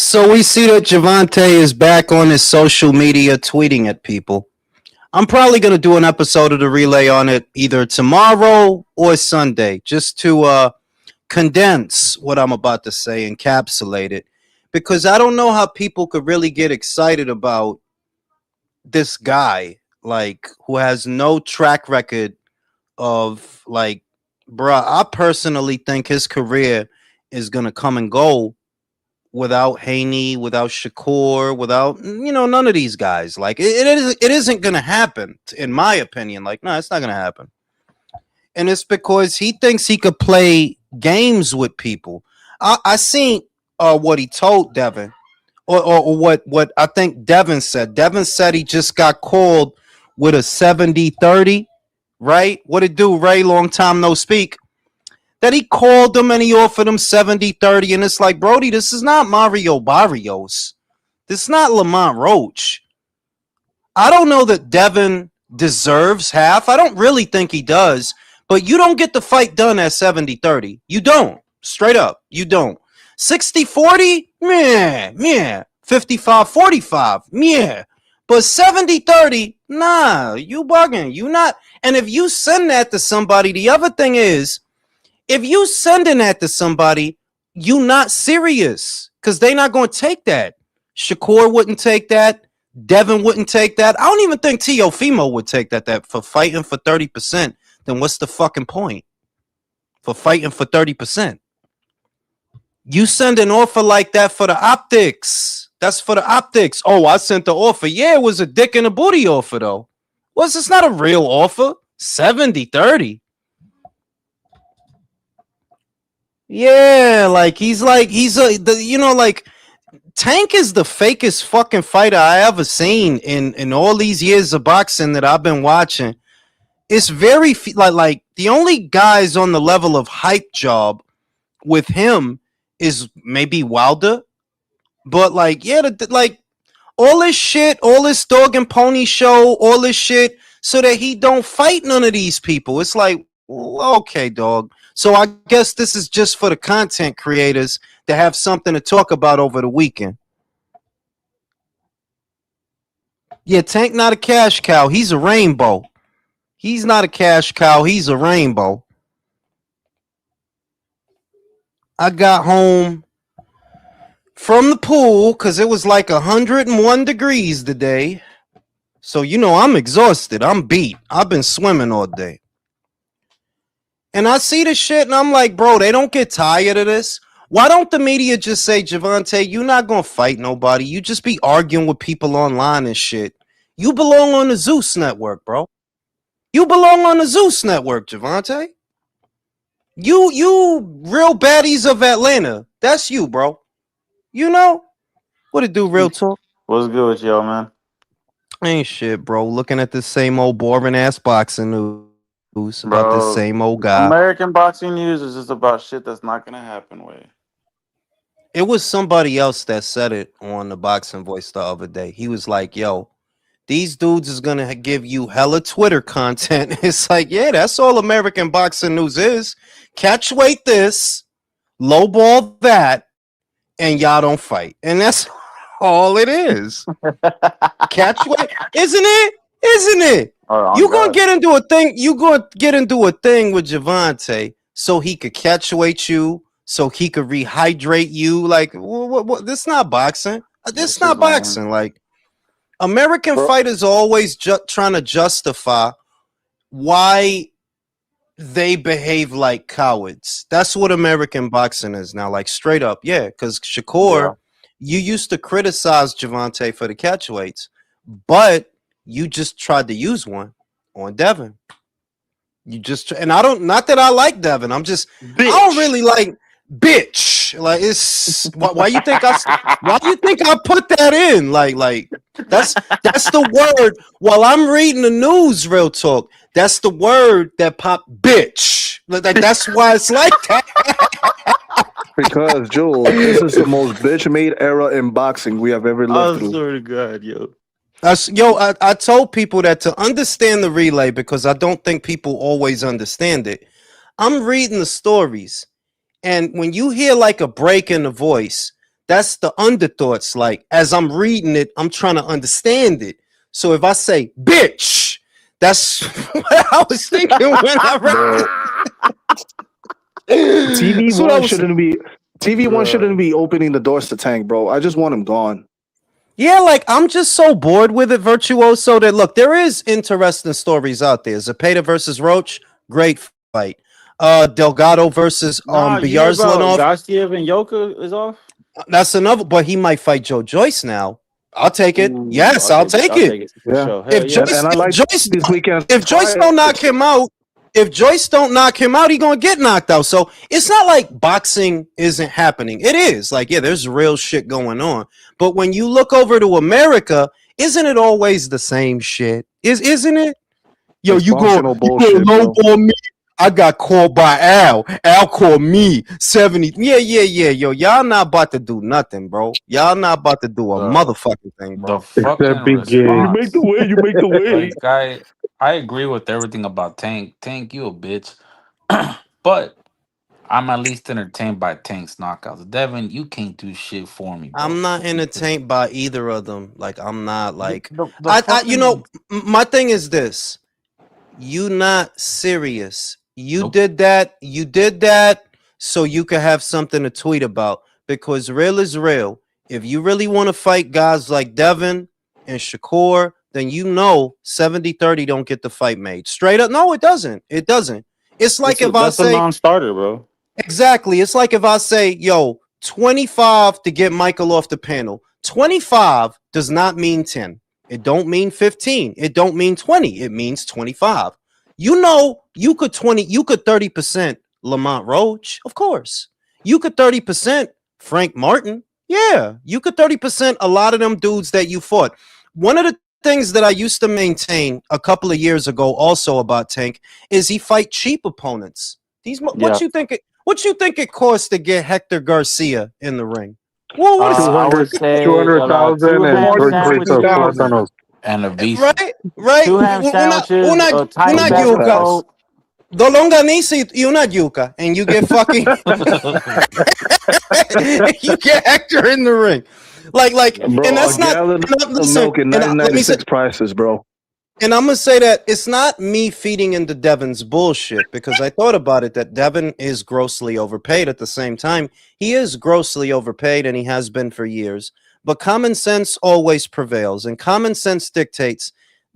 So we see that Javante is back on his social media tweeting at people. I'm probably going to do an episode of the relay on it either tomorrow or Sunday just to condense what I'm about to say, encapsulate it. Because I don't know how people could really get excited about this guy, like, who has no track record of, like, bruh, I personally think his career is going to come and go without Haney, without Shakur, without none of these guys. Like it isn't gonna happen, in my opinion. Like, no, it's not gonna happen. And it's because he thinks he could play games with people. I seen what he told Devin, or what I think Devin said. Devin said he just got called with a 70-30, right? What it do, Ray? Long time no speak. That he called them and he offered them 70-30. And it's like, Brody, this is not Mario Barrios. This is not Lamont Roach. I don't know that Devin deserves half. I don't really think he does. But you don't get the fight done at 70-30. You don't. Straight up. You don't. 60-40? Meh. 55-45? Meh. But 70-30? Nah, you bugging. You not. And if you send that to somebody, the other thing is, if you sending that to somebody, you not serious, because they not going to take that. Shakur wouldn't take that. Devin wouldn't take that. I don't even think Teofimo would take that for fighting for 30%. Then what's the fucking point? For fighting for 30%. You send an offer like that for the optics. That's for the optics. Oh, I sent the offer. Yeah, it was a dick and a booty offer, though. Well, it's not a real offer. 70-30. Yeah, like he's like Tank is the fakest fucking fighter I ever seen in all these years of boxing that I've been watching. It's very like the only guys on the level of hype job with him is maybe Wilder, but like like all this shit, all this dog and pony show, all this shit, so that he don't fight none of these people. It's like, okay, dog. So I guess this is just for the content creators to have something to talk about over the weekend. Yeah, Tank not a cash cow. He's a rainbow. He's not a cash cow. He's a rainbow. I got home from the pool because it was like 101 degrees today. So, I'm exhausted. I'm beat. I've been swimming all day. And I see the shit and I'm like, bro, they don't get tired of this. Why don't the media just say, Javante, you're not going to fight nobody. You just be arguing with people online and shit. You belong on the Zeus network, bro. You belong on the Zeus network, Javante. You real baddies of Atlanta. That's you, bro. You know? What it do, real talk? What's good with y'all, man? Ain't shit, bro. Looking at this same old boring ass boxing news about this same old guy. American boxing news is just about shit that's not gonna happen, way. It was somebody else that said it on the Boxing Voice the other day. He was like, yo, these dudes is gonna give you hella Twitter content. It's like, yeah, that's all American boxing news is. Catch weight this, lowball that, and y'all don't fight. And that's all it is. Catch weight, isn't it? Isn't it? Oh, you gonna get into a thing. You gonna get into a thing with Javante so he could catch weight you, so he could rehydrate you. Like, what? This is not boxing. This is not boxing. Like, American fighters are always trying to justify why they behave like cowards. That's what American boxing is now. Like, straight up, yeah. Because Shakur, you used to criticize Javante for the catch weights, but you just tried to use one on Devin. You just and I don't. Not that I like Devin. I don't really like bitch. Like, it's why you think I put that in? Like that's the word. While I'm reading the news, real talk. That's the word that popped, bitch. Like, that's why it's like that. Because Joel, this is the most bitch-made era in boxing we have ever lived through. I swear to God, yo. I told people that to understand the relay, because I don't think people always understand it. I'm reading the stories, and when you hear like a break in the voice, That's the underthoughts. Like as I'm reading it, I'm trying to understand it. So if I say bitch, that's what I was thinking when I read it. TV That's what I one was. shouldn't be TV one shouldn't Bro. be opening the doors to Tank, bro. I just want him gone. Yeah, like I'm just so bored with it, Virtuoso. That look, there is interesting stories out there. Zepeda versus Roach, great fight. Delgado versus Nah, you hear about Byarzlanov, Gastiev and Yoka is off? that's another. But he might fight Joe Joyce now. I'll take it. Ooh, Yes, I'll take I'll it. take it for Yeah. sure. Hell If yeah. Joyce, And I if like Joyce, this weekend's if Joyce fight. don't knock him out, if Joyce don't knock him out, he gonna get knocked out. So it's not like boxing isn't happening. It is. Like, yeah, there's real shit going on. But when you look over to America, isn't it always the same shit? Isn't it? Yo, It's you functional go bullshit, bro. lowball me. I got called by Al. Al called me 70. Yeah. Yo, y'all not about to do nothing, bro. Y'all not about to do a The motherfucking thing, the bro. fucking You make the response. way, you make the way. Like I agree with everything about Tank. Tank, you a bitch. But I'm at least entertained by Tank's knockouts. Devin, you can't do shit for me, bro. I'm not entertained by either of them. Like, I'm not like The you know, fucking my thing is this. You not serious. nope. You did that so you could have something to tweet about because real is real. If you really want to fight guys like Devin and Shakur, then you know 70-30 don't get the fight made. Straight up. No, it doesn't. It doesn't. It's like if I That's a say non-starter, bro. exactly. It's like if I say, yo, 25 to get Michael off the panel. 25 does not mean 10. It don't mean 15. It don't mean 20. It means 25. You know, you could 30% Lamont Roach, of course. You could 30% Frank Martin. Yeah, you could 30% a lot of them dudes that you fought. One of the things that I used to maintain a couple of years ago also about Tank is he fight cheap opponents. Yeah. What you think it costs to get Hector Garcia in the ring? Well, what is I 200 would say about 200,000 two and ham Christoph sandwiches, Platanos. And a visa. right? two ham sandwiches, a tight Una About bag of that. yuca. coke. The longanisa y una yuca, and you get fucking you get Hector in the ring. Like, Bro, and that's a not. gallon of milk in Let me say, 1996 prices, bro. and I'm gonna say that it's not me feeding into Devin's bullshit because I thought about it that Devin is grossly overpaid. At the same time, he is grossly overpaid, and he has been for years. But common sense always prevails, and common sense dictates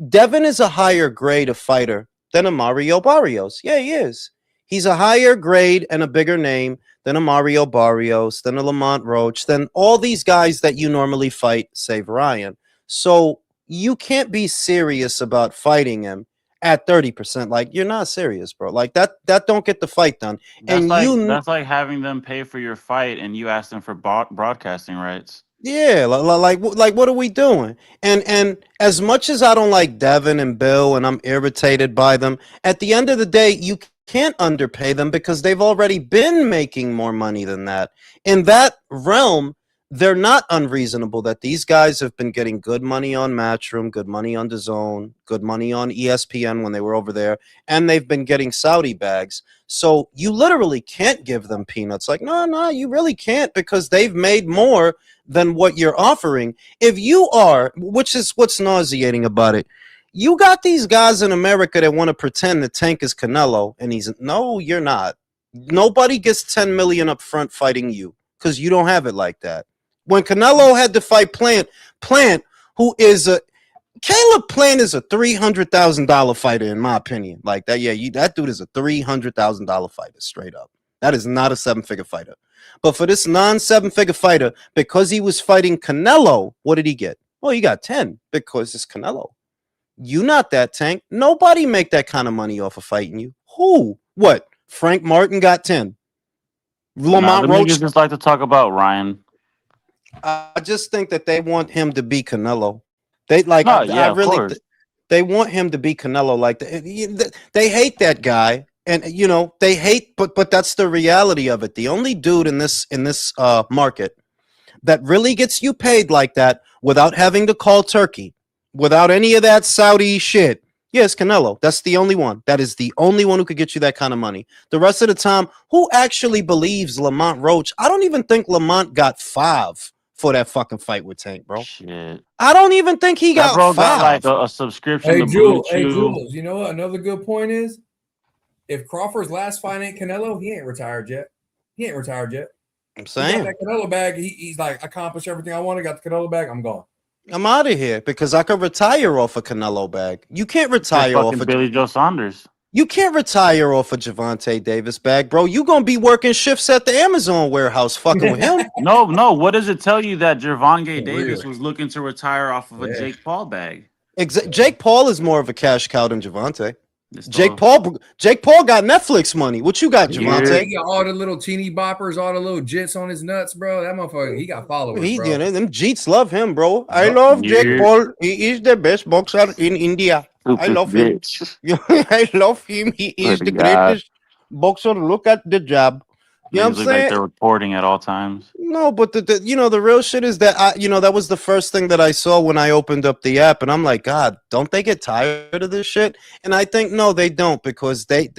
Devin is a higher grade of fighter than a Mario Barrios. Yeah, he is. He's a higher grade and a bigger name than a Mario Barrios, than a Lamont Roach, than all these guys that you normally fight, save Ryan. So you can't be serious about fighting him at 30%. Like, you're not serious, bro. Like that don't get the fight done. And That's like having them pay for your fight and you ask them for broadcasting rights. yeah, like what are we doing? And as much as I don't like Devin and Bill and I'm irritated by them, at the end of the day, you can't underpay them because they've already been making more money than that. In that realm, they're not unreasonable that these guys have been getting good money on Matchroom, good money on DAZN, good money on ESPN when they were over there, and they've been getting Saudi bags. So you literally can't give them peanuts. Like, no, you really can't because they've made more than what you're offering. If you are, which is what's nauseating about it, you got these guys in America that want to pretend that Tank is Canelo, and no, you're not. Nobody gets 10 million up front fighting you because you don't have it like that. When Canelo had to fight Plant, who is Caleb Plant is a $300,000 fighter in my opinion. Like that, yeah, that dude is a $300,000 fighter straight up. That is not a 7-figure fighter. But for this non-7-figure fighter, because he was fighting Canelo, what did he get? Well, he got 10 because it's Canelo. You not that, Tank. Nobody make that kind of money off of fighting you. Who? What? Frank Martin got 10. Lamont Them Roach. niggas just like to talk about Ryan. I just think that they want him to be Canelo. They like. No, I of really. course. They want him to be Canelo. Like they hate that guy, and they hate. But that's the reality of it. The only dude in this market that really gets you paid like that without having to call turkey, without any of that Saudi shit, Yeah, it's Canelo. That's the only one. That is the only one who could get you that kind of money. The rest of the time, who actually believes Lamont Roach? I don't even think Lamont got 5 for that fucking fight with Tank, bro. Shit. I don't even think he That got bro 5. got like a subscription Hey to Blue Jules, hey Chew. Jules, you know what? Another good point is, if Crawford's last fight ain't Canelo, he ain't retired yet. He ain't retired yet. I'm He got saying that Canelo bag. He's like, accomplished everything I wanted. Got the Canelo bag. I'm gone. I'm out of here because I could retire off a Canelo bag. You can't Just retire off fucking a Billy Joe Saunders. You can't retire off a Javante Davis bag, bro. You gonna be working shifts at the Amazon warehouse, fucking with him. No. What does it tell you that Gervonta For Davis real. was looking to retire off of a Yeah. Jake Paul bag? Jake Paul is more of a cash cow than Javante. It's Jake still- Paul got Netflix money. What you got, Javante? He got all the little teeny boppers, all the little jits on his nuts, bro. That motherfucker, he got followers, He bro. did it. Them Jeets love him, bro. I Yup. love Jake Yeah. Paul. He is the best boxer in India. I love him. Bitch. I love him. He is Good the God. greatest boxer. Look at the job. You know what Niggas I'm look like saying? they're reporting at all times. No, but the real shit is that that was the first thing that I saw when I opened up the app, and I'm like, God, don't they get tired of this shit? And I think no, they don't, because they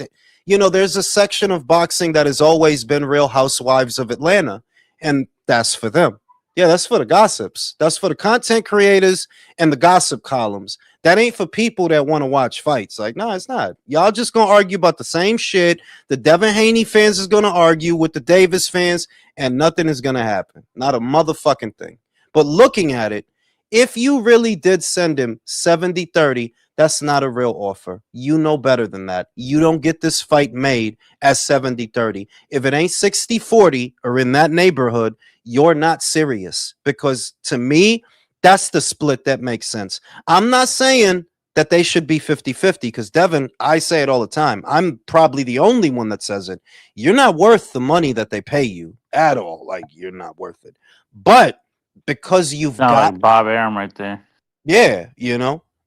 there's a section of boxing that has always been Real Housewives of Atlanta, and that's for them. Yeah, that's for the gossips. That's for the content creators and the gossip columns. That ain't for people that want to watch fights. Like, no, it's not. Y'all just gonna argue about the same shit. The Devin Haney fans is gonna argue with the Davis fans, and nothing is gonna happen. Not a motherfucking thing. But looking at it, if you really did send him 70-30, that's not a real offer. You know better than that. You don't get this fight made as 70-30. If it ain't 60-40 or in that neighborhood, you're not serious. Because to me, that's the split that makes sense. I'm not saying that they should be 50-50, because Devin, I say it all the time. I'm probably the only one that says it. You're not worth the money that they pay you at all. Like, you're not worth it. But because you've Sound got like Bob Arum right there. yeah,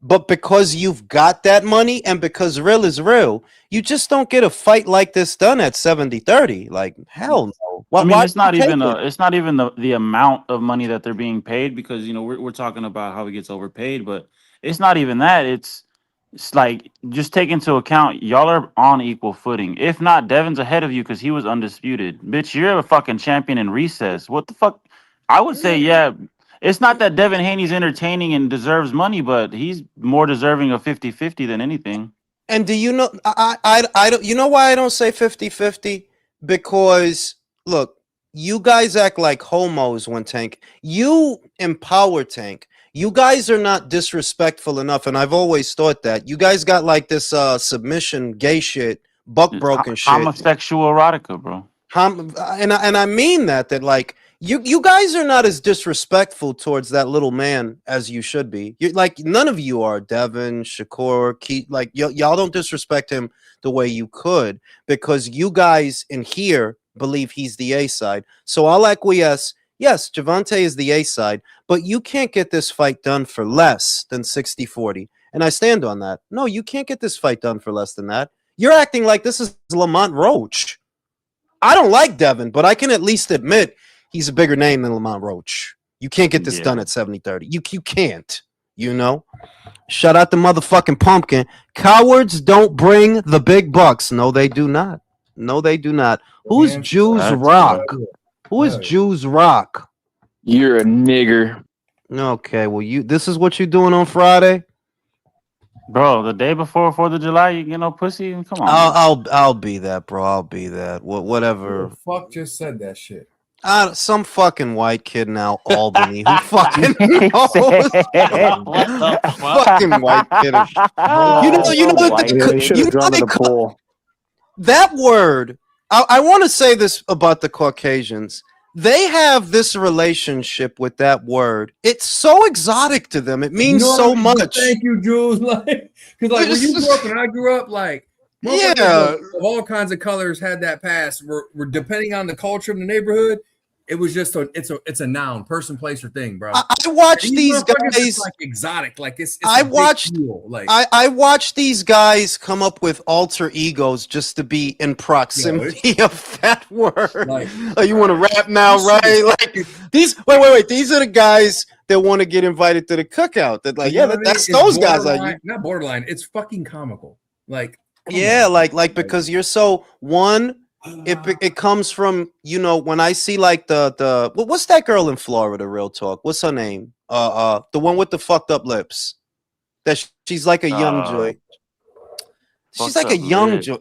but because you've got that money and because real is real, you just don't get a fight like this done at 70-30. Like, hell no. I mean, Why it's not would you even take it? it's not even the amount of money that they're being paid, because we're talking about how he gets overpaid, but it's not even that. It's like, just take into account y'all are on equal footing. If not, Devin's ahead of you because he was undisputed. Bitch, you're a fucking champion in recess. What the fuck? I would say, yeah. It's not that Devin Haney's entertaining and deserves money, but he's more deserving of 50-50 than anything. And do you know I don't, you know why I don't say 50-50? Because look, you guys act like homos when Tank. You empower Tank. You guys are not disrespectful enough, and I've always thought that. You guys got like this submission gay shit, buck broken shit. Homosexual erotica, bro. And I mean that like you guys are not as disrespectful towards that little man as you should be. You're like, none of you are. Devin, Shakur, Keith, like y'all don't disrespect him the way you could, because you guys in here believe he's the A side. So I'll acquiesce. Yes, Javante is the A side, but you can't get this fight done for less than 60-40. And I stand on that. No, you can't get this fight done for less than that. You're acting like this is Lamont Roach. I don't like Devin, but I can at least admit he's a bigger name than Lamont Roach. You can't get this done at 70-30. You can't, Shout out the motherfucking pumpkin. Cowards don't bring the big bucks. No, they do not. No, they do not. Who's Jews that's Rock? Who is Jews Rock? You're a nigger. Okay, well, this is what you're doing on Friday? Bro, the day before 4th of July, you get no pussy? Come on. I'll be that, bro. I'll be that. Whatever. Who the fuck just said that shit? Some fucking white kid in Albany who fucking knows. Fucking white kid. They should have drawn the poll. That word. I want to say this about the Caucasians. They have this relationship with that word. It's so exotic to them. It means so much. Thank you, Jules. Like, because when you grew up and I grew up, like, yeah, of all kinds of colors had that past. We're depending on the culture of the neighborhood. It was just it's a noun, person, place, or thing, bro. I watch these guys like exotic, like it's I watched like I watched these guys come up with alter egos just to be in proximity of that word. Like, oh, you want to rap now, right? Like these. Wait. These are the guys that want to get invited to the cookout. That like, You yeah, know what I mean? that's It's those guys. Are borderline- not borderline. It's fucking comical. Like, come yeah, on. like because you're so one. It comes from, you know, when I see like the what's that girl in Florida? Real talk. What's her name? The one with the fucked up lips. That she's like a young joy. She's like a young joy.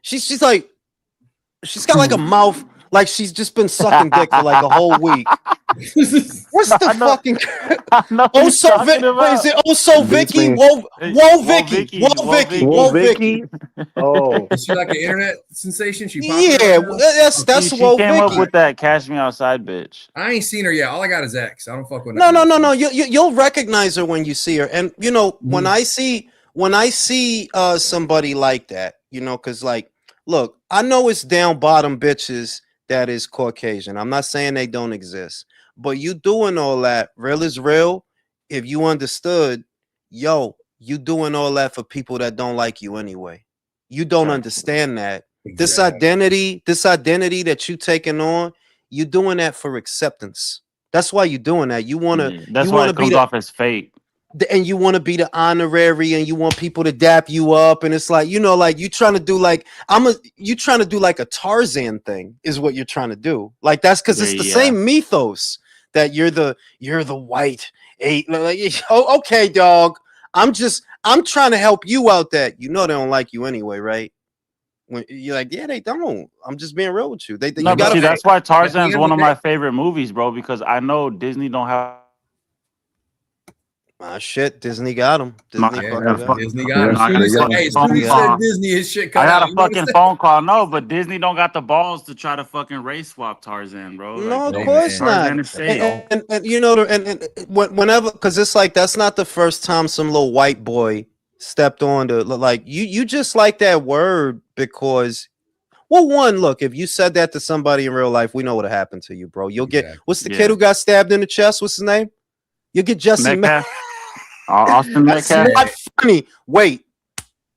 She's like, she's got like a mouth like she's just been sucking dick for like a whole week. What's the fucking? Oh, so Wait, is it also Vicky? Whoa, Vicky, Whoa, Vicky. Oh, Is she like an internet sensation? She yeah, that's She Whoa came Vicky. up with that "Cash Me Outside" bitch. I ain't seen her yet. All I got is X. I don't fuck with. No. You'll recognize her when you see her, and you know when I see somebody like that, you know, because like, look, I know it's down bottom bitches that is Caucasian. I'm not saying they don't exist, but you doing all that, real is real. If you understood, yo, you doing all that for people that don't like you anyway. You don't understand that. This identity that you taking on, you doing that for acceptance. That's why you're doing that. You want to. That's why it comes off as fake. And you want to be the honorary, and you want people to dap you up, and it's like, you know, like you trying to do like you trying to do like a Tarzan thing is what you're trying to do. Like that's because it's the same mythos that you're the white eight. Like, oh, okay, dog. I'm trying to help you out. That you know they don't like you anyway, right? When you're like, yeah, they don't. I'm just being real with you. They No, you gotta, see, that's why Tarzan's one of my favorite movies, bro. Because I know Disney don't have. Shit, Disney got him. Disney got him. As soon as he said Disney, his shit cut out. I got a fucking phone call. No, but Disney don't got the balls to try to fucking race swap Tarzan, bro. No, of course not. And you know, and whenever, because it's like that's not the first time some little white boy stepped on to like you just like that word because. Well, one, look, if you said that to somebody in real life, we know what'll happen to you, bro. You'll get what's the kid who got stabbed in the chest? What's his name? You'll get Jesse Metcalf. Austin Metcalf. That's not funny. Wait,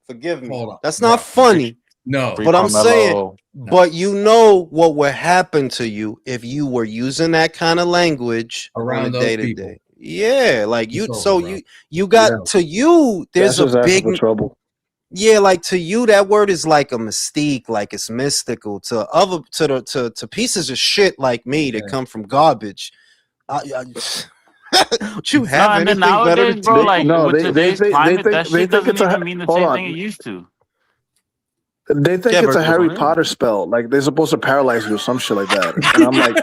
forgive me. That's not funny. No, but I'm saying, but you know what would happen to you if you were using that kind of language around those day to day. Yeah, like you. You got to you. There's a big trouble. Yeah, like to you, that word is like a mystique, like it's mystical. To pieces of shit like me that come from garbage. Would you have anything better to bro, like, no, with today's climate, that shit doesn't even mean the same thing it used to. They think it's a Harry Potter spell. Like they're supposed to paralyze you or some shit like that. And I'm like,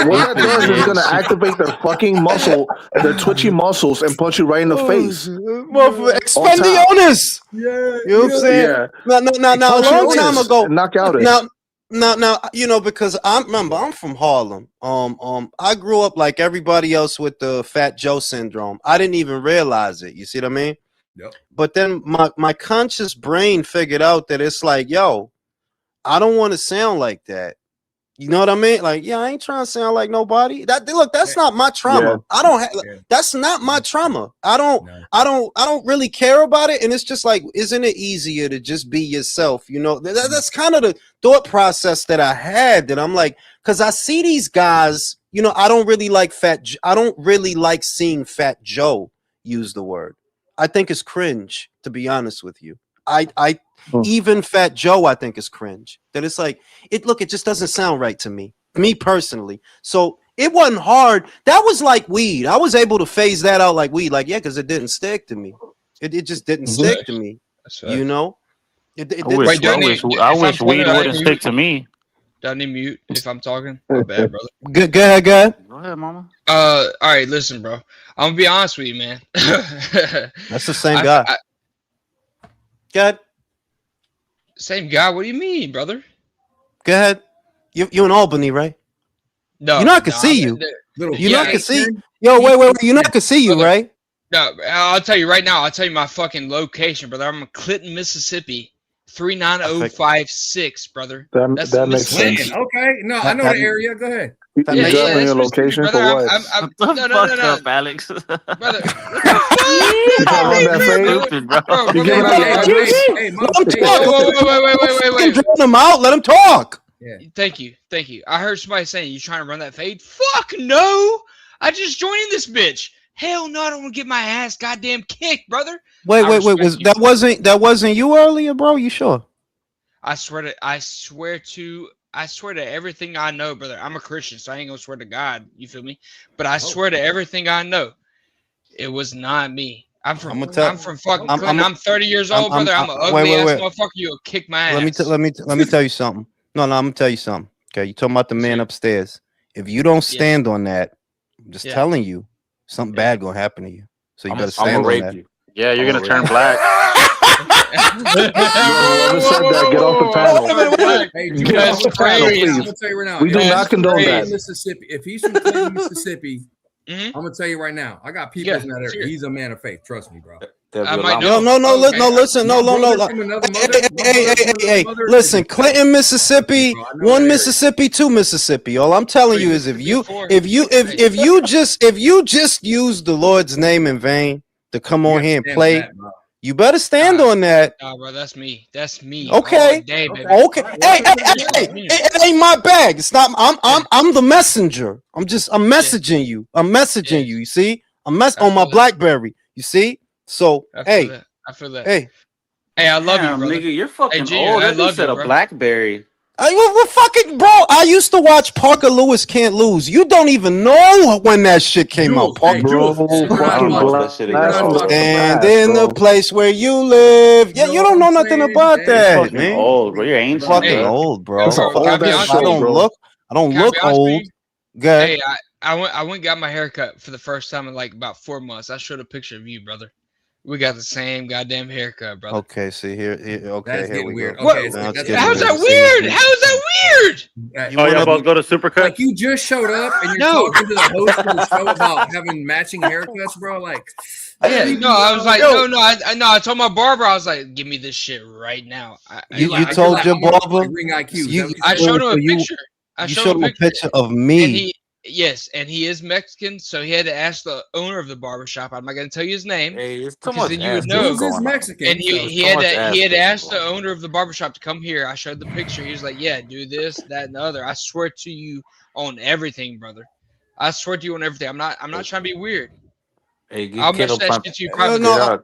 what that does is gonna activate their fucking muscle, their twitchy muscles, and punch you right in the face. Expendionis. Yeah, you know what I'm saying? Yeah. Now, a long time ago, knock out Now, you know, because I'm from Harlem. I grew up like everybody else with the Fat Joe syndrome. I didn't even realize it. You see what I mean? Yep. But then my conscious brain figured out that it's like, yo, I don't want to sound like that. You know what I mean? Like, yeah, I ain't trying to sound like nobody. That's not my trauma. Yeah. I don't have. That's not my trauma. I don't really care about it. And it's just like, isn't it easier to just be yourself? You know, that's kind of the thought process that I had. That I'm like, because I see these guys. You know, I don't really like I don't really like seeing Fat Joe use the word. I think it's cringe, to be honest with you. Even Fat Joe, I think is cringe. That it's like it just doesn't sound right to me personally. So it wasn't hard. That was like weed. I was able to phase that out like weed. Like, yeah, because it didn't stick to me. It just didn't stick to me. You know? I wish weed wouldn't stick to me. Do I need mute if I'm talking? My bad, brother. Go ahead. Go ahead, mama. All right, listen, bro. I'm gonna be honest with you, man. That's the same guy. Go ahead. Same guy? What do you mean, brother? Go ahead. You in Albany, right? No. You know I can see you. You know I can see. Yo, wait. You know I can see you, brother, right? No, I'll tell you right now. I'll tell you my fucking location, brother. I'm in Clinton, Mississippi. 39056, brother. That makes sense. Okay, no, I know the area. Go ahead. You dropping your location for what? No, Alex. Brother, you run that fade? bro, You giving out your address? Wait. Let him out. Let him talk. Yeah. Thank you. I heard somebody saying you trying to run that fade. Fuck no. I just joined in this bitch. Hell no, I don't want to get my ass goddamn kicked, brother. Wait. I respect Was you. that wasn't you earlier, bro? You sure? I swear to everything I know, brother. I'm a Christian, so I ain't gonna swear to God. You feel me? But I swear to everything I know, it was not me. I'm from fucking Clinton. I'm 30 years old, brother. I'm an ugly ass motherfucker. You'll kick my ass. Let me tell you something. No, I'm gonna tell you something. Okay, you talking about the man upstairs. If you don't stand on that, I'm just telling you, something bad gonna happen to you. So you better stand on that. Yeah, you're gonna turn black. Whoever said that, get off the panel. Hey, Get off the panel, I'm please. gonna tell you right now. We do not condone that. Mississippi. If he's from Clinton, Mississippi, I'm gonna tell you right now. I got people in that area. He's a man of faith. Trust me, bro. Listen. Hey. Listen, Clinton, Mississippi, one Mississippi, two Mississippi. All I'm telling you is if you just use the Lord's name in vain to come on here and play, you better stand on that. Nah, bro, that's me. That's me. Okay. Day, baby. Okay. Hey, it ain't my bag. It's not. I'm the messenger. I'm messaging you. I'm messaging you. You see? I'm on my BlackBerry. You see? So I feel that. Hey, I love you, brother. Nigga, you're fucking Junior, old. I I love said you, a bro. BlackBerry. well, fucking bro. I used to watch Parker Lewis Can't Lose. You don't even know when that shit came out. Parker, and in the place where you live. Yeah, you don't know nothing about that, man. Old, bro. You're ancient. Fucking old, bro. I don't look old. Good. Hey, I went and got my haircut for the first time in like about 4 months. I showed a picture of you, brother. We got the same goddamn haircut, brother. Okay, see here. Okay, that's here we weird. go. Okay, how's that weird? How's that weird? You want to go to Supercut? Like you just showed up and you're talking to the host of the show about having matching haircuts, bro. Like, yeah, no, I was like, I told my barber, I was like, give me this shit right now. You told your barber? I showed him a picture. You showed him a picture of me. And he is Mexican, so he had to ask the owner of the barbershop. I'm not going to tell you his name. Hey, it's too because much then you would know. He's Mexican. And he had to ask the owner of the barbershop to come here. I showed the picture. He was like, yeah, do this, that, and the other. I swear to you on everything, brother. I swear to you on everything. I'm not trying to be weird. Hey, I'll mention that shit to you privately. I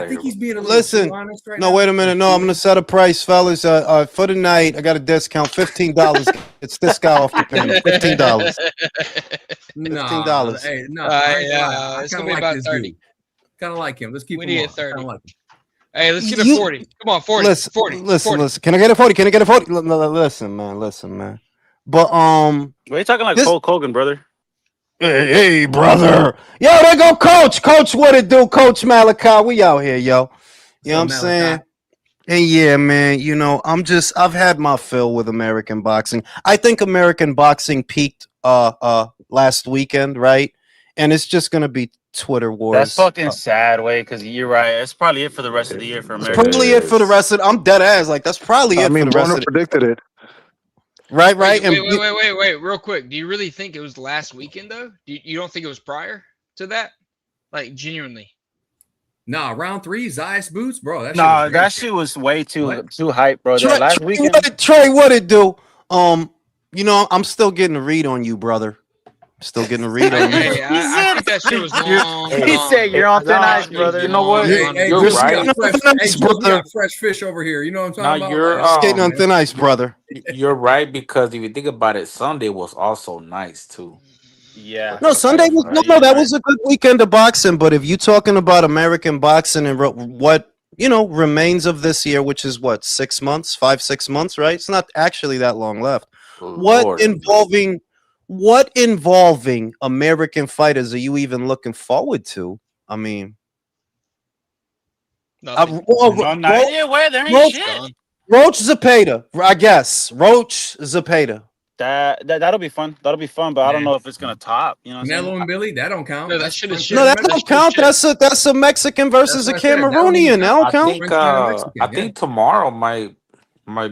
think he's being a little too honest right now. Wait a minute. No, I'm gonna set a price, fellas. For the night, I got a discount, $15. It's this guy off the panel. $15. $15. Hey, no. It's gonna be about 30. Kind of like him. Let's keep. We him need on. it 30. Like hey, let's get a 40. Come on, 40. Listen, 40. Listen. Can I get a 40? Can I get a 40? Listen, man. But We're talking like Hulk Hogan, brother. Hey, brother. Yo, there go Coach. Coach, what it do? Coach Malachi. We out here, yo. You know what I'm saying? And yeah, man, I've had my fill with American boxing. I think American boxing peaked last weekend, right? And it's just gonna be Twitter wars. That's fucking sad, way, because you're right. It's probably it for the rest of the year for America. It's probably it for the rest of I'm dead ass. Like that's probably it for the rest of the predicted it. Right. Wait, real quick. Do you really think it was last weekend though? You don't think it was prior to that? Like genuinely? Nah, round 3, Zeiss boots, bro. That shit was way too hype, bro. Last weekend. Trey, what it do? I'm still getting a read on you, brother. Still getting a read on you. I think that shit was long. He said you're on thin ice, brother. You know what? Hey, you're right. We got fresh fish over here. You know what I'm talking about? You're skating on thin ice, brother. You're right, because if you think about it, Sunday was also nice too. Yeah. No, Sunday was that was a good weekend of boxing. But if you're talking about American boxing and what remains of this year, which is what 6 months, 5-6 months, right? It's not actually that long left. What involving American fighters are you even looking forward to? I mean, Nothing. Roach Zepeda, I guess. Roach Zepeda. That'll be fun. That'll be fun, but I don't know if it's gonna top. You know, Canelo and Billy, that don't count. No, that shit is No, that don't count. That's a Mexican versus a Cameroonian. That don't count. I think tomorrow might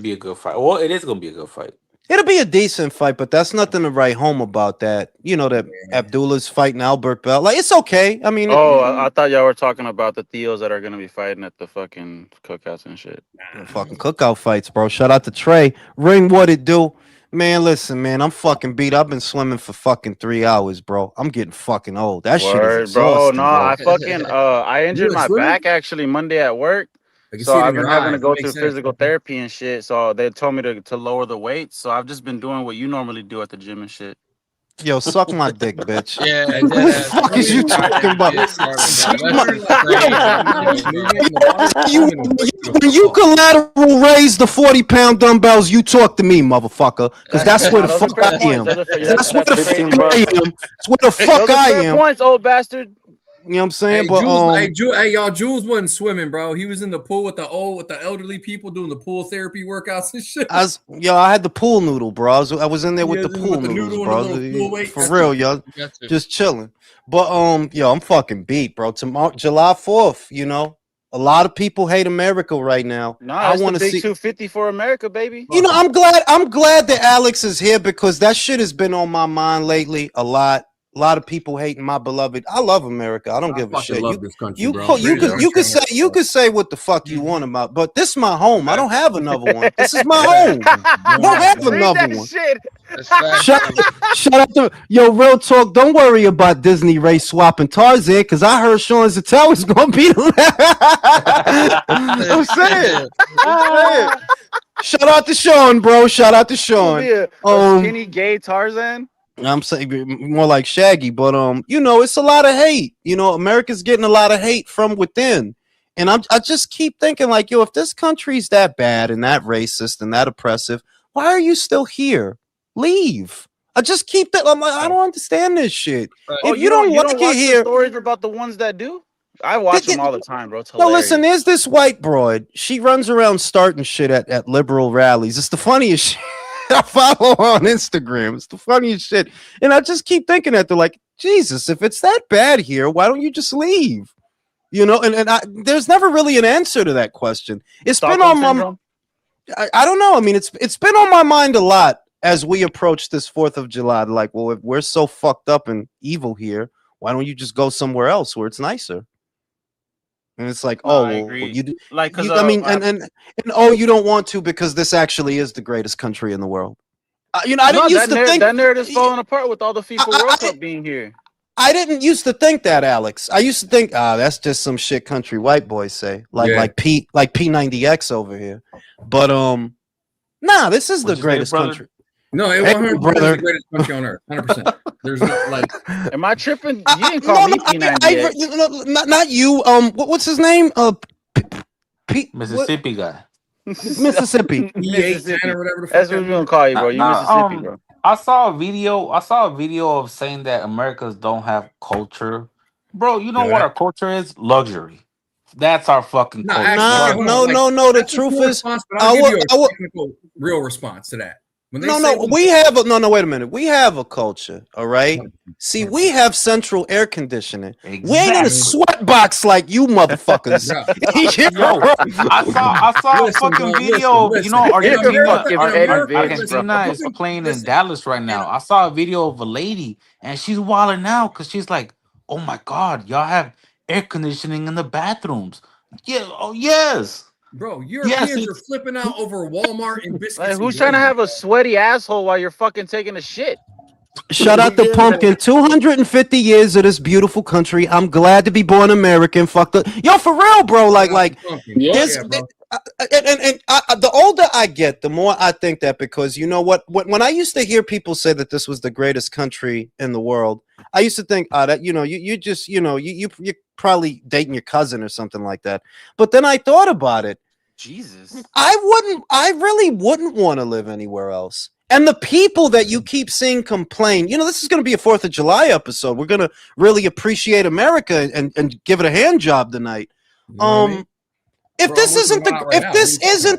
be a good fight. Well, it is gonna be a good fight. It'll be a decent fight, but that's nothing to write home about. That that Abdullah's fighting Albert Bell. Like it's okay. I mean, I thought y'all were talking about the Theos that are gonna be fighting at the fucking cookouts and shit. Fucking cookout fights, bro. Shout out to Trey. Ring, what it do? Man, listen, man, I'm fucking beat. I've been swimming for fucking 3 hours, bro. I'm getting fucking old. That shit is bro. exhausting, No, bro. I fucking I injured my back actually Monday at work. So I've been having to go through physical therapy and shit. So they told me to lower the weight. So I've just been doing what you normally do at the gym and shit. Yo, suck my dick, bitch. Yeah, What the fuck is you talking about? When you collateral raise the 40-pound dumbbells, you talk to me, motherfucker. Because that's where the fuck I am. That's where the fuck I am. That's where the fuck I am. Points, old bastard. You know what I'm saying? Hey, But hey, y'all, Jules wasn't swimming, bro. He was in the pool with the elderly people doing the pool therapy workouts and shit. I had the pool noodle, bro. I was in there with the pool noodles, bro. For real, yo. Just chilling. But yo, I'm fucking beat, bro. Tomorrow, July 4th, you know. A lot of people hate America right now. Nah, I want to see 250 for America, baby. You know, I'm glad that Alex is here because that shit has been on my mind lately a lot. A lot of people hating my beloved. I love America. I don't give a shit. Love this country, you bro. could say what the fuck you want about, but this is my home. I don't have another one. This is my home. I don't have another one. Shout out to real talk. Don't worry about Disney race swapping Tarzan because I heard Sean Zattel was gonna be I'm saying. Shout out to Sean, bro. Shout out to Sean. A skinny gay Tarzan. I'm saying more like Shaggy, but you know, it's a lot of hate. You know, America's getting a lot of hate from within, and I just keep thinking like, yo, if this country's that bad and that racist and that oppressive, why are you still here? Leave. I just keep that. I'm like, I don't understand this shit. If you don't like it here, stories about the ones that do. I watch them all the time, bro. It's hilarious. No, listen, there's this white broad. She runs around starting shit at liberal rallies. It's the funniest shit. I follow her on Instagram. It's the funniest shit. And I just keep thinking that they're like, Jesus, if it's that bad here, why don't you just leave? You know, and there's never really an answer to that question. It's been on my I don't know. I mean, it's been on my mind a lot as we approach this 4th of July. Like, well, if we're so fucked up and evil here, why don't you just go somewhere else where it's nicer? And it's like, oh, you do, like, I mean, and you don't want to because this actually is the greatest country in the world. You know, I didn't used to think that narrative's falling apart with all the FIFA World Cup being here. I didn't used to think that, Alex. I used to think, that's just some shit country white boys say, like P90X over here. But nah, this is the greatest country. No, it 100% the greatest country on earth. 100%. There's no like. Am I tripping? You didn't call me P90X. Not you. What's his name? Mississippi guy. Mississippi. Mississippi. Or whatever the fuck. That's what we're gonna call you, bro. You Mississippi, bro. I saw a video of saying that Americans don't have culture. Bro, you know what our culture is? Luxury. That's our fucking culture. No. The truth is, I'll give you a technical, real response to that. Wait a minute. We have a culture, all right? See, we have central air conditioning. Exactly. We ain't in a sweat box like you motherfuckers. I saw a fucking video of, you know, Argentina is playing in Dallas right now. I saw a video of a lady and she's wilding out because she's like, oh my God, y'all have air conditioning in the bathrooms. Yeah, oh yes. Bro, Europeans are flipping out over Walmart and biscuits. Like, who's trying to have a sweaty asshole while you're fucking taking a shit? Shout out to Pumpkin. 250 years of this beautiful country. I'm glad to be born American. Fuck the yo for real, bro. Like, the older I get, the more I think that because you know what? When I used to hear people say that this was the greatest country in the world, I used to think, that you know, you just you you're probably dating your cousin or something like that. But then I thought about it. Jesus, I really wouldn't want to live anywhere else. And the people that you keep seeing complain, you know, this is going to be a 4th of July episode. We're going to really appreciate America and give it a hand job tonight. If this isn't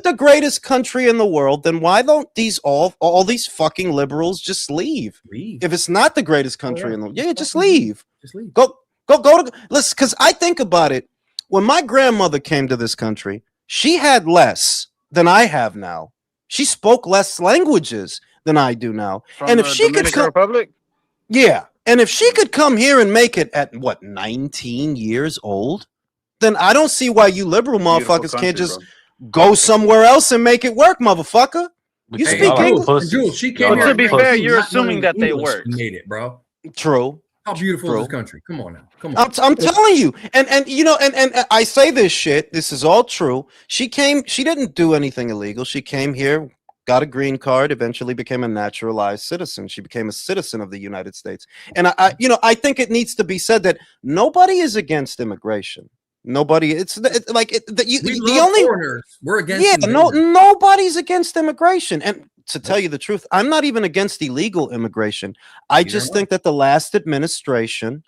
the greatest country in the world, then why don't all these fucking liberals just leave? If it's not the greatest country in the world, just leave. Just leave. Go to listen, because I think about it. When my grandmother came to this country, she had less than I have now. She spoke less languages than I do now. And if she could come, yeah, and if she could come here and make it at 19 years old, then I don't see why you liberal motherfuckers can't just go somewhere else and make it work, motherfucker. You speak English? Jules, she came here. To be fair, you're assuming that they work. Made it, bro. True. How beautiful is this country? Come on now. Come on. I'm telling you. And I say this shit. This is all true. She didn't do anything illegal. She came here, got a green card, eventually became a naturalized citizen. She became a citizen of the United States. And I think it needs to be said that nobody is against immigration. Nobody. The only foreigners. We're against. Yeah, nobody's against immigration. And to tell you the truth, I'm not even against illegal immigration. I just think that the last administration,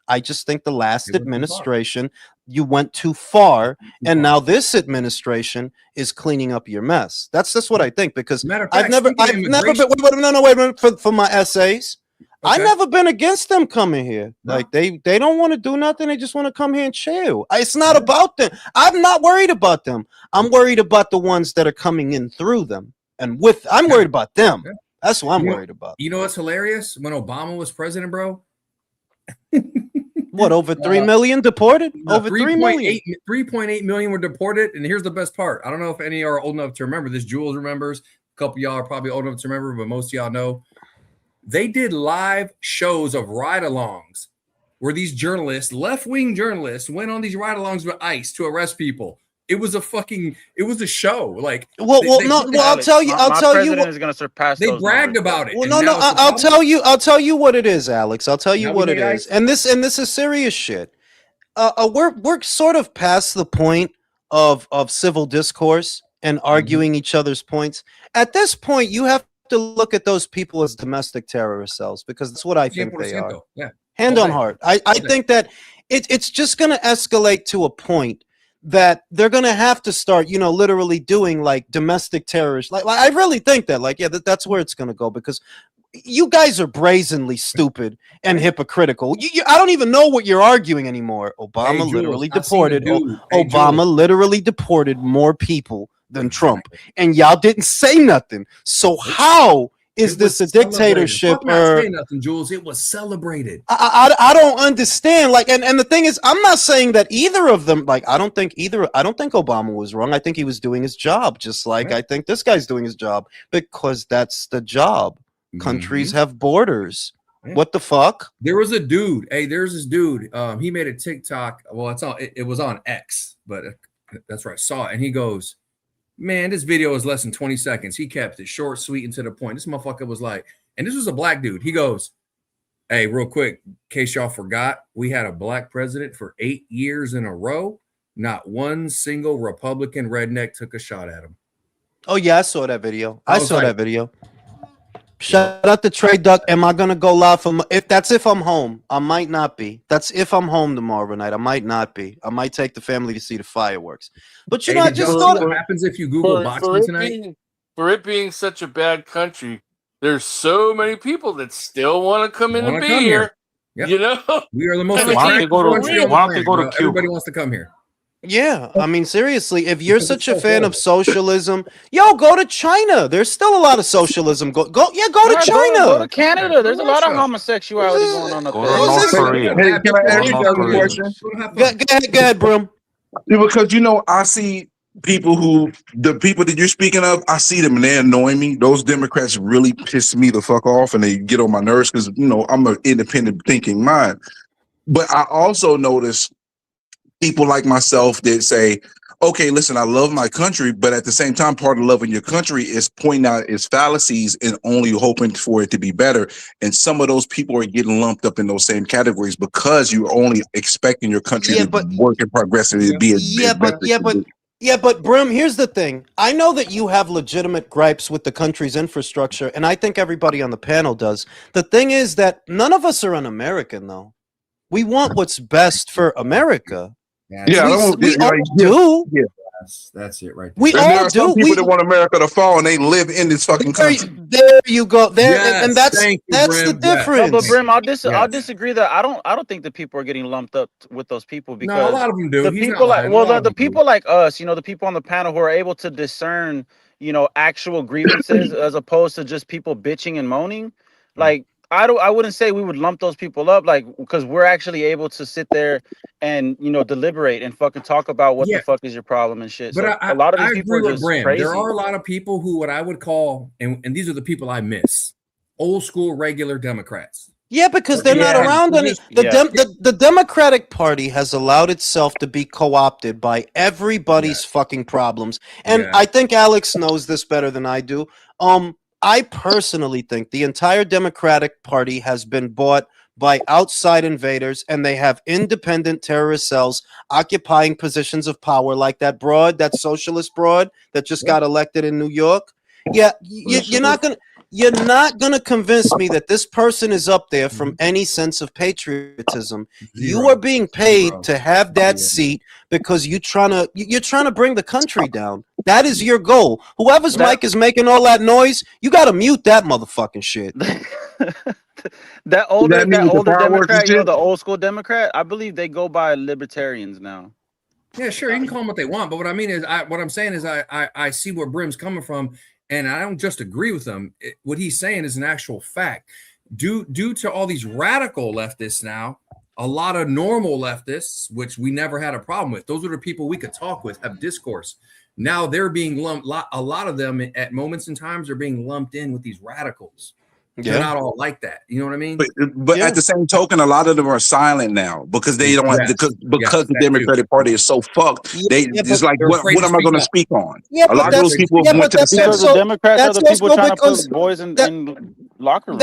you went too far, and now this administration is cleaning up your mess. That's just what I think, because I've never been. Wait, for my essays. Okay. I've never been against them coming here. No. Like they don't want to do nothing. They just want to come here and chill. It's not about them. I'm not worried about them. I'm worried about the ones that are coming in through them. And I'm worried about them. Okay. That's what I'm worried about. You know what's hilarious? When Obama was president, bro. What, over 3 million deported? Over 3 million. 3.8 million were deported. And here's the best part. I don't know if any are old enough to remember this. Jules remembers. A couple of y'all are probably old enough to remember, but most of y'all know. They did live shows of ride-alongs where these journalists, left-wing journalists, went on these ride-alongs with ICE to arrest people. It was a show. Like, I'll tell you. What is going to surpass. They bragged about it. Well, I'll tell you what it is, Alex. I'll tell you what it is. And this is serious shit. We're sort of past the point of civil discourse and arguing each other's points. At this point, you have to look at those people as domestic terrorist cells, because that's what I think they are. Yeah. Hand on heart. I think that it's just going to escalate to a point that they're going to have to start, literally doing like domestic terrorists. Like I really think that, that's where it's going to go, because you guys are brazenly stupid and hypocritical. I don't even know what you're arguing anymore. Obama literally deported. Obama literally deported more people than Trump, and y'all didn't say nothing. So how is this a dictatorship? Not saying nothing, Jules. It was celebrated. I don't understand. Like, and the thing is, I'm not saying that either of them. Like, I don't think Obama was wrong. I think he was doing his job, just like I think this guy's doing his job, because that's the job. Countries have borders. What the fuck? There was a dude. Hey, there's this dude. He made a TikTok. Well, it was on X, but that's where I saw it. And he goes, "Man, this video is less than 20 seconds. He kept it short, sweet, and to the point." This motherfucker was like, and this was a black dude. He goes, "Hey, real quick, in case y'all forgot, we had a black president for 8 years in a row. Not one single Republican redneck took a shot at him." Oh, yeah, I saw that video. I saw that video. Shout out to Trey Duck. Am I gonna go live if I'm home? I might not be. That's if I'm home tomorrow night. I might not be. I might take the family to see the fireworks. But I just thought what happens if you Google boxing tonight. For it being such a bad country, there's so many people that still want to come in and be here. Yep. We are the most attractive country. Why don't they go to Cuba? Everybody wants to come here. Yeah, I mean, seriously, if you're such a fan of socialism, go to China. There's still a lot of socialism. Go to China. Go to Canada. There's a lot of homosexuality going on up there. North Korea. Hey, can I ask you guys a question? Go ahead, Brim. Because I see the people that you're speaking of, I see them and they annoy me. Those Democrats really piss me the fuck off, and they get on my nerves because I'm an independent thinking mind. But I also notice people like myself that say, okay, listen, I love my country, but at the same time, part of loving your country is pointing out its fallacies and only hoping for it to be better. And some of those people are getting lumped up in those same categories because you're only expecting your country to work in progress and be but Brim, here's the thing. I know that you have legitimate gripes with the country's infrastructure, and I think everybody on the panel does. The thing is that none of us are un-American, though. We want what's best for America. We all do. Yeah, that's it right there. We all do. Some people that want America to fall, and they live in this fucking country. There you go. And that's the difference. But Brim, I'll disagree that I don't think that people are getting lumped up with those people, because a lot of them do. The people like us, the people on the panel who are able to discern, actual grievances as opposed to just people bitching and moaning. Like, I wouldn't say we would lump those people up, like, because we're actually able to sit there and deliberate and fucking talk about what the fuck is your problem and shit. But So a lot of these people agree are with just Bram. crazy. There are a lot of people who what I would call, and these are the people I miss, old school regular Democrats. Yeah, because they're not around any. The Democratic Party has allowed itself to be co-opted by everybody's fucking problems, and I think Alex knows this better than I do. I personally think the entire Democratic Party has been bought by outside invaders, and they have independent terrorist cells occupying positions of power, like that socialist broad that just got elected in New York. Yeah, you're not gonna convince me that this person is up there from any sense of patriotism. You are being paid to have that seat because you're trying to bring the country down. That is your goal. Whoever's mic is making all that noise, you gotta mute that motherfucking shit. That older Democrat, the old school Democrat, I believe they go by libertarians now. Yeah, sure, you can call them what they want, but what I mean is, what I'm saying is, I see where Brim's coming from, and I don't just agree with him. What he's saying is an actual fact. Due to all these radical leftists now, a lot of normal leftists, which we never had a problem with, those are the people we could talk with, have discourse. Now they're being lumped. A lot of them at moments and times are being lumped in with these radicals. They're not all like that. You know what I mean? But at the same token, a lot of them are silent now because they don't have because the Democratic Party is so fucked. It's like what am I going to speak on? Yeah, a lot of those people went to the because the Democrats are the people trying to put boys in locker rooms.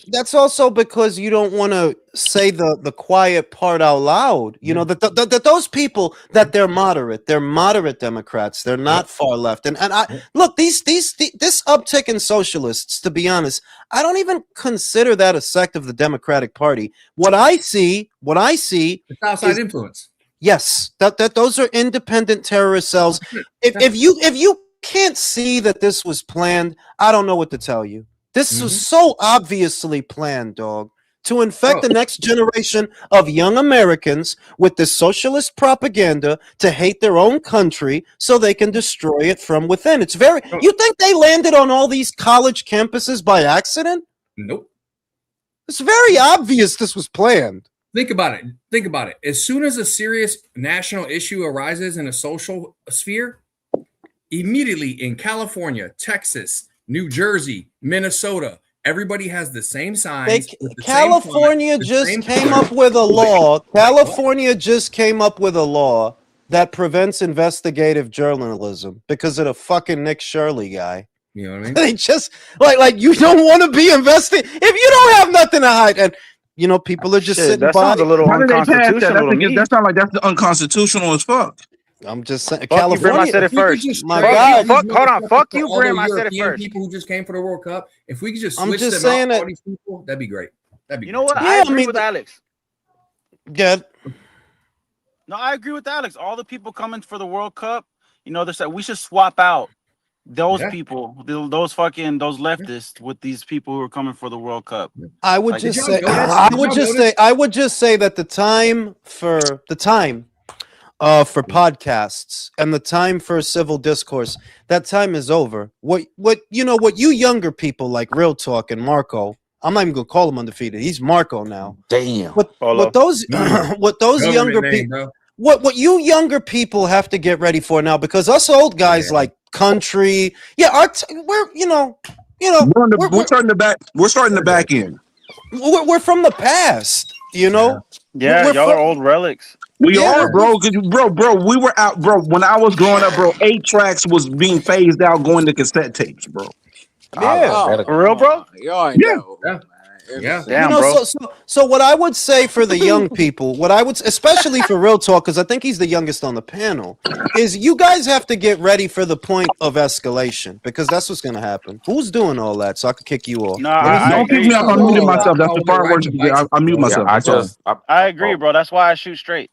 That's also because you don't want to say the quiet part out loud. You know that those people that they're moderate Democrats. They're not far left. And I look this uptick in socialists. To be honest, I don't even consider that a sect of the Democratic Party. What I see it's outside influence. Yes, that those are independent terrorist cells. If you can't see that this was planned, I don't know what to tell you. This was so obviously planned, dog, to infect the next generation of young Americans with this socialist propaganda to hate their own country so they can destroy it from within. It's very. You think they landed on all these college campuses by accident? Nope. It's very obvious this was planned. Think about it. As soon as a serious national issue arises in a social sphere, immediately in California, Texas, New Jersey, Minnesota, everybody has the same signs. California just came up with a law. California just came up with a law that prevents investigative journalism because of the fucking Nick Shirley guy. You know what I mean? They just like you don't want to be investigated if you don't have nothing to hide. And people are just sitting that by. Sounds a little unconstitutional. That sounds like that's unconstitutional as fuck. I'm just saying, fuck California. You, Brim, I said it first. My God. Hold on. Fuck you, Brim. I said it first. People who just came for the World Cup. If we could just I'm switch just them saying out, that, all these people, that'd be great. You know what? Yeah, I agree with Alex. Yeah. No, I agree with Alex. All the people coming for the World Cup, they're saying we should swap out those people, those leftists with these people who are coming for the World Cup. I would just say that the time for podcasts and the time for civil discourse, that time is over. What you younger people like Real Talk and Marco, I'm not even gonna call him undefeated. He's Marco now. Damn. What those younger people, what you younger people have to get ready for now, because us old guys like country, we're starting the back. We're starting the back end. We're from the past, Yeah, y'all are old relics. We are, bro. Bro. We were out, bro. When I was growing up, bro, 8 tracks was being phased out, going to cassette tapes, bro. Yeah, for real, bro. Y'all ain't Yeah. Damn, bro. So what I would say for the young people, especially for Real Talk, because I think he's the youngest on the panel, is you guys have to get ready for the point of escalation, because that's what's gonna happen. Who's doing all that? So I could kick you off. No, don't kick me off. I'm muting myself. That's the fireworks. I mute myself. I agree, bro. That's why I shoot straight.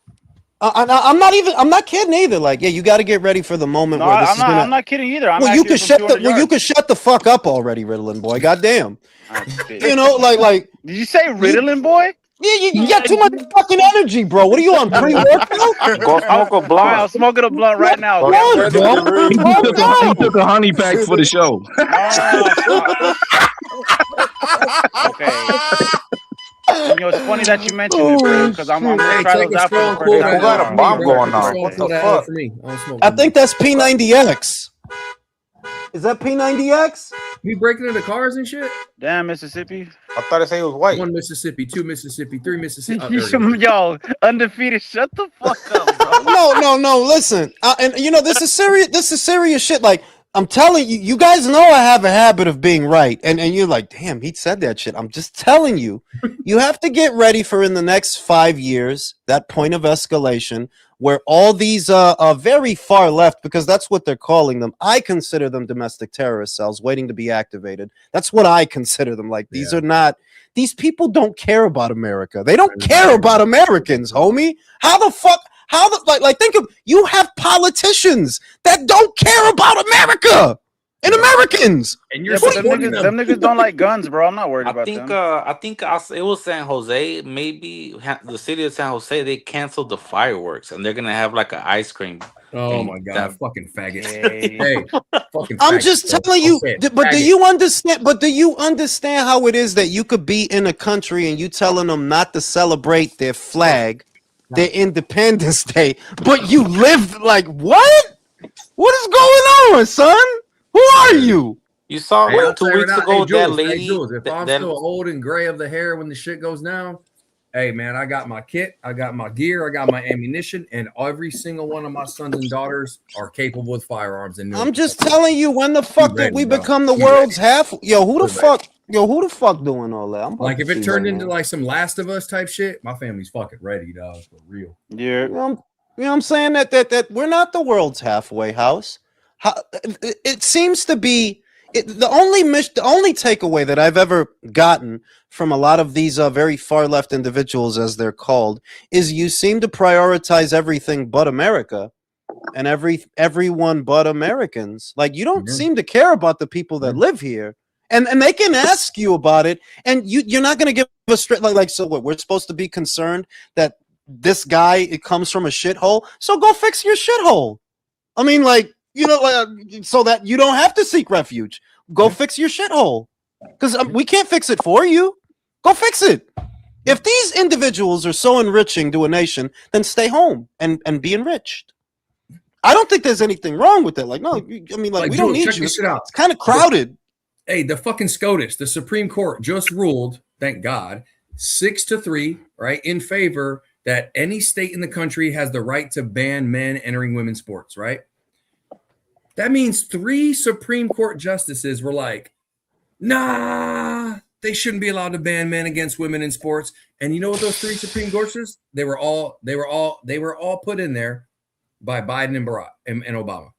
I'm not kidding either. Like, you got to get ready for the moment where this I'm not kidding either. You can shut the fuck up already, Ritalin boy. Goddamn. Like. Did you say Ritalin boy? Yeah, you got too much fucking energy, bro. What are you on, pre-workout? Go smoke a blunt. I'm smoking a blunt right now. He took a honey pack for the show. Okay. You know, it's funny that you mentioned it, bro, because I'm gonna try those out for the first time Who got a tomorrow. bomb So, going on? birthday. What the That fuck? for me. I don't smoke I no think more. that's P90X. Is that P90X? You breaking into cars and shit? Damn, Mississippi. I thought it said it was white. 1 Mississippi, 2 Mississippi, 3 Mississippi. Oh, there it is. Yo, undefeated. Shut the fuck up, bro. No. Listen, and you know this is serious. This is serious shit. Like I'm telling you, you guys know I have a habit of being right, and you're like, damn, he said that shit. I'm just telling you, you have to get ready for in the next 5 years that point of escalation where all these very far left, because that's what they're calling them. I consider them domestic terrorist cells waiting to be activated. That's what I consider them. Like these are not. These people don't care about America. They don't care about Americans, homie. How the fuck? How the like think of you have politicians that don't care about America and Americans. And you're but supporting them niggas don't like guns, bro. I'm not worried I about think them. it was San Jose. Maybe the city of San Jose. They canceled the fireworks, and they're gonna have like an ice cream. Oh thing my god, that- fucking faggots! Hey. Hey, fucking. I'm faggots, just bro. telling you, Okay, but do faggot. you understand? But do you understand how it is that you could be in a country and you telling them not to celebrate their flag, their Independence Day, but you live like what? What is going on, son? Who are you? You saw Hey, I'll 2 tell you weeks right now, ago hey, that Jules, lady. Hey, Jules, if I'm that- still old and gray of the hair when the shit goes down, hey man, I got my kit, I got my gear, I got my ammunition, and every single one of my sons and daughters are capable with firearms. And I'm just telling you, when the fuck ready, did we bro. become the Be world's half? Yo, who the Be fuck? Yo, who the fuck doing all that? I'm about like to if it see turned right into now. like some Last of Us type shit, my family's fucking ready, dog, for real. Yeah. You know what I'm saying? That we're not the world's halfway house. It seems to be the only takeaway that I've ever gotten from a lot of these very far left individuals, as they're called, is you seem to prioritize everything but America and everyone but Americans. Like you don't seem to care about the people that live here. And they can ask you about it, and you're not going to give a straight like so what we're supposed to be concerned that this guy it comes from a shithole, so go fix your shithole. I mean, like you know, like so that you don't have to seek refuge. Go fix your shithole, because we can't fix it for you. Go fix it. If these individuals are so enriching to a nation, then stay home and be enriched. I don't think there's anything wrong with that. Like, no, I mean, like we don't Jules, need check you. this shit out. It's kind of crowded. Hey, the fucking SCOTUS, the Supreme Court just ruled, thank God, 6-3, right, in favor that any state in the country has the right to ban men entering women's sports, right? That means 3 Supreme Court justices were like, nah, they shouldn't be allowed to ban men against women in sports. And you know what those 3 Supreme Courts? They were all put in there by Biden and Barack and Obama.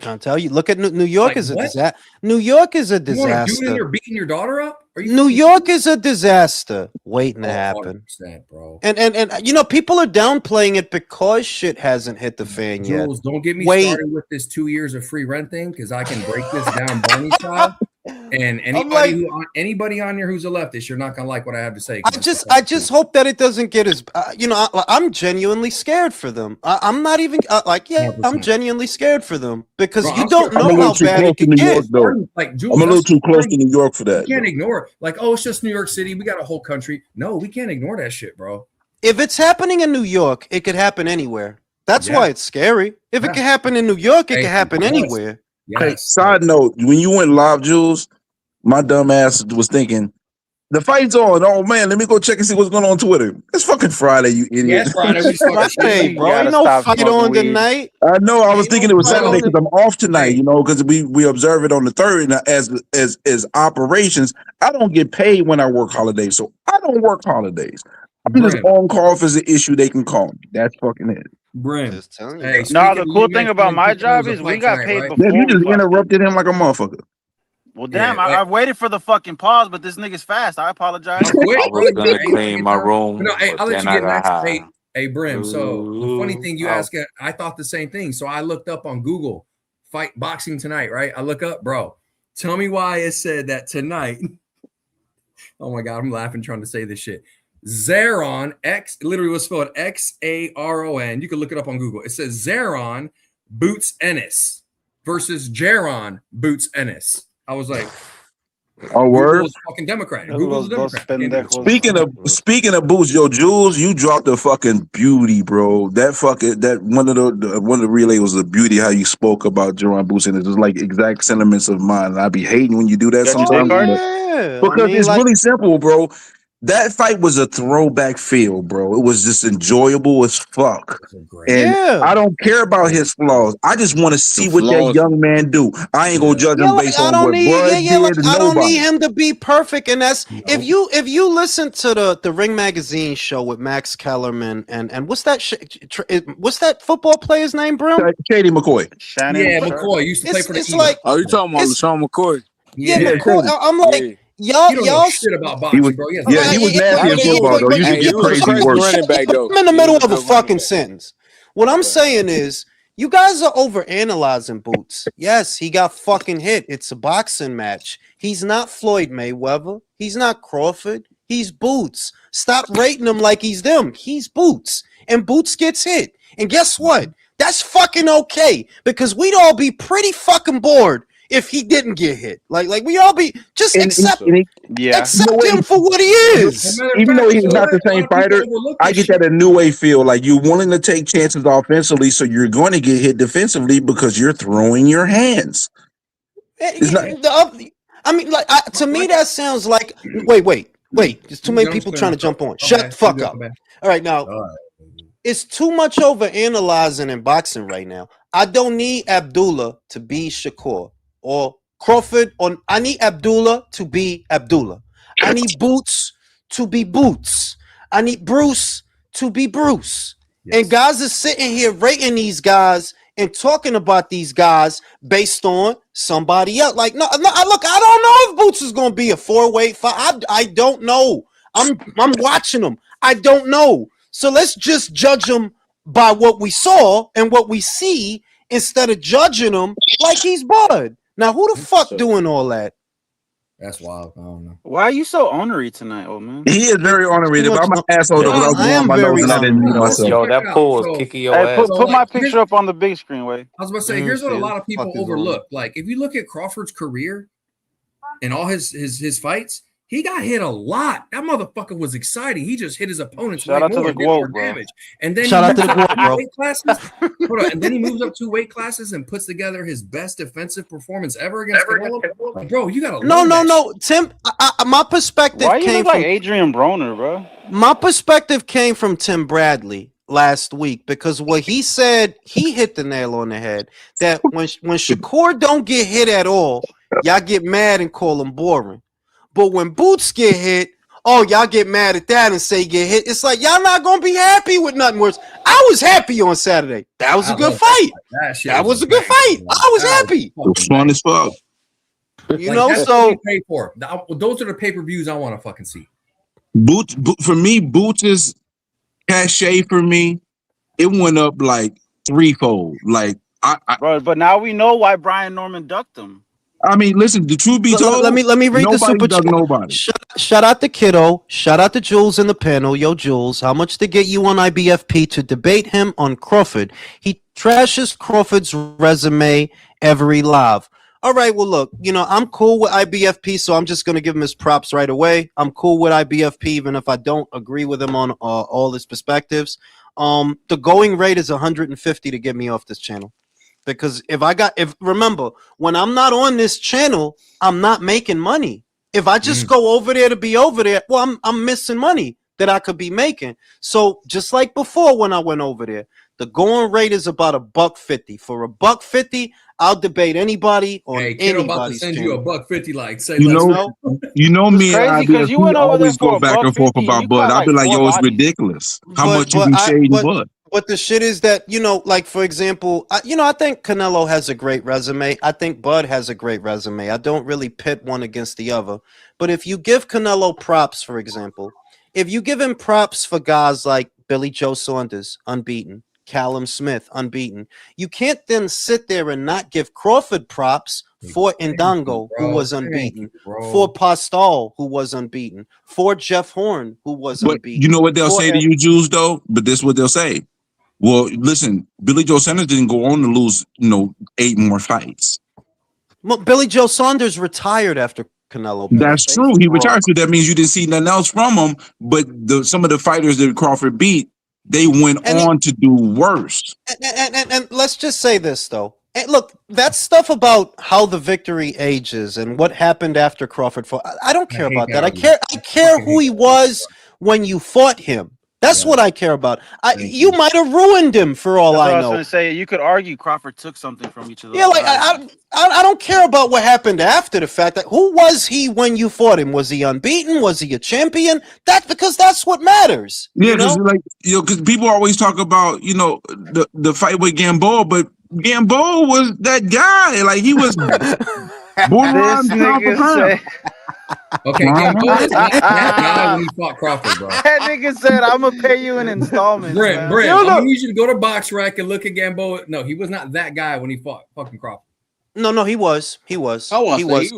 I'll tell you. Look at New York Like, is a what? disaster. New York is a You want to do it in disaster. there beating your daughter up? Are you New York is a disaster waiting to Oh, happen. 100%, bro. And you know, people are downplaying it because shit hasn't hit the fan yet. Jules, don't get me Wait. started with this 2 years of free rent thing because I can break this down Barney style. And anybody on here who's a leftist, you're not gonna like what I have to say. I just hope that it doesn't get as you know. I'm genuinely scared for them. I'm not even I'm 100%. genuinely scared for them because Bro, you I'm don't scared. I'm a know little how too bad close it to can New get. York, though. Like, Jules, I'm a little that's too close fine. to New York for that. We can't ignore it. Like, oh, it's just New York City. We got a whole country. No, we can't ignore that shit, bro. If it's happening in New York, it could happen anywhere. That's Yeah. why it's scary. If it Yeah. can happen in New York, it Hey, can happen yes. anywhere. Hey, Yes. side note, when you went live, Jules, my dumb ass was thinking, the fight's on. Oh man, let me go check and see what's going on Twitter. It's fucking Friday, you idiot. Yes, Friday. We fucking Hey, You bro, gotta ain't no stop fight smoking on weed. tonight. I know. I was Ain't thinking no it was fight Saturday on because I'm off tonight. Hey. You know, because we observe it on the 3rd and as operations. I don't get paid when I work holidays, so I don't work holidays. I'm just Brim. on call if it's an issue. They can call me. That's fucking it. Brim. Just telling you. Hey, No, speaking the of cool you thing about mentioning my people, there job was a is we fight got tonight, paid right? before. Damn, you just we fucking- interrupted him like a motherfucker. Well, damn, Yeah, I waited for the fucking pause, but this nigga's fast. I apologize. I'm quick, I bro. was gonna Ain't gonna clean get my done. room, No, hey, but I'll let then you I get got next. high. Hey, Brim. So the funny thing you Ooh, ask, I thought the same thing. So I looked up on Google, fight boxing tonight, right? I look up, bro. Tell me why it said that tonight. Oh my god, I'm laughing trying to say this shit. Zaron X literally was spelled Xaron. You can look it up on Google. It says Zaron Boots Ennis versus Jaron Boots Ennis. I was like, Oh, word. Google's fucking Democrat. Google's a Democrat. Speaking of boots, yo, Jules, you dropped a fucking beauty, bro. That one of the relay was a beauty. How you spoke about Jerron Boots, and it was like exact sentiments of mine. And I be hating when you do that sometimes, because it's really simple, bro. That fight was a throwback feel, bro. It was just enjoyable as fuck. And I don't care about his flaws. I just want to see what that young man do. I ain't gonna judge him based on what Bud did. I don't need him to be perfect. And that's if you listen to the Ring Magazine show with Max Kellerman and what's that football player's name, bro? Shady McCoy. McCoy used to play for the Eagles. Like, oh, you talking about LaShawn McCoy? Yeah, McCoy. I'm like. Y'all shit about boxing, bro. He was nasty in football, though. You should get crazy worse. I'm in the middle of a fucking sentence. What I'm saying is, you guys are overanalyzing Boots. Yes, he got fucking hit. It's a boxing match. He's not Floyd Mayweather. He's not Crawford. He's Boots. Stop rating him like he's them. He's Boots. And Boots gets hit. And guess what? That's fucking okay. Because we'd all be pretty fucking bored if he didn't get hit. Like we all be just accept him for what he is. Even though he's not the same fighter, I get that a new way feel. Like you're willing to take chances offensively, so you're going to get hit defensively because you're throwing your hands. It's not, to me that sounds like wait. There's too many people trying to jump on. Shut the fuck up. All right, now it's too much over analyzing in boxing right now. I don't need Abdullah to be Shakur or Crawford, or I need Abdullah to be Abdullah. I need Boots to be Boots. I need Bruce to be Bruce. Yes. And guys are sitting here rating these guys and talking about these guys based on somebody else. Like, no, look, I don't know if Boots is going to be a 4-weight fight. I don't know. I'm watching them. I don't know. So let's just judge them by what we saw and what we see instead of judging him like he's Bud. Now, who the fuck doing all that? That's wild. I don't know. Why are you so ornery tonight, old man? He is very ornery. But I'm an asshole. I am very ornery. Yo, that pole is kicking your ass. Put my picture up on the big screen, Wade. I was about to say, here's what a lot of people overlook. Like, if you look at Crawford's career and all his fights, he got hit a lot. That motherfucker was exciting. He just hit his opponents. Shout out to the Globe, bro. Damage. And then shout out to the Globe, bro. Weight classes. Hold on. And then he moves up 2 weight classes and puts together his best defensive performance ever against Canelo. Like, bro, you gotta no. Tim, my perspective Why you came look like from Adrian Broner, bro. My perspective came from Tim Bradley last week because what he said, he hit the nail on the head. That when Shakur don't get hit at all, y'all get mad and call him boring. But when Boots get hit, y'all get mad at that and say get hit. It's like y'all not gonna be happy with nothing worse. I was happy on Saturday. That was a good fight. That was a good fight. I was happy. It was fun as fuck. You know, so paid for. Those are the pay-per-views I want to fucking see. Boots for me, Boots is cachet for me. It went up like threefold. Like bro, but now we know why Brian Norman ducked him. I mean, listen, the truth be told, let me read the super chat. Nobody. Shout out to Kiddo. Shout out to Jules in the panel. Yo, Jules, how much to get you on IBFP to debate him on Crawford? He trashes Crawford's resume every live. All right, well, look, I'm cool with IBFP, so I'm just going to give him his props right away. I'm cool with IBFP, even if I don't agree with him on all his perspectives. The going rate is 150 to get me off this channel. Because remember, when I'm not on this channel, I'm not making money. If I just go over there to be over there, well, I'm missing money that I could be making. So just like before when I went over there, the going rate is about $150. For $150, I'll debate anybody on anybody's about to send channel. you $150. Like, say, you know me and IBFP always go back and forth about Bud. I'll be like, yo, it's ridiculous. How much you be shading Bud? But the shit is that, like, for example, I think Canelo has a great resume. I think Bud has a great resume. I don't really pit one against the other. But if you give Canelo props, for example, if you give him props for guys like Billy Joe Saunders, unbeaten, Callum Smith, unbeaten, you can't then sit there and not give Crawford props for Ndango, who was unbeaten, for Postol, who was unbeaten, for Jeff Horn, who was unbeaten. You know what they'll say to you, Jews, though? But this is what they'll say. Well, listen, Billy Joe Saunders didn't go on to lose, 8 more fights. Well, Billy Joe Saunders retired after Canelo. That's true. He retired, so that means you didn't see nothing else from him. But some of the fighters that Crawford beat, they went on to do worse. And let's just say this though. And look, that stuff about how the victory ages and what happened after Crawford fought, I don't care about that. I care who he was when you fought him. That's what I care about. You might have ruined him for all I know. I was going to say, you could argue Crawford took something from each of those. Yeah, like I don't care about what happened after the fact. That who was he when you fought him? Was he unbeaten? Was he a champion? Because that's what matters. Yeah, because people always talk about the fight with Gamboa, but Gamboa was that guy. Like he was borderline pound for pound. Okay, Gamboa is not that guy when he fought Crawford, bro. That nigga said, "I'm gonna pay you in installments." Brent, I need you to go to Box Rack and look at Gamboa. No, he was not that guy when he fought fucking Crawford. No, he was. He was. No. He was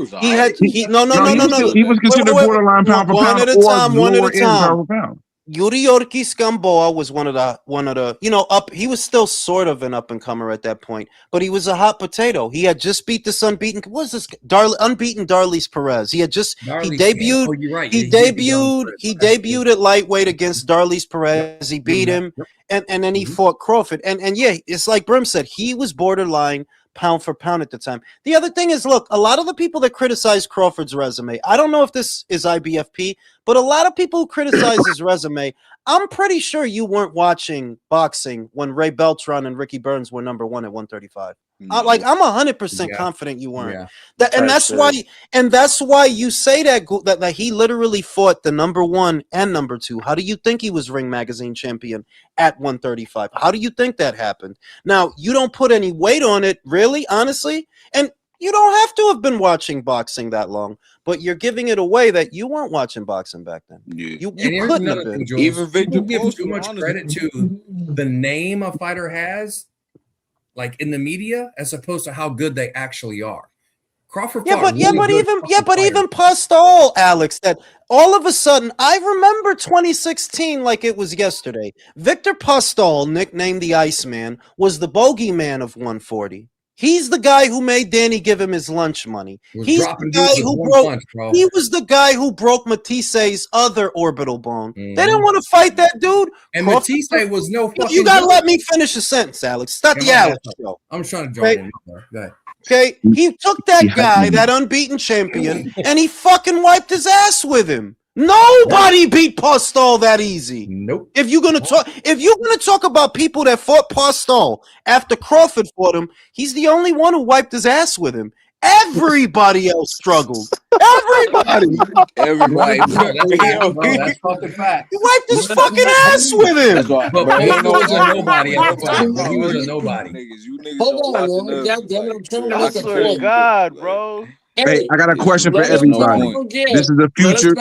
considered borderline pound for pound. One at a time. Yuri Ortiz Gamboa was one of the he was still sort of an up and comer at that point, but he was a hot potato. He had just beat this unbeaten unbeaten Darlis Perez. He had just he debuted. Oh, you're right. He debuted at lightweight against Darlis Perez. He beat him, and then he fought Crawford. And yeah, it's like Brim said, he was borderline pound for pound at the time. The other thing is, look, a lot of the people that criticize Crawford's resume, I don't know if this is IBFP, but a lot of people who criticize his resume, I'm pretty sure you weren't watching boxing when Ray Beltran and Ricky Burns were number one at 135. Like I'm 100% confident you weren't. That's why you say that he literally fought the number one and number two. How do you think he was Ring Magazine champion at 135? How do you think that happened? Now you don't put any weight on it, really, honestly, and you don't have to have been watching boxing that long, but you're giving it away that you weren't watching boxing back then. You couldn't have been. Even Victor give too much credit to the name a fighter has, like in the media, as opposed to how good they actually are. Crawford, but even Postol, Alex, that all of a sudden, I remember 2016 like it was yesterday. Victor Postol, nicknamed the Iceman, was the bogeyman of 140. He's the guy who made Danny give him his lunch money. He's the guy who broke. He was the guy who broke Matisse's other orbital bone. They didn't want to fight that dude. And Matisse was no fucking. You gotta let me finish a sentence, Alex. It's not the Alex show. I'm trying to join in. Go ahead. Okay, he took that guy, that unbeaten champion, and he fucking wiped his ass with him. Nobody beat Postol that easy. Nope. If you're gonna talk about people that fought Postol after Crawford fought him, he's the only one who wiped his ass with him. Everybody else struggled. Everybody. That's fucking fact. He wiped his fucking ass with him. But he was a nobody at the time. He was a nobody. Hold on, man. Goddamn it, I'm trying to make a point. God, bro. Hey, I got a question for everybody. This is a future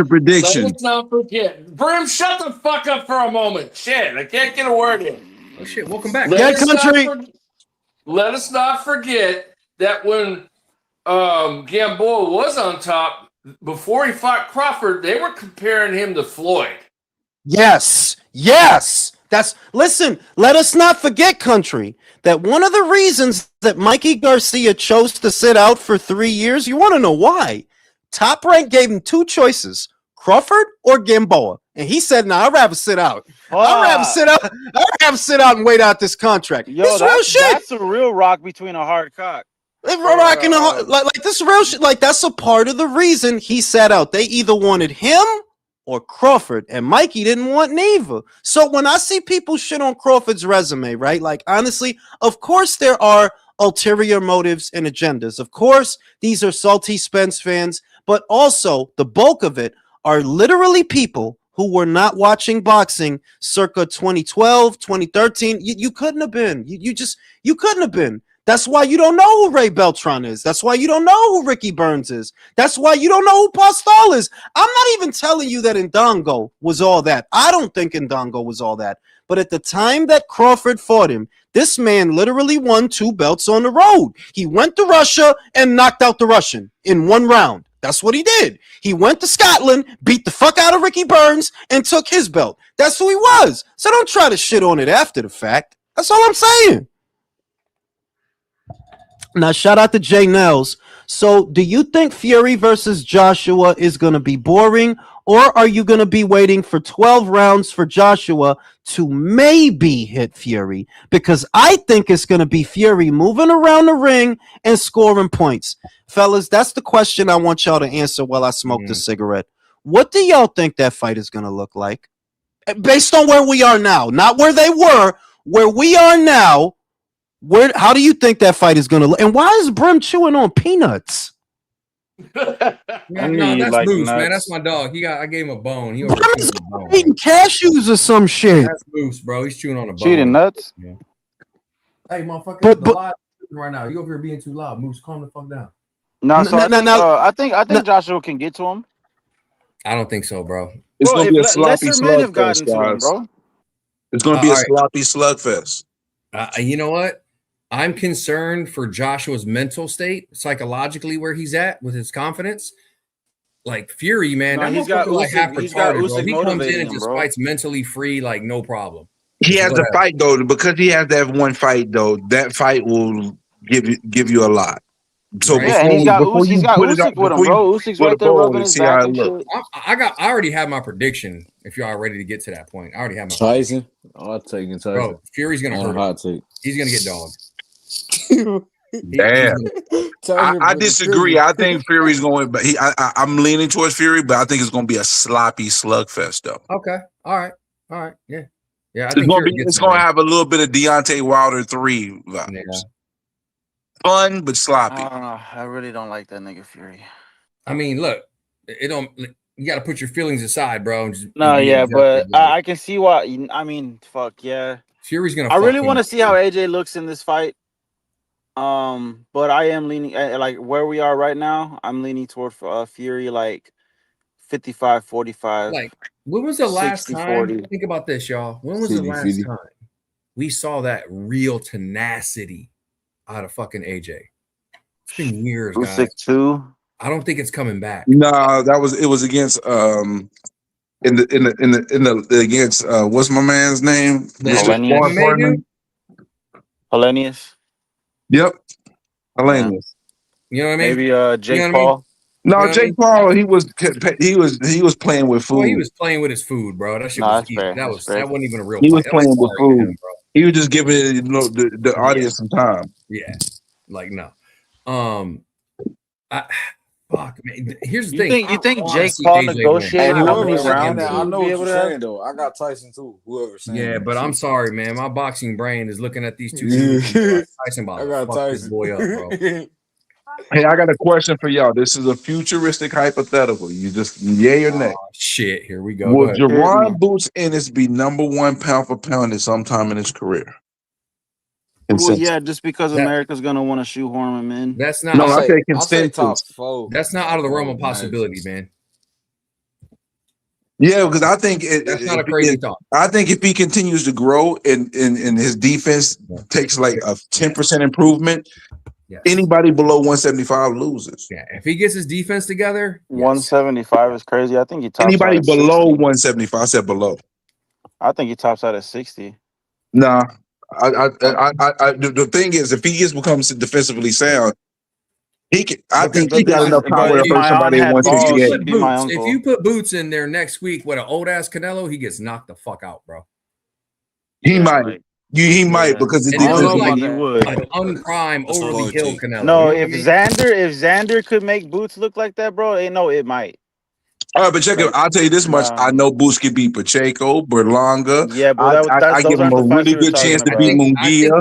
prediction. Let's not forget. Brim, shut the fuck up for a moment. Shit, I can't get a word in. Oh shit, welcome back. Let us not forget that when Gamboa was on top, before he fought Crawford, they were comparing him to Floyd. Yes. Listen, let us not forget, country, that one of the reasons that Mikey Garcia chose to sit out for 3 years, you want to know why? Top Rank gave him two choices, Crawford or Gamboa. And he said, "I'd rather sit out. I'd rather sit out and wait out this contract." Yo, that's a real rock between a hard cock. Rocking like this real shit. Like that's a part of the reason he sat out. They either wanted him or Crawford, and Mikey didn't want neither. So when I see people shit on Crawford's resume, right? Like honestly, of course there are ulterior motives and agendas. Of course, these are salty Spence fans, but also the bulk of it are literally people who were not watching boxing circa 2012, 2013. You couldn't have been. You couldn't have been. That's why you don't know who Ray Beltran is. That's why you don't know who Ricky Burns is. That's why you don't know who Postol is. I'm not even telling you that Ndongo was all that. I don't think Ndongo was all that. But at the time that Crawford fought him, this man literally won 2 belts on the road. He went to Russia and knocked out the Russian in 1 round. That's what he did. He went to Scotland, beat the fuck out of Ricky Burns, and took his belt. That's who he was. So don't try to shit on it after the fact. That's all I'm saying. Now, shout out to Jay Nels So, do you think Fury versus Joshua is going to be boring, or are you going to be waiting for 12 rounds for Joshua to maybe hit Fury? Because I think it's going to be Fury moving around the ring and scoring points. Fellas, that's the question I want y'all to answer while I smoke the cigarette. What do y'all think that fight is going to look like? Based on where we are now, not where they were, where we are now. How do you think that fight is going to look? And why is Brim chewing on peanuts? Man, no, that's Moose, man. That's my dog. I gave him a bone. He Brim is eating cashews or some shit. That's Moose, bro. He's chewing on a bone. Cheating nuts. Yeah. Hey, motherfucker, the live right now. You over here being too loud. Moose, calm the fuck down. No, so I think Joshua can get to him. I don't think so, bro. It's gonna be a sloppy slugfest, guys. Bro. It's gonna be a sloppy slugfest. You know what? I'm concerned for Joshua's mental state, psychologically, where he's at with his confidence. Like Fury, man, that he's got like half retarded, bro. He comes in and him, just bro. fights mentally free, like no problem. He has to fight though, because he has that one fight though. That fight will give you a lot. So yeah, and he's got Usyk with him, bro. Usyk's right there rubbing his back and shit. I already have my prediction. If y'all are ready to get to that point, I already have my Tyson. I'll take Tyson. Bro, Fury's gonna hurt. Hot take. He's gonna get dogged. Damn. I disagree. I think Fury's going, but I'm leaning towards Fury, but I think it's going to be a sloppy slugfest, though. Okay. All right. Yeah. I think it's going to have a little bit of Deontay Wilder 3 vibes. Yeah. Fun but sloppy. I don't know. I really don't like that nigga Fury. I mean, look, it don't. You got to put your feelings aside, bro. But I can see why. I mean, fuck yeah. Fury's gonna. I really want to see how AJ looks in this fight. But I am leaning like where we are right now. I'm leaning toward Fury, like 55-45. Like, when was the last time? Think about this, y'all. When was the last time we saw that real tenacity out of fucking AJ? It's been years, guys. 6'2". I don't think it's coming back. No, it was against against what's my man's name? Hellenius. Yep. Hellenius. You know what I mean? Maybe Jake Paul. No, Jake Paul. He was playing with food. Well, he was playing with his food, bro. That shit was easy. That wasn't even a real. He was playing with food. He was just giving the audience some time. Yeah, like no. Fuck, man. Here's the thing. You think Jake Paul negotiated around? I know what you're saying though. I got Tyson too. Whoever saying. Yeah, but I'm sorry, man. My boxing brain is looking at these two dudes. Tyson, I got Tyson. Boy up, bro. Hey, I got a question for y'all. This is a futuristic hypothetical. You just yay or nay. Shit, here we go. Will Jerron Boots Ennis be #1 pound for pound at some time in his career? Well, yeah, just because America's gonna want to shoehorn him in. That's not. No, I say consensus. That's not out of the realm of possibility, man. Yeah, because I think that's not a crazy thought. I think if he continues to grow and his defense takes like a 10% improvement, anybody below 175 loses. Yeah, if he gets his defense together, 175 is crazy. I think he tops anybody out below 175. I said below. I think he tops out at 60. Nah. The thing is, if he becomes defensively sound, he can. I think he got enough power to hurt somebody at 168. If you put Boots in there next week with an old ass Canelo, he gets knocked the fuck out, bro. He might. He might because he would an unprime overly killed Canelo. No, if Xander could make Boots look like that, bro, it might. All right, but check it. I'll tell you this much: I know Boots can beat Pacheco, Berlanga. Yeah, but I give him a really good chance to beat Munguia.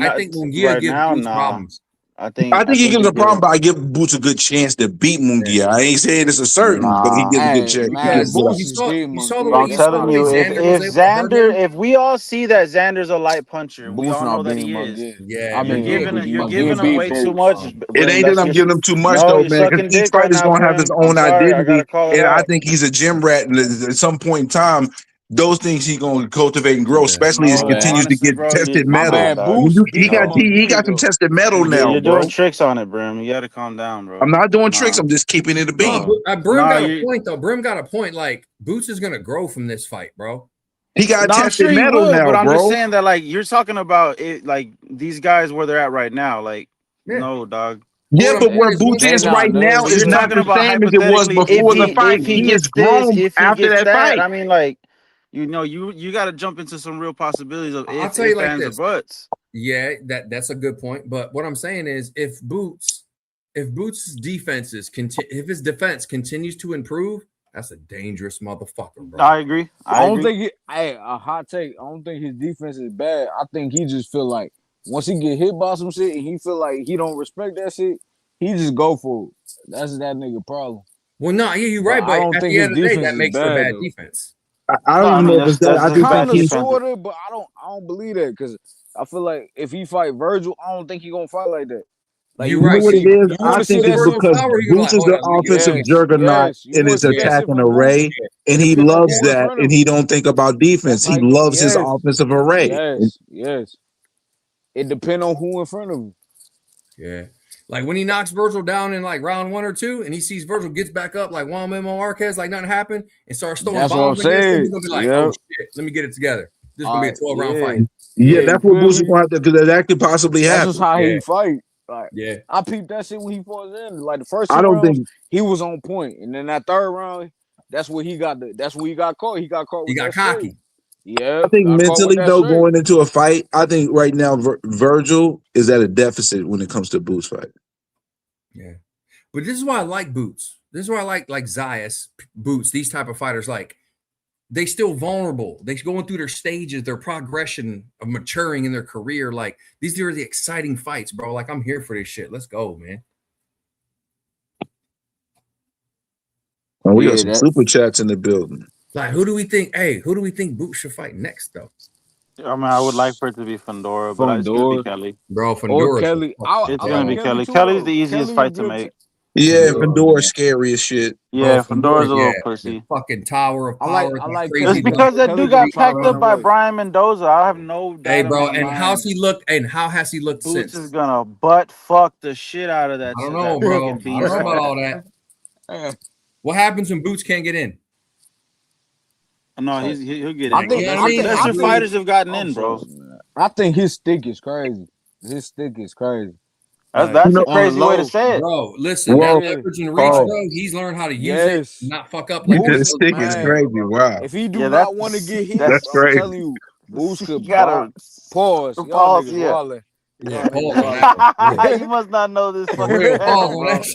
I think Munguia gives Boots problems. I think he gives a problem, but I give Boots a good chance to beat Munguia. I ain't saying it's a certain, but he gives a good chance. I'm telling you, if Xander, if we all see that Xander's a light puncher, we all know that he is. Yeah, you're giving him way too much. It ain't that I'm giving him too much though, man. Because each fighter's gonna have his own identity, and I think he's a gym rat. And at some point in time, those things he's gonna cultivate and grow, especially as he continues to get tested metal. He got some tested metal now. You're doing tricks on it, Brim. You gotta calm down, bro. I'm not doing tricks. I'm just keeping it a beat. Brim got a point though. Brim got a point. Like Boots is gonna grow from this fight, bro. He got tested metal now, but I'm bro. just saying that, like, you're talking about it, like these guys where they're at right now. Like, no, dog. Yeah, Hold but on. where Boots They is not right now nervous. But is you're not talking the about same as it was hypothetically before the fight. if he He has gets this, grown if he after gets that that. fight. I mean, like, you know, you got to jump into some real possibilities of I'll tell you like ands, or this. buts. Yeah, that's a good point. But what I'm saying is, if Boots' defenses if his defense continues to improve, that's a dangerous motherfucker, bro. I agree. I don't think a hot take. I don't think his defense is bad. I think he just feel like once he get hit by some shit and he feel like he don't respect that shit, he just go for it. That's that nigga problem. Well, no, yeah, you're right. I But don't at think the his end of the day, defense that is makes for bad bad though. defense. I don't know if it's that. I just think Kind of, he's sort of, but I don't believe that because I feel like if he fight Virgil, I don't think he gonna fight like that. Like You're You know right. what See, it is? you I want to see think see that it's shit Virgil's from because power, he was Boots like, is hold the on, let me get offensive this. juggernaut yes. You and want to is see that shit attacking from Boots. array, and It he depends on loves who in that, front and of he him. don't think about defense. That's He like loves his yes, offensive array. And yes. It depends on who in front of him. Yeah. Like when he knocks Virgil down in like round 1 or 2, and he sees Virgil gets back up like Juan Memo Marquez, like nothing happened, and starts throwing That's what I'm bombs against him, saying. he's gonna be like, Yep. oh shit, let me get it together. This is gonna be a 12-round Yeah. fight. yeah, Yeah, that's you what feel Boots is me? going to have to, because that could possibly That's just happen. how Yeah. he fight. Like Yeah. I peeped that shit when he fought in. Like the first I 2 don't rounds, think. he was on point, and then that 3rd round, that's where he got caught. He got caught He with got that straight. cocky. Yeah, I think got caught with mentally that though, straight. going into a fight, I think right now Virgil is at a deficit when it comes to Boots fight. Yeah. But this is why I like Boots. This is why I like Zayas, Boots, these type of fighters. Like, they still vulnerable. They're going through their stages, their progression of maturing in their career. Like, these are the exciting fights, bro. Like, I'm here for this shit. Let's go, man. Oh, we got Yeah, some that super chats in the building. Like, who do we think Boots should fight next, though? I mean, I would like for it to be Fandora, but it's gonna be Fandora Kelly. Bro, or Fandora. Kelly. It's I gonna like be Kelly Kelly. too. Kelly's Though. the easiest Kelly a fight to good. make. Yeah, Fandora, Fandora scary as shit. Yeah, Bro, Fandora's a little the pussy. fucking tower of I power. like that Kelly. crazy It's because that Kelly dude can got fight packed up by welterweight. Brian Mendoza. I have no doubt Hey, in bro, my and mind. how's he looked? And how has he looked Boots since? is gonna butt fuck the shit out of that. I don't that know, bro. I fucking don't know about all beast. that. What happens when Boots can't get in? No, he'll get I in, bro. think. You know I what I mean? think. Lesser I think. fighters have gotten I'm in, bro. sorry, man. I think his stick is crazy. His stick is crazy. That's Like, that's You a know, On the crazy way to low. say it. bro, listen, that well, Yeah. leverage and reach, Paul, bro, he's learned how to use it, Yes. not fuck up like Boots the this. is stick is man. crazy. Wow, If he do Yeah, not want to get hit, that's I'm crazy. telling you, Boots you could gotta pause. Y'all pause. niggas Yeah, wildin'. Yeah, Y'all pause niggas on that one. Yeah. you must not know this For fucking real, channel, pause on bro. that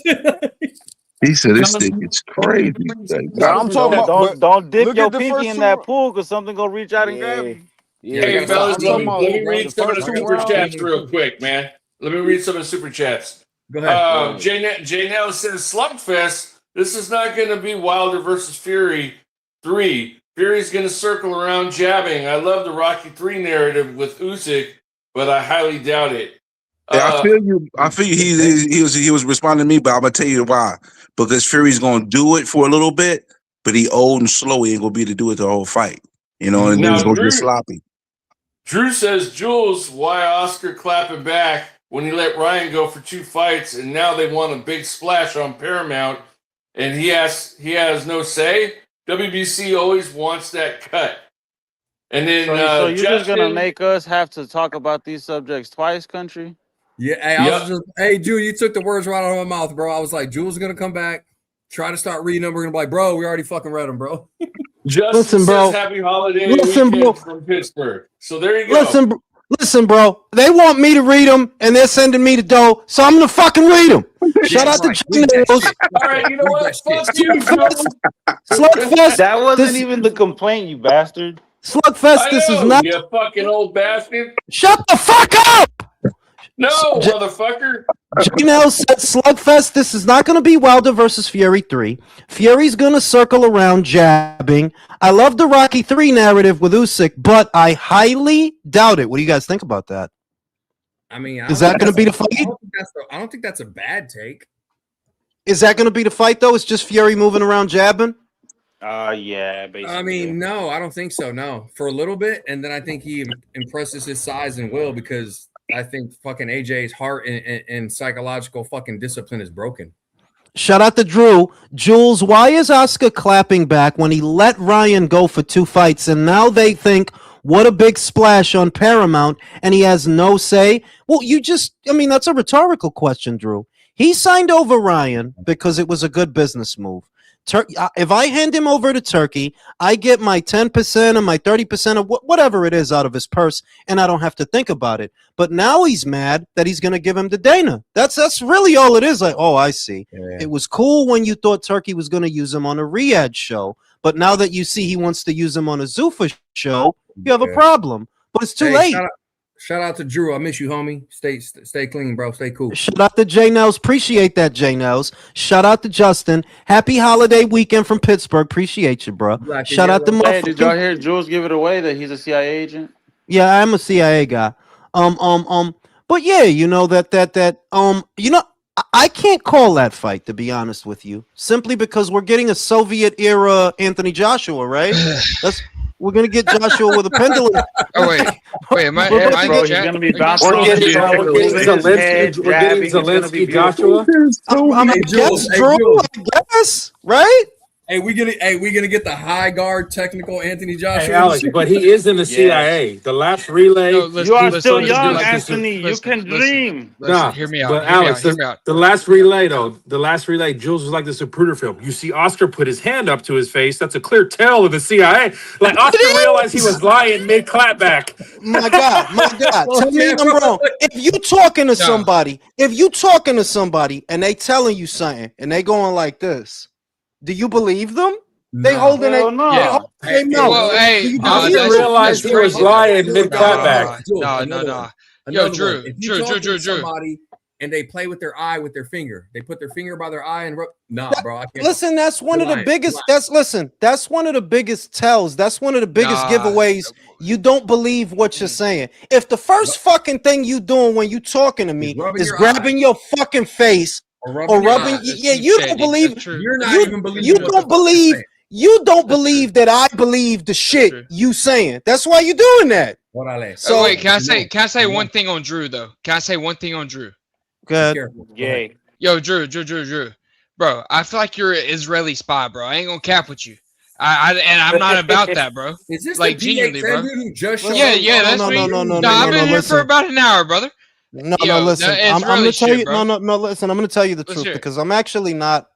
shit. He said this John, stick is crazy. Like, But I'm talking about. But Don't dip look your at the pinky first in 2 that pool because something gonna reach out and grab Yeah. you. Yeah, Yeah. we hey gotta But stop fellas, I'm let talking me swallowing about let me pills, bro. read the some of the first Drink 2 that super fucking rounds. chats thing real too. quick, man. Let me read some of the super chats. Go ahead. J Nell says Slugfest. This is not going to be Wilder versus Fury 3. Fury's going to circle around jabbing. I love the Rocky 3 narrative with Usyk, but I highly doubt it. yeah, I feel you. I feel you. He was responding to me, but I'm gonna tell you why. Because Fury's gonna do it for a little bit, but he old and slow. He ain't gonna be able to do it the whole fight. You know, and then it's Now, gonna get sloppy. Drew says, Jules, why Oscar clapping back when he let Ryan go for 2 fights and now they want a big splash on Paramount and he has no say? WBC always wants that cut. And then So you're just gonna Justin, make us have to talk about these subjects twice, country? Yeah, hey, I was just, hey, Jude, you took the words right out of my mouth, bro. I was like, Jules is gonna come back, try to start reading them. We're gonna be like, bro, we already fucking read them, bro. Justin Listen, bro. says happy holiday Listen, bro. weekend from Pittsburgh. So there you go. Listen, bro. They want me to read them, and they're sending me the dough, so I'm gonna fucking read them. Shout out to Genios. All right, you know what? Fuck you, Jules. Slugfest. That wasn't even the complaint, you bastard. Slugfest. I This is know, not. you fucking old bastard. Shut the fuck up. No, motherfucker. Janelle said Slugfest, this is not going to be Wilder versus Fury 3. Fury's going to circle around jabbing. I love the Rocky 3 narrative with Usyk, but I highly doubt it. What do you guys think about that? I mean, Is that going to be the fight? I don't think that's a bad take. Is that going to be the fight, though? It's just Fury moving around jabbing? Yeah, basically. I mean, no, I don't think so. No, for a little bit, and then I think he impresses his size and will because I think fucking AJ's heart and psychological fucking discipline is broken. Shout out to Drew. Jules, why is Oscar clapping back when he let Ryan go for 2 fights and now they think, what a big splash on Paramount and he has no say? Well, that's a rhetorical question, Drew. He signed over Ryan because it was a good business move. If I hand him over to Turkey, I get my 10% or my 30% of whatever it is out of his purse, and I don't have to think about it. But now he's mad that he's going to give him to Dana. That's really all it is. Like, oh, I see. Yeah. It was cool when you thought Turkey was going to use him on a Riyadh show, but now that you see he wants to use him on a Zuffa show, you have a problem. But it's too late. Shout out to Drew. I miss you, homie. Stay clean, bro. Stay cool. Shout out to J Nels. Appreciate that, J Nels. Shout out to Justin. Happy holiday weekend from Pittsburgh. Appreciate you, bro. Shout out to Hey, did y'all hear Jules give it away that he's a CIA agent? Yeah, I'm a CIA guy. But yeah, you know I can't call that fight, to be honest with you, simply because we're getting a Soviet era Anthony Joshua, right? We're gonna get Joshua with a pendulum. Oh wait, am I he's gonna be bouncing. We're getting Zelensky Joshua. I guess, Drew. I guess, right? Hey, we gonna get the high guard technical Anthony Joshua. Hey, Alex, but he is in the CIA. The last relay. You are still young, Anthony. You can dream. Nah, hear me out. But Alex, the last relay, Jules was like the Zapruder film. You see Oscar put his hand up to his face. That's a clear tell of the CIA. Like Oscar realized he was lying mid clapback. My God. Tell me I'm wrong. If you talking to somebody and they telling you something and they going like this, do you believe them? They holding it. No. They know. Well, hey, he realized he was lying mid clapback. No. Yo, Drew. Somebody and they play with their eye with their finger. They put their finger by their eye and bro. I can't. Listen, that's one of the biggest. That's one of the biggest tells. That's one of the biggest giveaways. You don't believe what you're saying. If the first fucking thing you doing when you talking to me is grabbing your fucking face. Or rubbing, you don't believe. You're not even believing. You don't believe. You don't believe that I believe the shit you saying. That's why you're doing that. So wait, can I say one thing on Drew though? Can I say one thing on Drew? Good. Yay. Yo, Drew. Bro, I feel like you're an Israeli spy, bro. I ain't gonna cap with you. I'm not about that, bro. Is this like genuinely, bro? Who just yeah, that's me. No, I've been here for about an hour, brother. No, listen. I'm gonna tell you. No, listen. I'm gonna tell you the truth because I'm actually not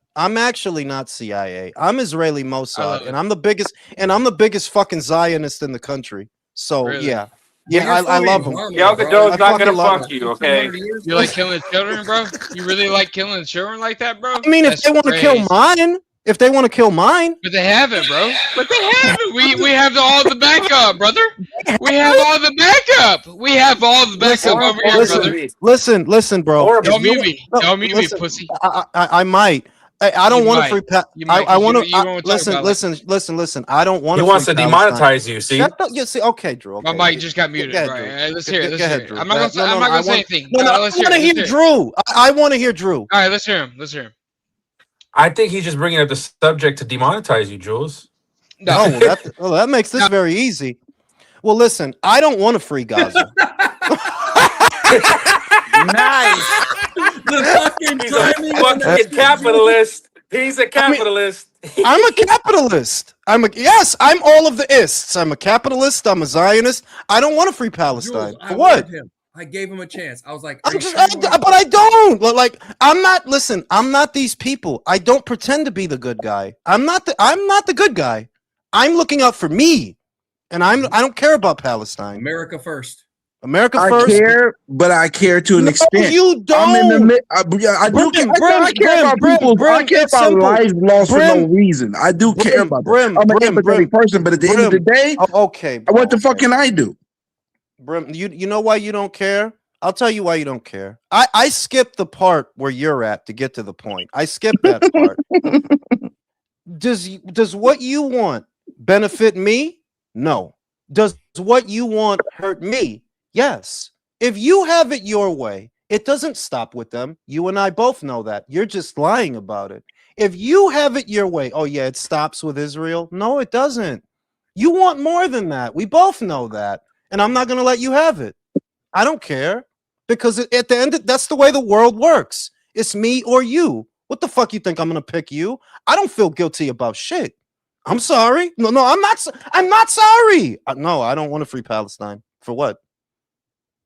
CIA. I'm Israeli Mossad, and I'm the biggest fucking Zionist in the country. So yeah, I love him. Gal Gadot's not gonna fuck you, okay? You like killing children, bro? You really like killing children like that, bro? I mean, if they want to kill mine. If they want to kill mine, but they haven't, bro. But they haven't. We have all the backup, brother. We have all the backup. We have all the backup over here, brother. Listen, bro. Don't mute me. Don't mute me, pussy. I might. I don't want to free pass. I want to listen. I don't want to. He wants to demonetize you. See? You see? Okay, Drew. Okay. My mic just got muted. Right. Let's hear it. Let's hear it. I'm not gonna say anything. I want to hear Drew. I want to hear Drew. All right, let's hear him. I think he's just bringing up the subject to demonetize you, Jules. No, that makes this very easy. Well, listen, I don't want to free Gaza. Nice. He's a fucking capitalist. He's a capitalist. I'm a capitalist. I'm all of the ists. I'm a capitalist. I'm a Zionist. I don't want to free Palestine. Jules, For what? I gave him a chance. I was like, but I don't. Like, I'm not. Listen, I'm not these people. I don't pretend to be the good guy. I'm not the good guy. I'm looking out for me, and I don't care about Palestine. America first. America first. I care, but I care to an extent. You don't. I care about people. I care about lives lost for no reason. I do care about that. I'm an empathetic person, but at the end of the day, okay, what the fuck can I do? Brim, you know why you don't care? I'll tell you why you don't care. I skipped the part where you're at to get to the point. I skipped that part. Does what you want benefit me? No. Does what you want hurt me? Yes. If you have it your way, it doesn't stop with them. You and I both know that. You're just lying about it. If you have it your way, oh yeah, it stops with Israel. No, it doesn't. You want more than that. We both know that. And I'm not going to let you have it. I don't care. Because at the end, that's the way the world works. It's me or you. What the fuck you think I'm going to pick you? I don't feel guilty about shit. I'm sorry. No, I'm not sorry. No, I don't want to free Palestine. For what?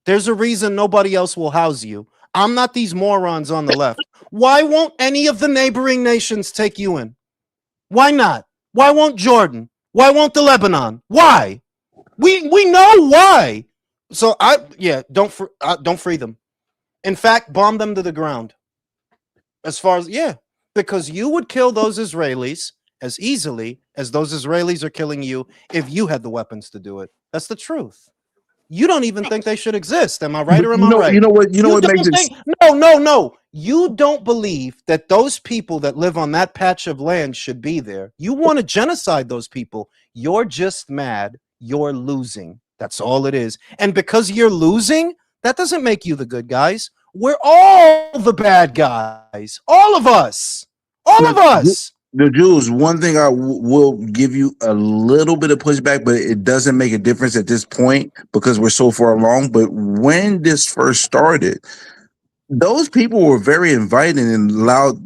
There's a reason nobody else will house you. I'm not these morons on the left. Why won't any of the neighboring nations take you in? Why not? Why won't Jordan? Why won't the Lebanon? Why? We know why. So don't free them. In fact, bomb them to the ground. As far as because you would kill those Israelis as easily as those Israelis are killing you if you had the weapons to do it. That's the truth. You don't even think they should exist. Am I right or am I right? You know what makes it. No. You don't believe that those people that live on that patch of land should be there. You want to genocide those people. You're just mad. You're losing. That's all it is. And because you're losing, that doesn't make you the good guys. We're all the bad guys. All of us. All of us. The Jews, one thing I will give you a little bit of pushback, but it doesn't make a difference at this point because we're so far along. But when this first started, those people were very inviting and allowed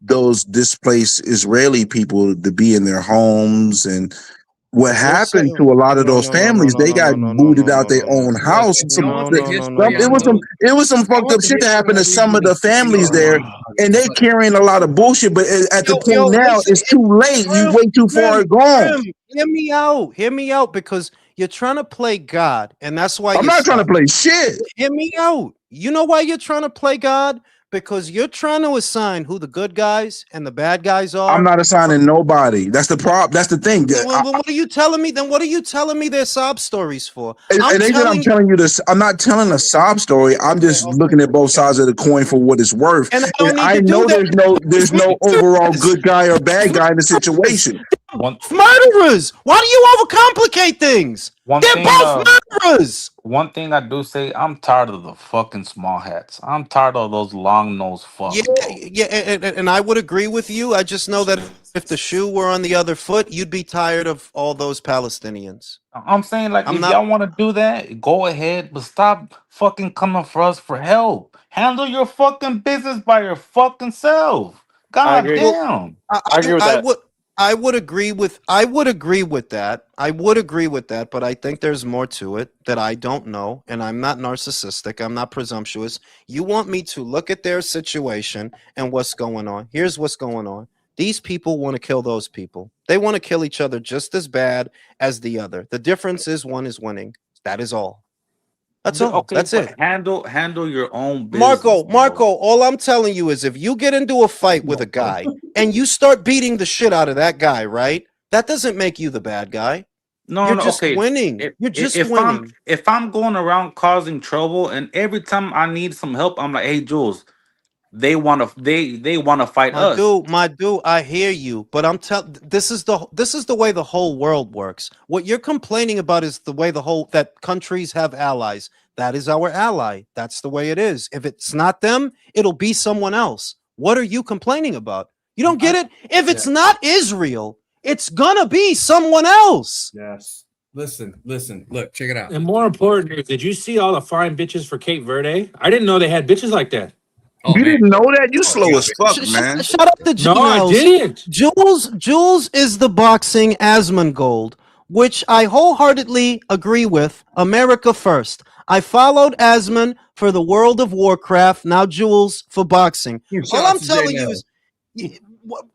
those displaced Israeli people to be in their homes. And what happened to a lot of those families, they got booted out their own house. It was some fucked up shit that happened to some of the families there, and they carrying a lot of bullshit. But at the point now, it's too late. You way too far gone. Hear me out. Hear me out, because you're trying to play God, and that's why I'm not trying to play shit. Hear me out. You know why you're trying to play God? Because you're trying to assign who the good guys and the bad guys are. I'm not assigning nobody. That's the problem. That's the thing. Well, what are you telling me? Then what are you telling me their sob stories for? I'm telling you this. I'm not telling a sob story. I'm just looking at both sides of the coin for what it's worth. And I know there's no overall good guy or bad guy in the situation. Murderers. Why do you overcomplicate things? They're both murderers. One thing I do say, I'm tired of the fucking small hats. I'm tired of those long nosed fucks. And I would agree with you. I just know that if the shoe were on the other foot, you'd be tired of all those Palestinians. I'm saying, like, if y'all want to do that, go ahead, but stop fucking coming for us for help. Handle your fucking business by your fucking self. God damn. I agree with that. I would agree with that. But I think there's more to it that I don't know, and I'm not narcissistic. I'm not presumptuous. You want me to look at their situation and what's going on. Here's what's going on. These people want to kill those people. They want to kill each other just as bad as the other. The difference is one is winning. That is all. That's all. Okay, that's it. Handle your own business. Marco, all I'm telling you is if you get into a fight with a guy and you start beating the shit out of that guy, right? That doesn't make you the bad guy. You're just winning. You're just winning. If I'm going around causing trouble and every time I need some help, I'm like, hey, Jules, they want to fight us. My dude, I hear you, but this is the way the whole world works. What you're complaining about is the way that countries have allies. That is our ally. That's the way it is. If it's not them, it'll be someone else. What are you complaining about? You don't get it? If it's not Israel, it's gonna be someone else. Yes. Listen. Look, check it out. And more important, did you see all the fine bitches for Cape Verde? I didn't know they had bitches like that. You didn't know that? You slow as fuck, man. Shut up the No, I didn't. Jules is the boxing Asmongold, which I wholeheartedly agree with. America first. I followed Asmon for the World of Warcraft. Now Jules for boxing. All I'm telling you is,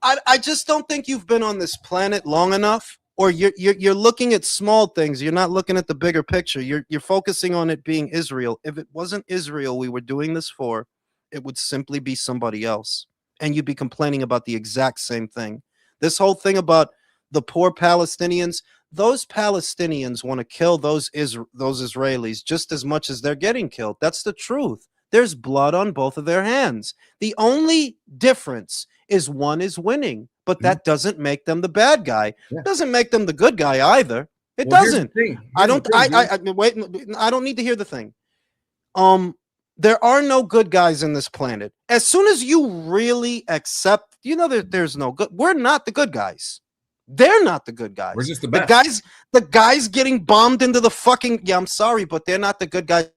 I just don't think you've been on this planet long enough, or you're looking at small things. You're not looking at the bigger picture. You're focusing on it being Israel. If it wasn't Israel we were doing this for, it would simply be somebody else, and you'd be complaining about the exact same thing. This whole thing about the poor Palestinians, those Palestinians want to kill those Israelis just as much as they're getting killed. That's the truth. There's blood on both of their hands. The only difference is one is winning, but that doesn't make them the bad guy. It doesn't make them the good guy either. It doesn't. I don't need to hear the thing. There are no good guys in this planet. As soon as you really accept, there's no good. We're not the good guys. They're not the good guys. We're just the best. The guys getting bombed into the fucking. Yeah, I'm sorry, but they're not the good guys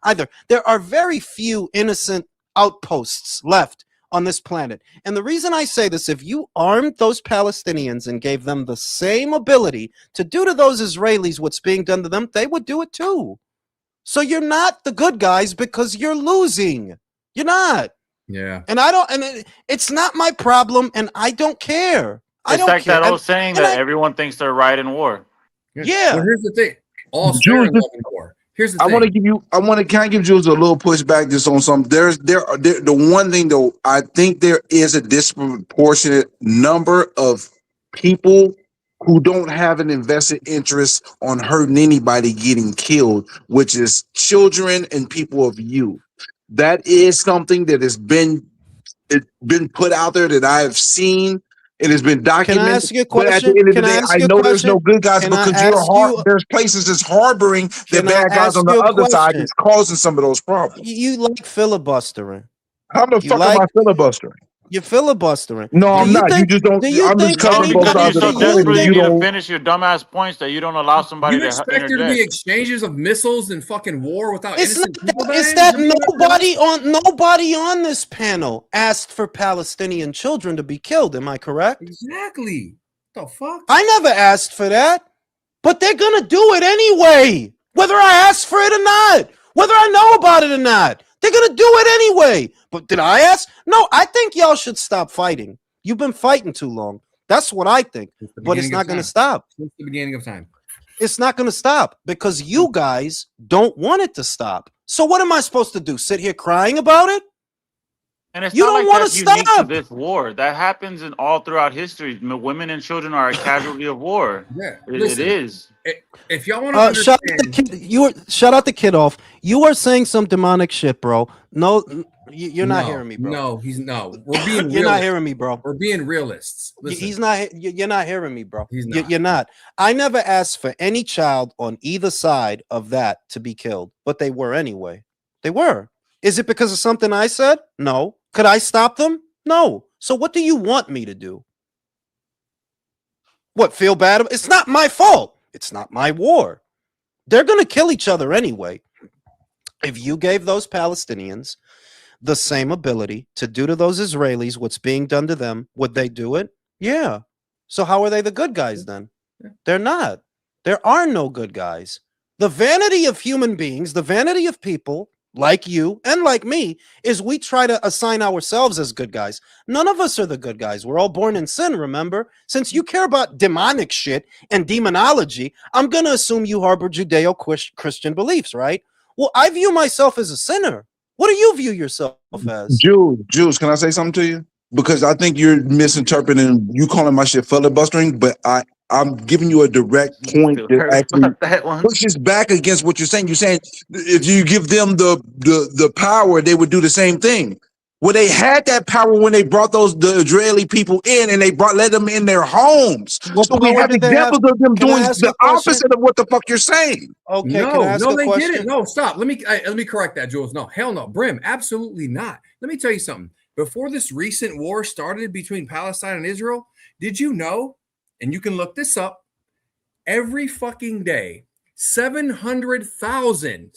either. There are very few innocent outposts left on this planet. And the reason I say this, if you armed those Palestinians and gave them the same ability to do to those Israelis what's being done to them, they would do it too. So you're not the good guys because you're losing. You're not. Yeah. And I don't, and it's not my problem, and I don't care. I It's don't like care. that old saying that everyone thinks they're right in war. Yeah. Well, here's the thing. All's Jules, fair in love and war. Here's the I thing. want to give you. Can I give Jules a little pushback just on something? The one thing though, I think there is a disproportionate number of people who don't have an invested interest on hurting anybody getting killed, which is children and people of youth. That is something that has been put out there that I have seen. It has been documented. Can I ask you a But at the question? end of the Can I day, ask I you a know there's no question? good guys Can I because ask you- there's places that's harboring the Can I bad guys ask on the you a other side question? that's causing some of those problems. You like filibustering. How the You fuck am I like- filibustering? You're filibustering. No, Do I'm you not. think- you just don't. do you I'm just think covering both Because sides you're of so the coin, and desperate you to don't. finish your dumbass points that you don't allow somebody You to expect there to be interject. exchanges of missiles and fucking war without It's innocent not people that, it's dying? that nobody on this panel asked for Palestinian children to be killed. Am I correct? Exactly. The fuck? I never asked for that, but they're gonna do it anyway, whether I ask for it or not, whether I know about it or not. They're gonna do it anyway. But did I ask? No, I think y'all should stop fighting. You've been fighting too long. That's what I think. But it's not gonna stop. Since the beginning of time. It's not gonna stop because you guys don't want it to stop. So what am I supposed to do? Sit here crying about it? And it's You not don't like wanna that's unique to stop. this war. That happens in all throughout history. Women and children are a casualty of war. Yeah, It listen, is. If y'all want to Shout understand, out the kid, shout out the kid off. You are saying some demonic shit, bro. No, you're not hearing me, bro. No, we're being You're not realists. hearing me, bro. We're being realists. Listen, He's not. You're not hearing me, bro. He's not. You're not. I never asked for any child on either side of that to be killed, but they were anyway. They were. Is it because of something I said? No. Could I stop them? No. So what do you want me to do? What, feel bad? It's not my fault. It's not my war. They're going to kill each other anyway. If you gave those Palestinians the same ability to do to those Israelis what's being done to them, would they do it? Yeah. So how are they the good guys then? They're not. There are no good guys. The vanity of human beings, the vanity of people like you and like me, is we try to assign ourselves as good guys. None of us are the good guys. We're all born in sin, remember? Since you care about demonic shit and demonology, I'm going to assume you harbor Judeo-Christian beliefs, right? Well, I view myself as a sinner. What do you view yourself as? Jules, can I say something to you? Because I think you're misinterpreting. You calling my shit filibustering, but I'm giving you a direct point that actually pushes back against what you're saying. You're saying if you give them the power, they would do the same thing. Well, they had that power when they brought the Israeli people in, and they let them in their homes. So we have examples of them doing the opposite of what the fuck you're saying. Okay, no, they didn't. No, stop. Let me correct that, Jules. No, hell no, Brim, absolutely not. Let me tell you something. Before this recent war started between Palestine and Israel, did you know? And you can look this up. Every fucking day, 700,000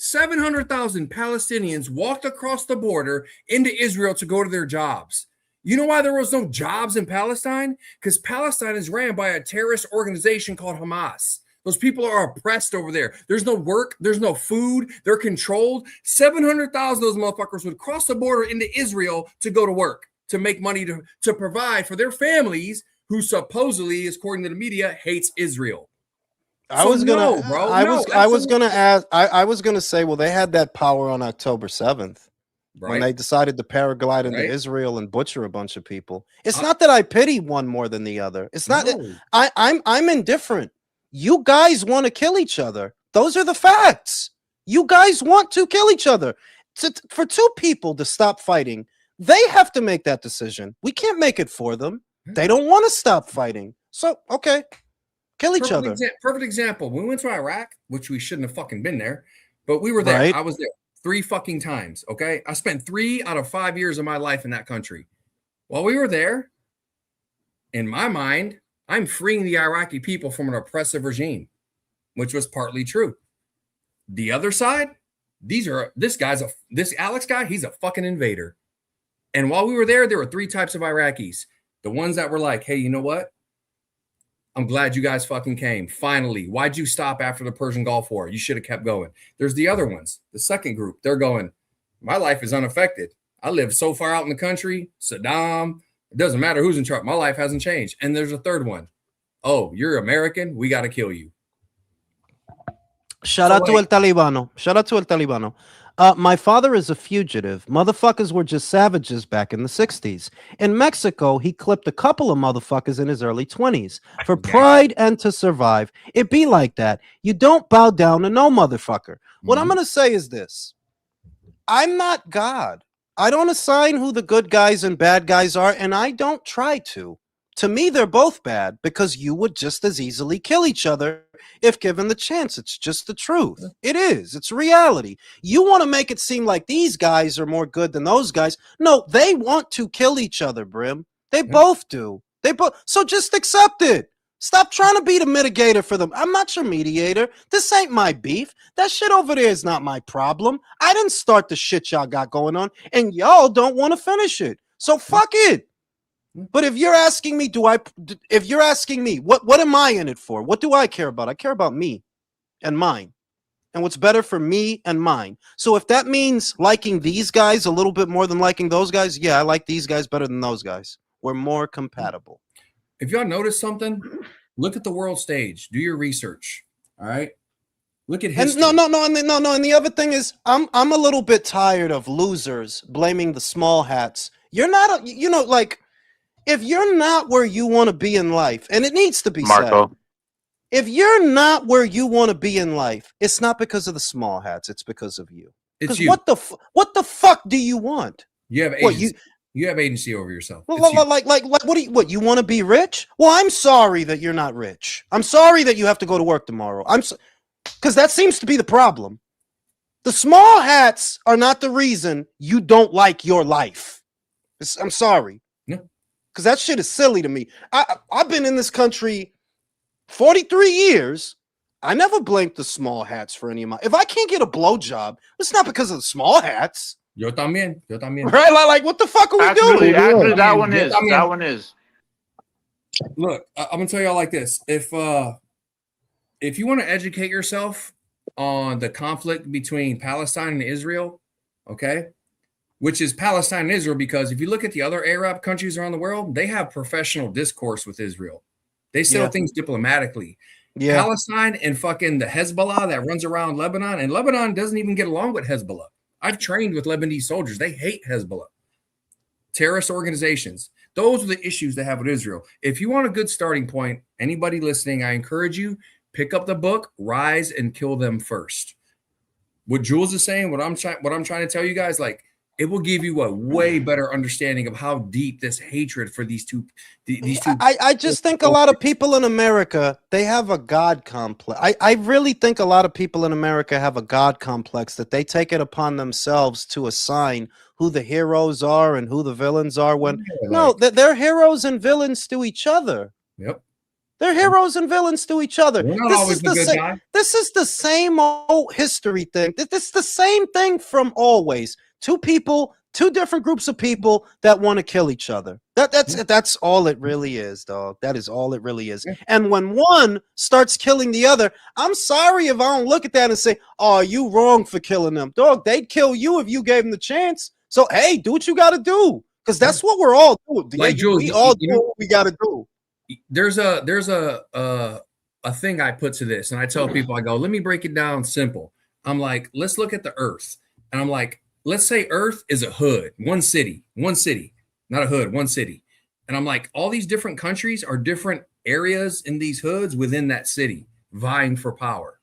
Palestinians walked across the border into Israel to go to their jobs. You know why there was no jobs in Palestine? Because Palestine is ran by a terrorist organization called Hamas. Those people are oppressed over there. There's no work. There's no food. They're controlled. 700,000 of those motherfuckers would cross the border into Israel to go to work, to make money, to provide for their families, who supposedly, according to the media, hates Israel. I was gonna say, well, they had that power on October 7th when they decided to paraglide into Israel and butcher a bunch of people. It's not that I pity one more than the other. It's not. No. I'm indifferent. You guys want to kill each other. Those are the facts. You guys want to kill each other. For two people to stop fighting, they have to make that decision. We can't make it for them. They don't want to stop fighting. So, okay. Kill each other. Perfect example. When we went to Iraq, which we shouldn't have fucking been there, but we were there. Right. I was there 3 fucking times. Okay. I spent 3 out of 5 years of my life in that country. While we were there, in my mind, I'm freeing the Iraqi people from an oppressive regime, which was partly true. The other side, this Alex guy, he's a fucking invader. And while we were there were 3 types of Iraqis. The ones that were like, hey, you know what? I'm glad you guys fucking came. Finally. Why'd you stop after the Persian Gulf War? You should have kept going. There's the other ones, the second group. They're going, my life is unaffected. I live so far out in the country. Saddam. It doesn't matter who's in charge. My life hasn't changed. And there's a third one. Oh, you're American? We got to kill you. Shout out to El Talibano. Shout out to El Talibano. My father is a fugitive. Motherfuckers were just savages back in the 60s. In Mexico, he clipped a couple of motherfuckers in his early 20s. For pride and to survive, it be like that. You don't bow down to no motherfucker. What I'm going to say is this. I'm not God. I don't assign who the good guys and bad guys are, and I don't try to. To me, they're both bad because you would just as easily kill each other if given the chance. It's just the truth. It is. It's reality. You want to make it seem like these guys are more good than those guys. No, they want to kill each other, Brim. They both do. They both. So just accept it. Stop trying to be the mitigator for them. I'm not your mediator. This ain't my beef. That shit over there is not my problem. I didn't start the shit y'all got going on, and y'all don't want to finish it. So fuck it. But if you're asking me, what am I in it for? What do I care about? I care about me and mine and what's better for me and mine. So if that means liking these guys a little bit more than liking those guys, yeah, I like these guys better than those guys. We're more compatible. If y'all notice something, look at the world stage. Do your research. All right. Look at history. And no. And the other thing is, I'm a little bit tired of losers blaming the small hats. You're not, like, if you're not where you want to be in life, and it needs to be Marco. said, if you're not where you want to be in life, it's not because of the small hats. It's because of you. It's you. What the fuck do you want? You have agency. You have agency over yourself. Like, what you want to be rich? Well, I'm sorry that you're not rich. I'm sorry that you have to go to work tomorrow. Because that seems to be the problem. The small hats are not the reason you don't like your life. I'm sorry. Because that shit is silly to me. I've been in this country 43 years. I never blamed the small hats for any of my. If I can't get a blowjob, it's not because of the small hats. Yo también. Right? Like, what the fuck are we doing? Actually, that one is. That one is. Look, I'm gonna tell y'all like this. If you want to educate yourself on the conflict between Palestine and Israel, okay, which is Palestine and Israel, because if you look at the other Arab countries around the world, they have professional discourse with Israel. They settle things diplomatically. Yeah. Palestine and fucking the Hezbollah that runs around Lebanon, and Lebanon doesn't even get along with Hezbollah. I've trained with Lebanese soldiers. They hate Hezbollah. Terrorist organizations. Those are the issues they have with Israel. If you want a good starting point, anybody listening, I encourage you, pick up the book, Rise and Kill Them First. What Jules is saying, what I'm trying to tell you guys, like, it will give you a way better understanding of how deep this hatred for these two. I just think a lot of people in America, they have a God complex. I really think a lot of people in America have a God complex that they take it upon themselves to assign who the heroes are and who the villains are. When they're heroes and villains to each other. Yep. They're heroes and villains to each other. This is the same old history thing. This is the same thing from always. Two different groups of people that want to kill each other. That's all it really is, dog. That is all it really is. And when one starts killing the other, I'm sorry if I don't look at that and say, "Oh, you wrong for killing them, dog." They'd kill you if you gave them the chance. So hey, do what you got to do, because that's what we're all doing. Like Jules, we all do what we got to do. There's a thing I put to this, and I tell people, I go, let me break it down simple. I'm like, let's look at the Earth, and I'm like, let's say Earth is a hood, one city, not a hood, one city. And I'm like, all these different countries are different areas in these hoods within that city vying for power.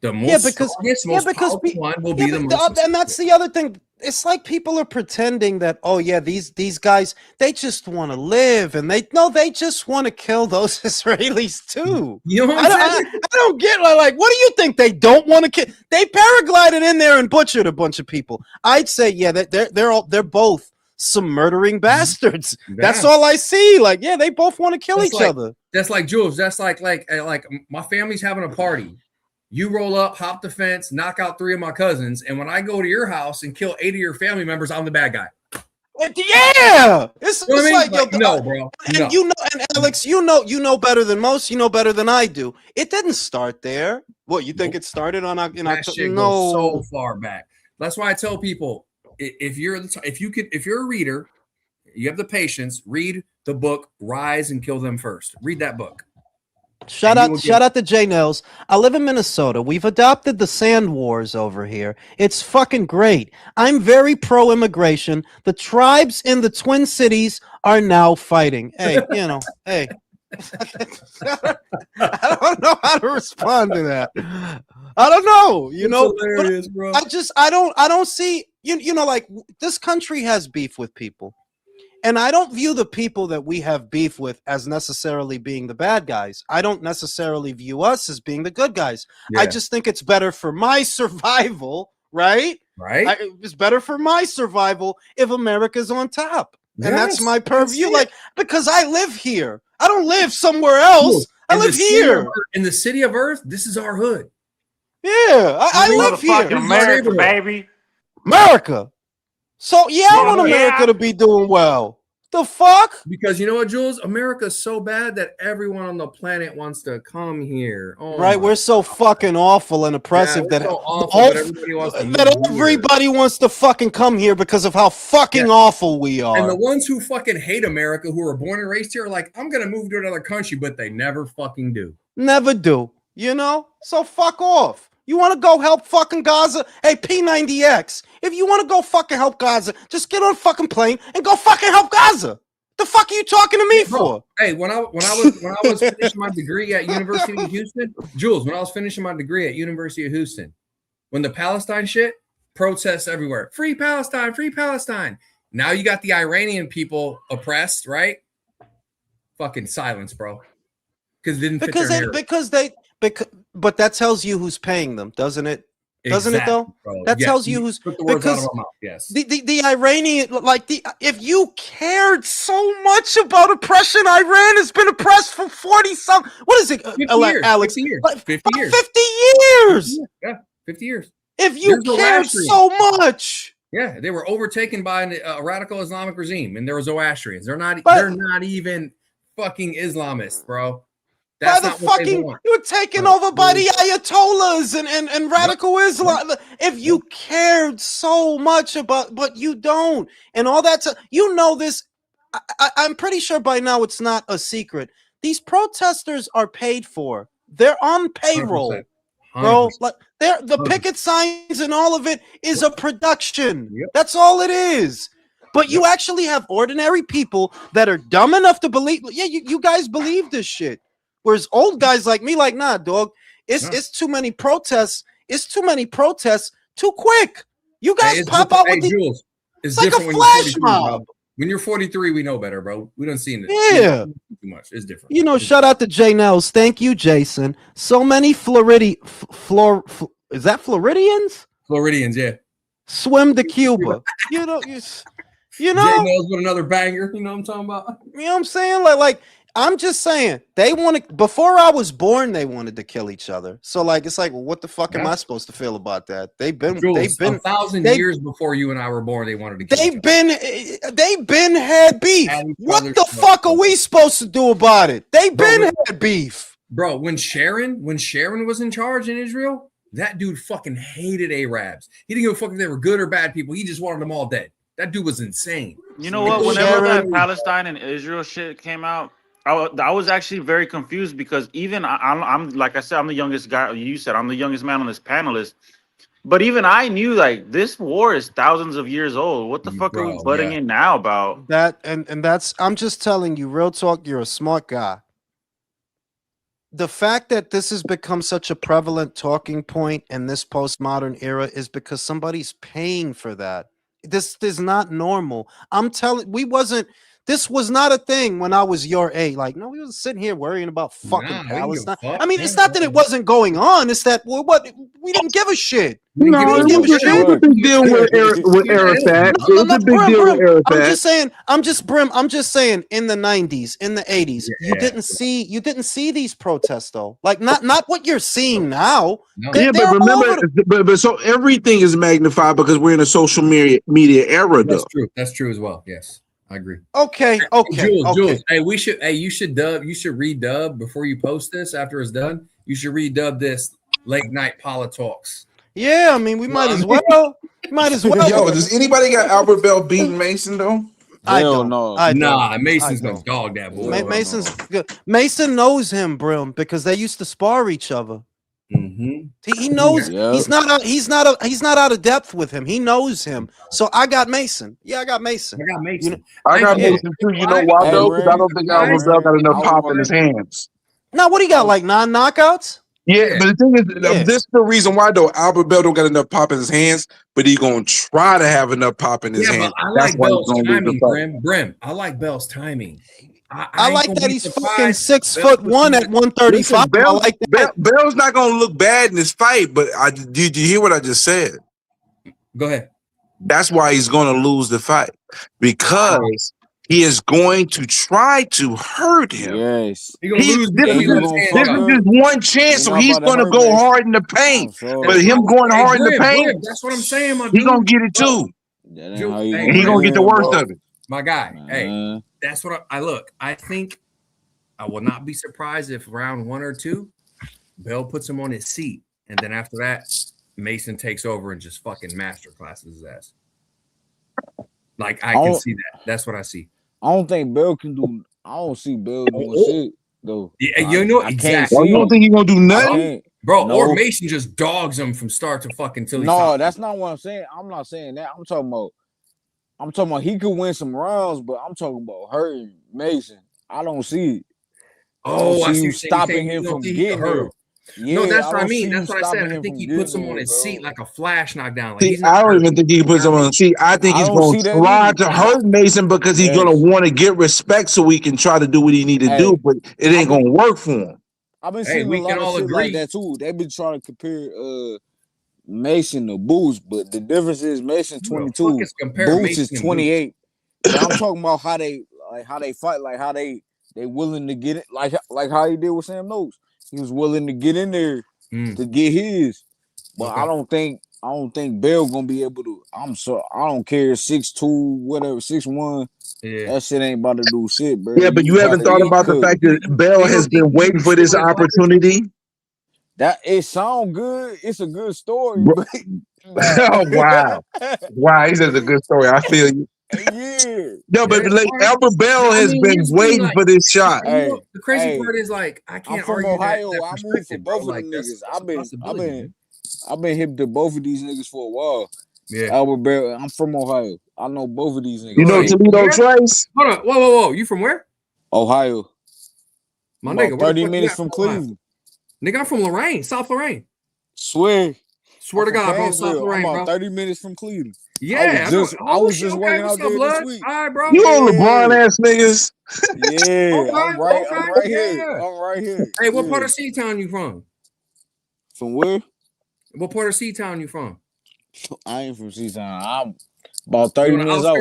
The most powerful one will be the most. And that's the other thing. It's like people are pretending that, oh yeah, these guys, they just want to live, and they just want to kill those Israelis too. You know what I don't get like, what do you think? They don't want to kill? They paraglided in there and butchered a bunch of people. I'd say, yeah, they're both some murdering bastards. Yeah. That's all I see. Like, yeah, they both want to kill each other. That's like Jules. That's like my family's having a party. You roll up, hop the fence, knock out 3 of my cousins, and when I go to your house and kill 8 of your family members, I'm the bad guy. Yeah, it's You know what I mean? like, yo, no, bro. and No. you know, and Alex, you know better than most. You know better than I do. It didn't start there. What you think it started on? That shit goes so far back. That's why I tell people if you're a reader, you have the patience. Read the book "Rise and Kill Them First." Read that book. Shout out to J Nels. I live in Minnesota. We've adopted the sand wars over here. It's fucking great. I'm very pro immigration. The tribes in the Twin Cities are now fighting. Hey, hey. I don't know how to respond to that. I don't know, hilarious, bro. I don't see like this country has beef with people. And I don't view the people that we have beef with as necessarily being the bad guys. I don't necessarily view us as being the good guys. Yeah. I just think it's better for my survival, right? Right. It's better for my survival if America's on top. Yes, and that's my purview. Like, because I live here. I don't live somewhere else. I live here. In the city of Earth, this is our hood. Yeah, I live here. America, baby. America. So I want America to be doing well. The fuck? Because you know what, Jules? America's so bad that everyone on the planet wants to come here. Oh, right? We're so fucking awful and oppressive that everybody wants to fucking come here because of how fucking awful we are. And the ones who fucking hate America, who are born and raised here, are like, I'm gonna move to another country, but they never fucking do. Never do. So fuck off. You want to go help fucking Gaza? Hey, P90X, if you want to go fucking help Gaza, just get on a fucking plane and go fucking help Gaza. The fuck are you talking to me for? Hey, when I was finishing my degree at University of Houston, Jules, when I was finishing my degree at University of Houston, when the Palestine shit, protests everywhere. Free Palestine, free Palestine. Now you got the Iranian people oppressed, right? Fucking silence, bro. Because it didn't fit their narrative. But that tells you who's paying them, doesn't it? Doesn't it though? Bro. That tells you who's because yes. The Iranian, if you cared so much about oppression, Iran has been oppressed for 40-some. What is it, 50 Alex? 50 years. 50 years. 50 years. Yeah, 50 years. If you cared so much. Yeah, they were overtaken by a radical Islamic regime, and there were Zoroastrians. They're not even fucking Islamists, bro. That's by the fucking, you were taken over by the Ayatollahs and radical Islam. If you cared so much about, but you don't, and all that, this, I'm pretty sure by now it's not a secret. These protesters are paid for. They're on payroll, 100%. Bro. Like the picket signs and all of it is a production. Yep. That's all it is. But you actually have ordinary people that are dumb enough to believe. Yeah, you guys believe this shit. Whereas old guys like me, like, nah, dog, it's too many protests. It's too many protests too quick. You guys pop out with Jules, it's like a flash mob. When you're 43, we know better, bro. We don't see it. Yeah. Too much. It's different. Shout out to Jay Nels. Thank you, Jason. So many is that Floridians? Floridians, yeah. Swim to Cuba. you know. Jay Nels with another banger. You know what I'm talking about? You know what I'm saying? Like I'm just saying, they wanted, before I was born, they wanted to kill each other. So it's like, well, what the fuck am I supposed to feel about that? They've been 1,000 years before you and I were born. They wanted to kill they've been had beef. What the fuck are we supposed to do about it? They've been had beef. Bro, when Sharon was in charge in Israel, that dude fucking hated Arabs. He didn't give a fuck if they were good or bad people. He just wanted them all dead. That dude was insane. You know what? Whenever that Palestine and Israel shit came out, I was actually very confused because even I'm like I said, I'm the youngest guy. You said I'm the youngest man on this panel list, but even I knew like this war is thousands of years old. What the fuck are we butting in now about that? And that's, I'm just telling you, real talk. You're a smart guy. The fact that this has become such a prevalent talking point in this postmodern era is because somebody's paying for that. This is not normal. I'm telling, this was not a thing when I was your age. Like, no, we wasn't sitting here worrying about fucking Palestine. I mean, it's not that it wasn't going on. It's that we didn't give a shit. Man, No, give it me was, some it was a shit. big deal with Arafat. It was a big deal with Arafat. I'm just saying in the 90s, in the 80s, you didn't see these protests though. Like not what you're seeing now. Yeah, but remember, but so everything is magnified because we're in a social media era, though. That's true. That's true as well. Yes, I agree. Okay. Jules. Hey, you should redub before you post this after it's done. You should redub this late night Talks. Yeah, I mean, we might as well. Yo, does anybody got Albert Bell beating Mason though? I don't. Nah, Mason's gonna dog that boy. Mason's good. Mason knows him, Brim, because they used to spar each other. Mm-hmm. He knows he's not out of depth with him. He knows him. So I got Mason. Yeah, I got Mason. I got Mason too. You know why though? Because I don't think Albert Bell got enough pop in his hands. Now, what he got? Like 9 knockouts? Yeah, but the thing is, this is the reason why though. Albert Bell don't got enough pop in his hands, but he gonna try to have enough pop in his hands. But I That's like why Bell's he's gonna lose the timing, fight. Brim. I like Bell's timing. I like that he's fucking 6'1" at 135. Listen, I like that. Bell's not gonna look bad in this fight, but did you hear what I just said? Go ahead. That's why he's gonna lose the fight because he is going to try to hurt him. Yes. This is just one chance, so he's gonna go hard in the paint. But him going hard in the paint, that's what I'm saying, my dude. He's gonna get it too. And he's gonna get the worst of it. My guy, hey, that's what I look. I think I will not be surprised if round 1 or 2, Bell puts him on his seat, and then after that, Mason takes over and just fucking master classes his ass. Like I can see that. That's what I see. I don't think Bell can do. I don't see Bell doing shit though. Yeah, you know exactly. Well, you don't think he's gonna do nothing, bro? No. Or Mason just dogs him from start to fucking till he. No, that's not what I'm saying. I'm not saying that. I'm talking about he could win some rounds, but I'm talking about hurting Mason. I don't see it. I see you stopping him from getting hurt. Yeah, no, that's what I mean. That's what I said. I think he puts him on his seat like a flash knockdown. Like, See, I don't even think he puts him on the seat. I think he's going to try to hurt Mason because he's going to want to get respect so he can try to do what he need to do, but it ain't going to work for him. I've been seeing a lot of shit like that too. They've been trying to compare Mason to Boost, but the difference is Mason 22, Boost is 28. But I'm talking about how they fight, like how they willing to get it, like how he did with Sam Noakes. He was willing to get in there to get his, but I don't think Bell gonna be able to. I don't care 6'2", whatever 6'1". Yeah. That shit ain't about to do shit, bro. Yeah, but you haven't thought about the fact that Bell has been waiting for this opportunity. That it sound good. It's a good story. But, oh wow, he says a good story. I feel you. Yeah. No, but Albert Bell has been waiting for this shot. The crazy part is like I can't. I'm from Ohio. I moved for both of them niggas. I've been hip to both of these niggas for a while. Yeah, Albert Bell. I'm from Ohio. I know both of these niggas. You know Toledo Trace? Hold on, whoa! You from where? Ohio. My nigga, 30 minutes from Cleveland. Nigga, I'm from Lorraine, South Lorraine. Swear to God, bro, South Lorraine, I'm bro. about 30 minutes from Cleveland. Yeah, I was just working out there this week. All right, bro. You on LeBron ass niggas? Yeah, I'm right here. Hey, what part of C-Town you from? From where? What part of C-Town you from? I ain't from C-Town. I'm about 30 minutes out.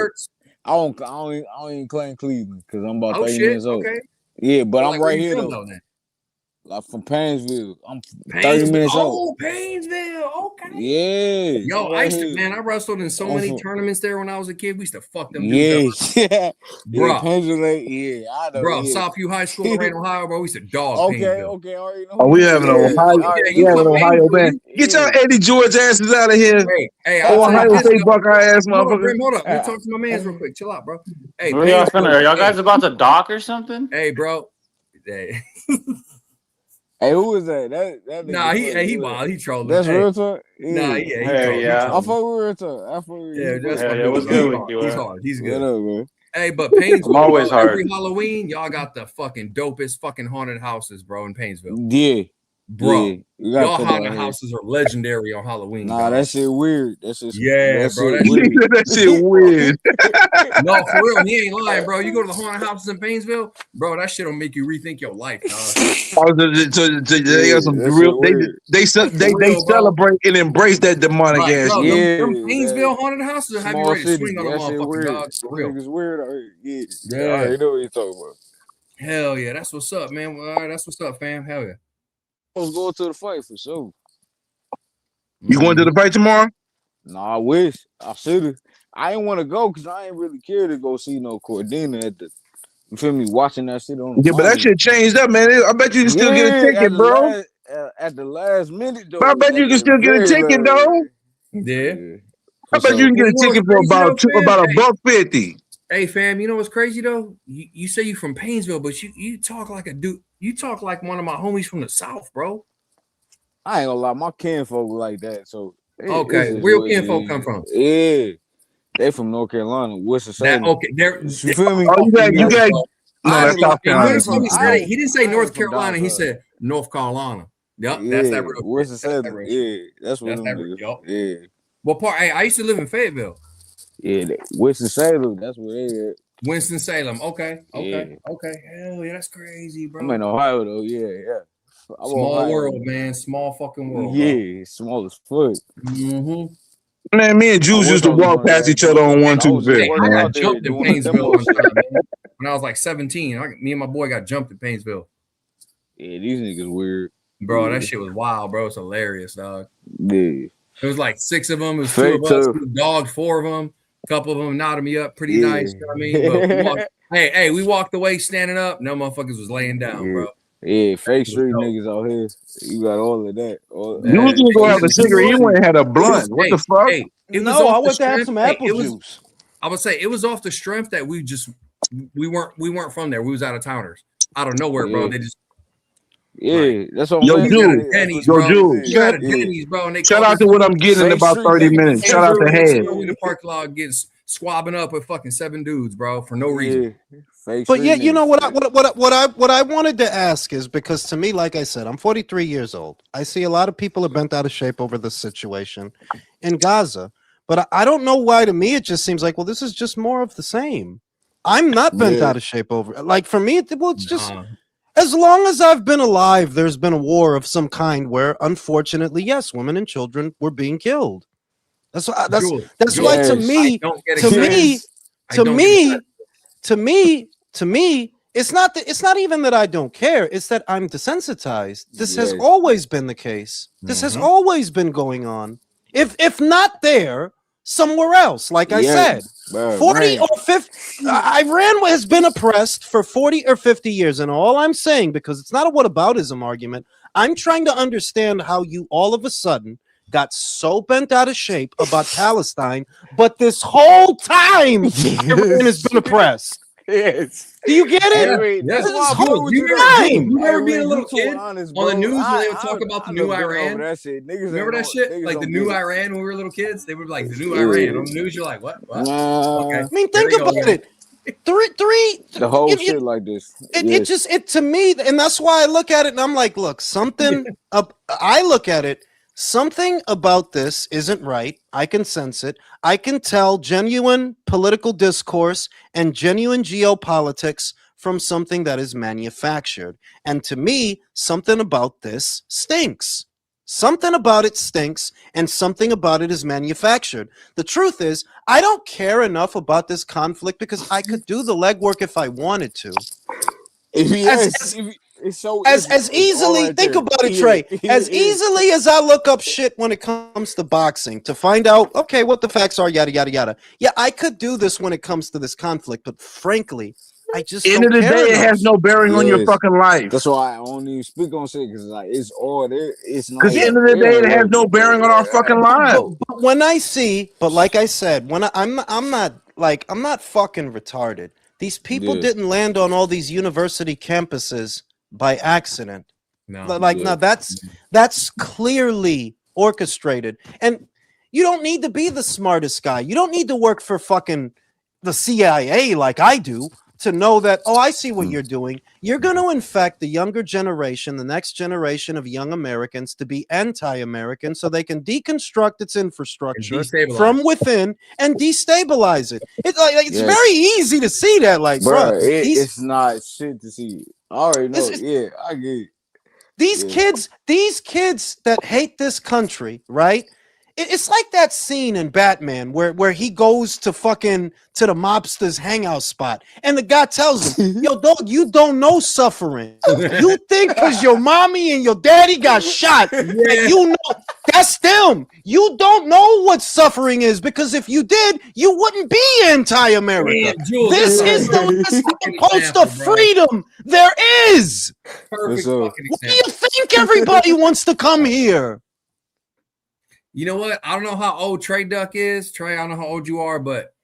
I don't even claim Cleveland because I'm about 30 minutes out. Okay. Yeah, but I'm right here though. Like from Painesville. I'm 30 minutes out. Oh, Painesville. Okay. Yeah. Yo, I wrestled in so many tournaments there when I was a kid. We used to fuck them dudes up. Yeah. Bro. Painesville, I know. Bro, Southview High School, Lorraine, Ohio, bro. We used to dog Painesville. Okay, I already know. Oh, we have an Ohio man. Get your Eddie George asses out of here. Hey, Ohio State Buckeye ass motherfucker. Hold up. Let me talk to my mans real quick. Chill out, bro. Hey, are y'all guys about to dock or something? Hey, bro. Hey. Hey, who is that? That nah, he wild. He trolling. That's real talk. Yeah. Nah, yeah. I fuck with real talk. What's good with you? He's hard. He's good. Up, man. Hey, but Painesville, I'm always hard. Every Halloween, y'all got the fucking dopest fucking haunted houses, bro, in Painesville. Yeah. Bro, y'all haunted houses are legendary on Halloween. Nah, that shit weird. Yeah, bro. That shit weird. No, for real, he ain't lying, bro. You go to the haunted houses in Painesville, bro. That shit'll make you rethink your life, dog. They got some real. They celebrate and embrace that demonic ass. Bro, shit. them Painesville haunted houses will have you ready to swing on a motherfucking dog. For real. Niggas weird. Yeah. Yeah. I already know what you're talking about. Hell yeah, that's what's up, man. Well, all right, that's what's up, fam. Hell yeah. I was going to the fight for sure. You going to the fight tomorrow? Nah, I wish I should have. I didn't want to go because I ain't really care to go see no Cordina at the. You feel me? Watching that shit on. Yeah, but that shit changed up, man. I bet you can still get a ticket, bro. At the last minute, though. But I bet you can still get a ticket, though. Yeah. I bet you can get a ticket for about $1.50. Hey, fam, you know what's crazy though? You say you from Painesville, but you talk like a dude. You talk like one of my homies from the South, bro. I ain't gonna lie, my kinfolk like that. So okay, real kinfolk come from? Yeah, they from North Carolina, Winston-Salem. Okay, you feel me? Oh, you got. No, that's South Carolina. He didn't say North Carolina. He said North Carolina. Yep, that's that real. Winston-Salem. Yeah, that's what. Yeah. What part? Hey, I used to live in Fayetteville. Yeah, Winston-Salem. That's where they at. Winston-Salem. Okay. Yeah. Hell yeah, that's crazy, bro. I'm in Ohio though. Yeah. Small world, man. Small fucking world. Yeah, small as fuck. Mm-hmm. Man, me and Jules used to walk past each other on 125. I got jumped in Painesville one time, man. When I was like 17. Me and my boy got jumped in Painesville. Yeah, these niggas weird. Bro, that shit was wild, bro. It's hilarious, dog. Yeah. It was like 6 of them. It was 2 of us. We dogged 4 of them. A couple of them nodded me up pretty nice. You know what I mean? But we walked away standing up. No motherfuckers was laying down, bro. Yeah, fake street niggas out here. You got all of that. You was gonna go have a cigarette. You went and had a blunt. What the fuck? I went to have some apple juice. I would say it was off the strength that we weren't from there. We was out of towners, out of nowhere, bro. They just. Yeah, that's what I'm saying. You got a Denny's, bro. And they shout out to what I'm getting in about 30 minutes. Shout out to Head. In the parking lot getting squabbing up with fucking 7 dudes, bro, for no reason. But yeah, you know what I wanted to ask is, because to me, like I said, I'm 43 years old. I see a lot of people are bent out of shape over this situation in Gaza, but I don't know why. To me, it just seems like, well, this is just more of the same. I'm not bent out of shape over it. Like for me, it's just. As long as I've been alive, there's been a war of some kind where, unfortunately, yes, women and children were being killed. That's why to me, it's not even that I don't care. It's that I'm desensitized. This has always been the case. This has always been going on. If not there, somewhere else. Like I said, 40 or 50. Iran has been oppressed for 40 or 50 years. And all I'm saying, because it's not a whataboutism argument, I'm trying to understand how you all of a sudden got so bent out of shape about Palestine, but this whole time Iran has been oppressed. Yes. Do you get it? Yes. This whole time. You ever being a little kid on the news when they would talk about the new Iran? Remember that shit? Like the new Iran when we were little kids? They were like the new Iran on the news. You're like, what? Okay. I mean, think about it. Three. The whole shit like this. It to me, and that's why I look at it and I'm like, look, something. I look at it. Something about this isn't right. I can sense it. I can tell genuine political discourse and genuine geopolitics from something that is manufactured. And to me, something about this stinks. Something about it stinks, and something about it is manufactured. The truth is, I don't care enough about this conflict because I could do the legwork if I wanted to. As easily, think about it, Trey. As easily as I look up shit when it comes to boxing to find out, okay, what the facts are, yada yada yada. Yeah, I could do this when it comes to this conflict, but frankly, I just end of the day, it has no bearing on your fucking life. That's why I don't even speak on shit because like it's all there. It's not. Because at the end of the day, it has no bearing on our fucking lives. But when I see, but like I said, when I'm not fucking retarded. These people didn't land on all these university campuses by accident. No, that's clearly orchestrated. And you don't need to be the smartest guy. You don't need to work for fucking the CIA like I do. to know that, oh, I see what you're doing. You're going to infect the younger generation, the next generation of young Americans to be anti-American so they can deconstruct its infrastructure from within and destabilize it. It's very easy to see that, like, bro. It's not shit to see. I already know. I get it. These kids that hate this country, right? It's like that scene in Batman where he goes to the mobster's hangout spot and the guy tells him, yo, dog, you don't know suffering. You think because your mommy and your daddy got shot, that you know that's them. You don't know what suffering is because if you did, you wouldn't be anti-America. This is the post of freedom there is. Perfect fucking example. Why do you think everybody wants to come here? You know what? I don't know how old Trey Duck is. Trey, I don't know how old you are, but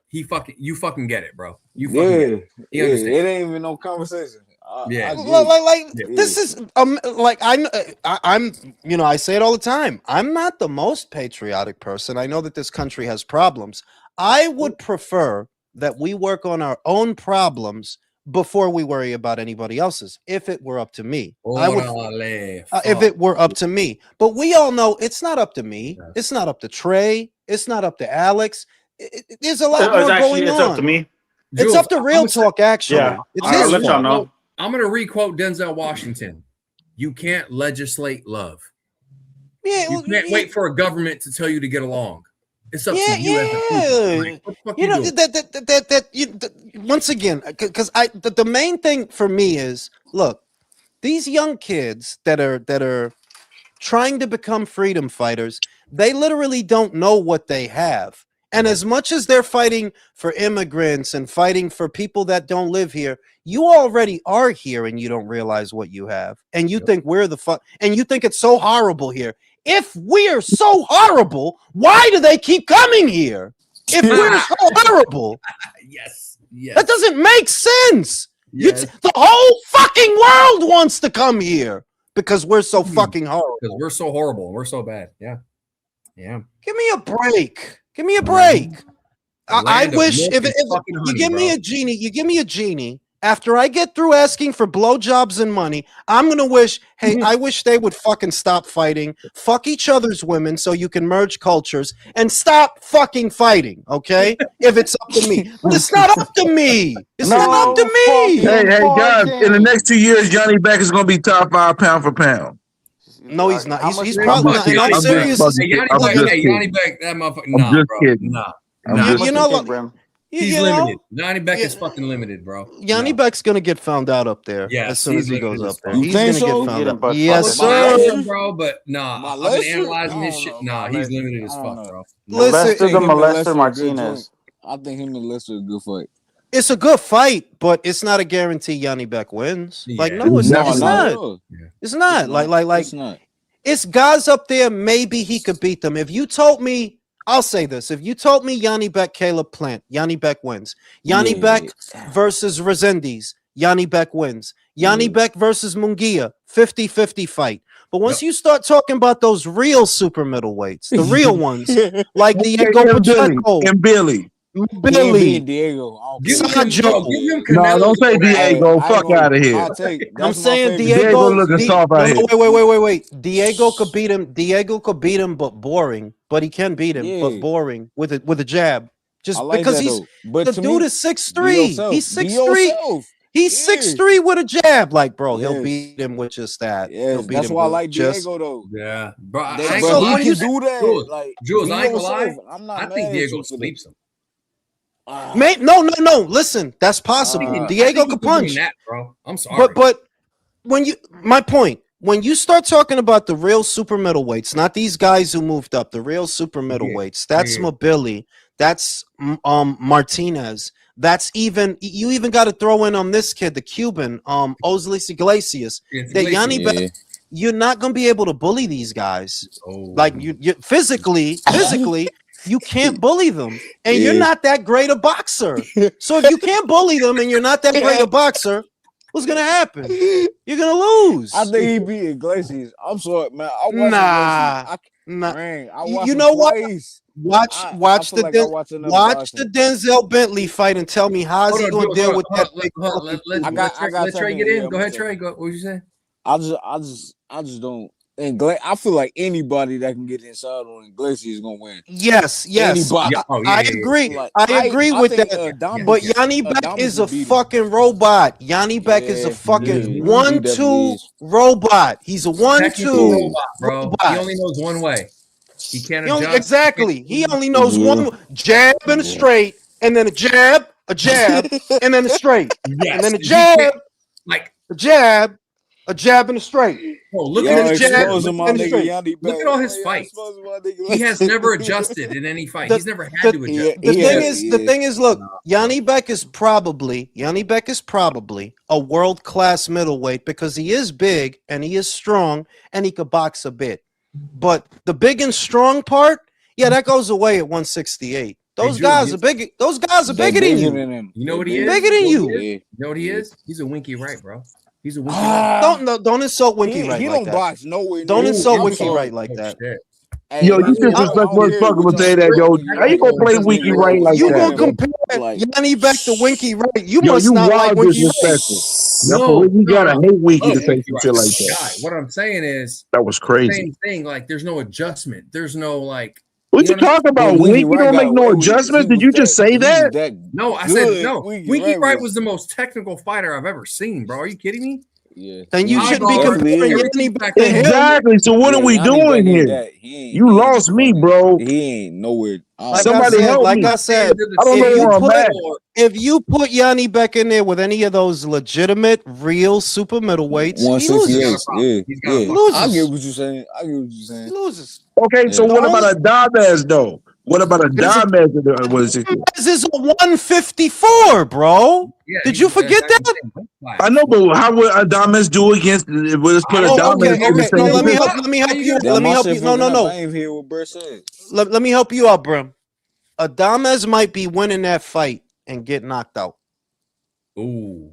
you fucking get it, bro. You fucking get it. You understand. It ain't even no conversation. This is like I'm you know, I say it all the time. I'm not the most patriotic person. I know that this country has problems. I would prefer that we work on our own problems before we worry about anybody else's. If it were up to me, I would. If it were up to me, but we all know it's not up to me. It's not up to Trey. It's not up to Alex. There's a lot more going on. It's up to me. It's up to Real Talk. Actually, yeah. It's I'll let y'all know. I'm gonna requote Denzel Washington. You can't legislate love. Yeah, you can't wait for a government to tell you to get along. It's up to you as a people. Like, you know that once again, because the main thing for me is, look, these young kids that are trying to become freedom fighters, they literally don't know what they have. And as much as they're fighting for immigrants and fighting for people that don't live here, you already are here and you don't realize what you have. And you think we're and you think it's so horrible here. If we're so horrible, why do they keep coming here? If we're so horrible, yes, that doesn't make sense. The whole fucking world wants to come here because we're so fucking horrible. Because we're so horrible. We're so bad. Yeah. Give me a break. Give me a break. I wish if you give me a genie, after I get through asking for blowjobs and money, I'm gonna wish, hey, I wish they would fucking stop fighting, fuck each other's women so you can merge cultures and stop fucking fighting, okay? If it's up to me. But it's not up to me. It's not up to me. Hey, guys, in the next 2 years, Johnny Beck is gonna be top 5 pound for pound. No, he's not. He's probably not. And I'm serious. Yanni Beck, that motherfucker. Nah, bro. You know, he's limited. Yanni Beck is fucking limited, bro. Yanni Beck's gonna get found out up there. Yeah, as soon as he goes up there, You he's think gonna so? get found out. Yes, sir. Bro, but nah, I've been analyzing his shit. Nah, he's limited as fuck, bro. Molester Martinez. I think him and Lester a good fight. It's a good fight, but it's not a guarantee Yanni Beck wins. Like, no, it's not. It's not. It's not. Like, it's guys up there. Maybe he could beat them. If you told me, I'll say this: if you told me Yanni Beck, Caleb Plant, Yanni Beck wins. Yanni Beck versus Resendiz, Yanni Beck wins. Yanni Beck versus Munguia, 50-50 fight. But once you start talking about those real super middleweights, the real ones, like Diego Pacheco and Billy. Diego. No, don't say Diego. Fuck out of here. I'm saying Diego looking soft out here. Wait. Diego could beat him. Diego could beat him, but boring. But he can beat him, but boring with a jab. Just because the dude is 6'3". He's 6'3". He's 6'3" with a jab. Like, bro, he'll beat him with just that. That's why I like Diego though. Yeah, bro. He can do that. Like, Jules, I ain't gonna lie. I think Diego sleeps him. No. Listen, that's possible. Diego could punch. That, bro. I'm sorry. But my point, when you start talking about the real super middleweights, not these guys who moved up, the real super middleweights, that's Mobili, that's Martinez, that's you even got to throw in on this kid, the Cuban, Oslis Iglesias. That Yanni Beck, you're not gonna be able to bully these guys. Like you physically. You can't bully them, and you're not that great a boxer. So if you can't bully them and you're not that great a boxer, What's gonna happen? You're gonna lose. I think he beat Iglesias. I'm sorry, man. I watched Nah. Man, I watched You know what? twice. Watch the Denzel Bentley fight and tell me how's he gonna deal with that big fucking. Let Trey get in. Go ahead, Trey. Go. What you say? I just don't. And I feel like anybody that can get inside on Iglesias is gonna win. Yes. Anybody. I agree. Like, I agree with think, that. Adames But Yanni Beck is a fucking robot. Yanni Beck is a fucking 1-2 robot. He's a 1-2 robot, bro. robot. He only knows one way. He can't adjust. Exactly. He only knows one jab and a straight, and then a jab, and then a straight, and then a jab, a jab, and a straight. Oh, look at his jab. Look at all his fights. He has never adjusted in any fight. He's never had to adjust. The thing is, look, Yanni Beck is probably a world-class middleweight because he is big and he is strong and he could box a bit. But the big and strong part, that goes away at 168. Those guys are big. Those guys are bigger than you. You know what he is? Bigger than you. You know what he is? He's a Winky Wright, bro. He's a Winky Wright. Don't insult Winky Wright. He like don't that. box nowhere. Don't insult Winky Wright like that. Yo, you disrespectful as fuck when say that, yo. How you gonna play Winky Wright like that? You gonna compare Yanni Beck to Winky Wright? You must you not like Winky disrespectful. No, you gotta hate Winky to say some shit like that. God, what I'm saying is that was crazy. Same thing. Like, there's no adjustment. There's no like. What you talking about? Winky don't make no adjustments. Did you just say that? No, I said no. Winky Wright was the most technical fighter I've ever seen, bro. Are you kidding me? Yeah. Then you shouldn't be comparing Yanni Beck to him. Exactly. So what are we doing here? You lost me, bro. He ain't nowhere. Somebody help me. Like I said, I don't know where I'm at. If you put Yanni Beck in there with any of those legitimate, real super middleweights, he 168. loses. Yeah. Loses. I get what you're saying. He loses. Okay, so what about Adames though? What about Adames? What is it? This is a 154, bro. Did you forget that? I know, but how would Adames do against? Let's put Adames. Okay. No, let me help you. No. I ain't hear what Brett said. Let me help you out, Brim. Adames might be winning that fight and get knocked out. Ooh.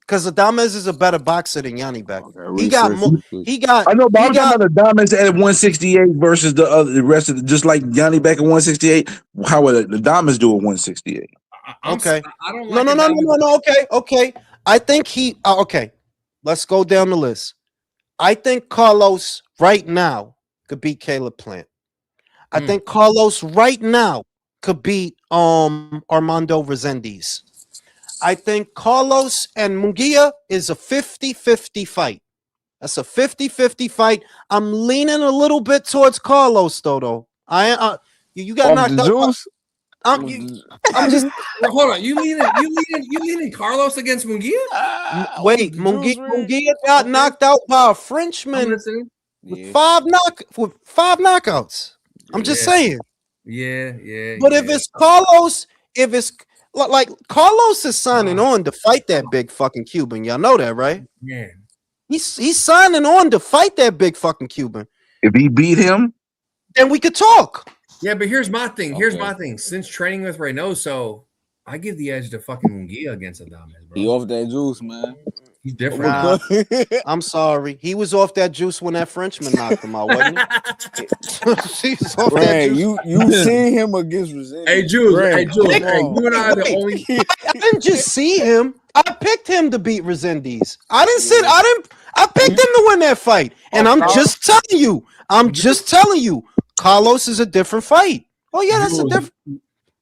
Because Adames is a better boxer than Yanni Beck. He got more. I know, but I'm talking about Adames at 168 versus the rest of just like Yanni Beck at 168. How would Adames do at 168? Okay. I don't like No. Okay. I think he. Okay. Let's go down the list. I think Carlos right now could beat Caleb Plant. I think Carlos right now could beat Armando Resendiz. I think Carlos and Munguia is a 50-50 fight. That's a 50-50 fight. I'm leaning a little bit towards Carlos, though. You got knocked out. I'm just hold on. You leaning Carlos against Munguia? Wait, Munguia got knocked out by a Frenchman with five knockouts. I'm just saying. Yeah. But if it's Carlos, like Carlos is signing on to fight that big fucking Cuban. Y'all know that, right? Yeah. He's signing on to fight that big fucking Cuban. If he beat him, then we could talk. Yeah, but here's my thing. Since training with Reynoso, I give the edge to fucking Munguia against Adames, bro. He off that juice, man. He's different. I'm sorry. He was off that juice when that Frenchman knocked him out, wasn't he? He's off that juice. You seen him against Resentment. Hey, Jules. You and I are the only. I didn't just see him. I picked him to beat Resendiz. I picked him to win that fight. And I'm just telling you. Carlos is a different fight. Oh yeah, that's a different.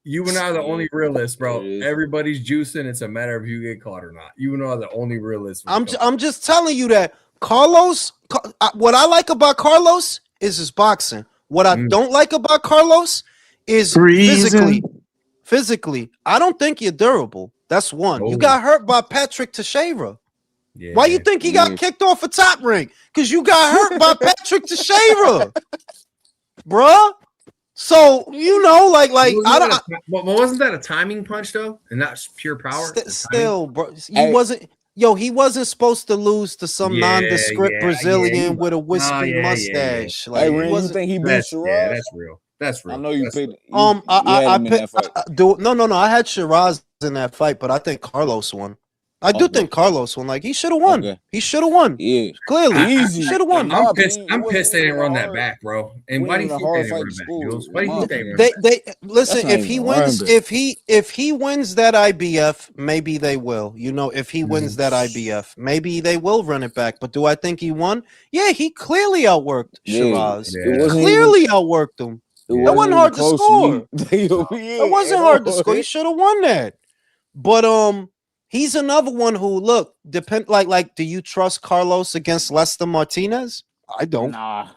You and I are the only realists, bro. Everybody's juicing. It's a matter of you get caught or not. You and I are the only realists. I'm just telling you that Carlos. What I like about Carlos is his boxing. What I don't like about Carlos is physically. I don't think you're durable. That's one. You got hurt by Patrick Teixeira. Yeah. Why you think he got kicked off a Top Rank? Because you got hurt by Patrick Teixeira, bruh. So like I don't. But wasn't that a timing punch though, and not pure power? Still, bro, he wasn't. Yo, he wasn't supposed to lose to some nondescript Brazilian with a wispy mustache. Like, hey, you think he beat Shiraz? Yeah, that's real. That's real. I know you picked. I picked. No. I had Shiraz in that fight, but I think Carlos won. I do think Carlos won. Like he should have won. Okay. He should have won. Yeah, Clearly, easy. should have won. I'm pissed. I'm pissed they didn't run that back, bro. And why do you think they didn't run back, Jules? Why do you think they didn't run back? They listen. If he wins, if he wins that IBF, maybe they will. You know, if he wins that IBF, maybe they will run it back. But do I think he won? Yeah, he clearly outworked Shiraz. Clearly outworked him. It wasn't hard to score. It wasn't hard to score. He should have won that. But he's another one who like. Do you trust Carlos against Lester Martinez? I don't. Nah,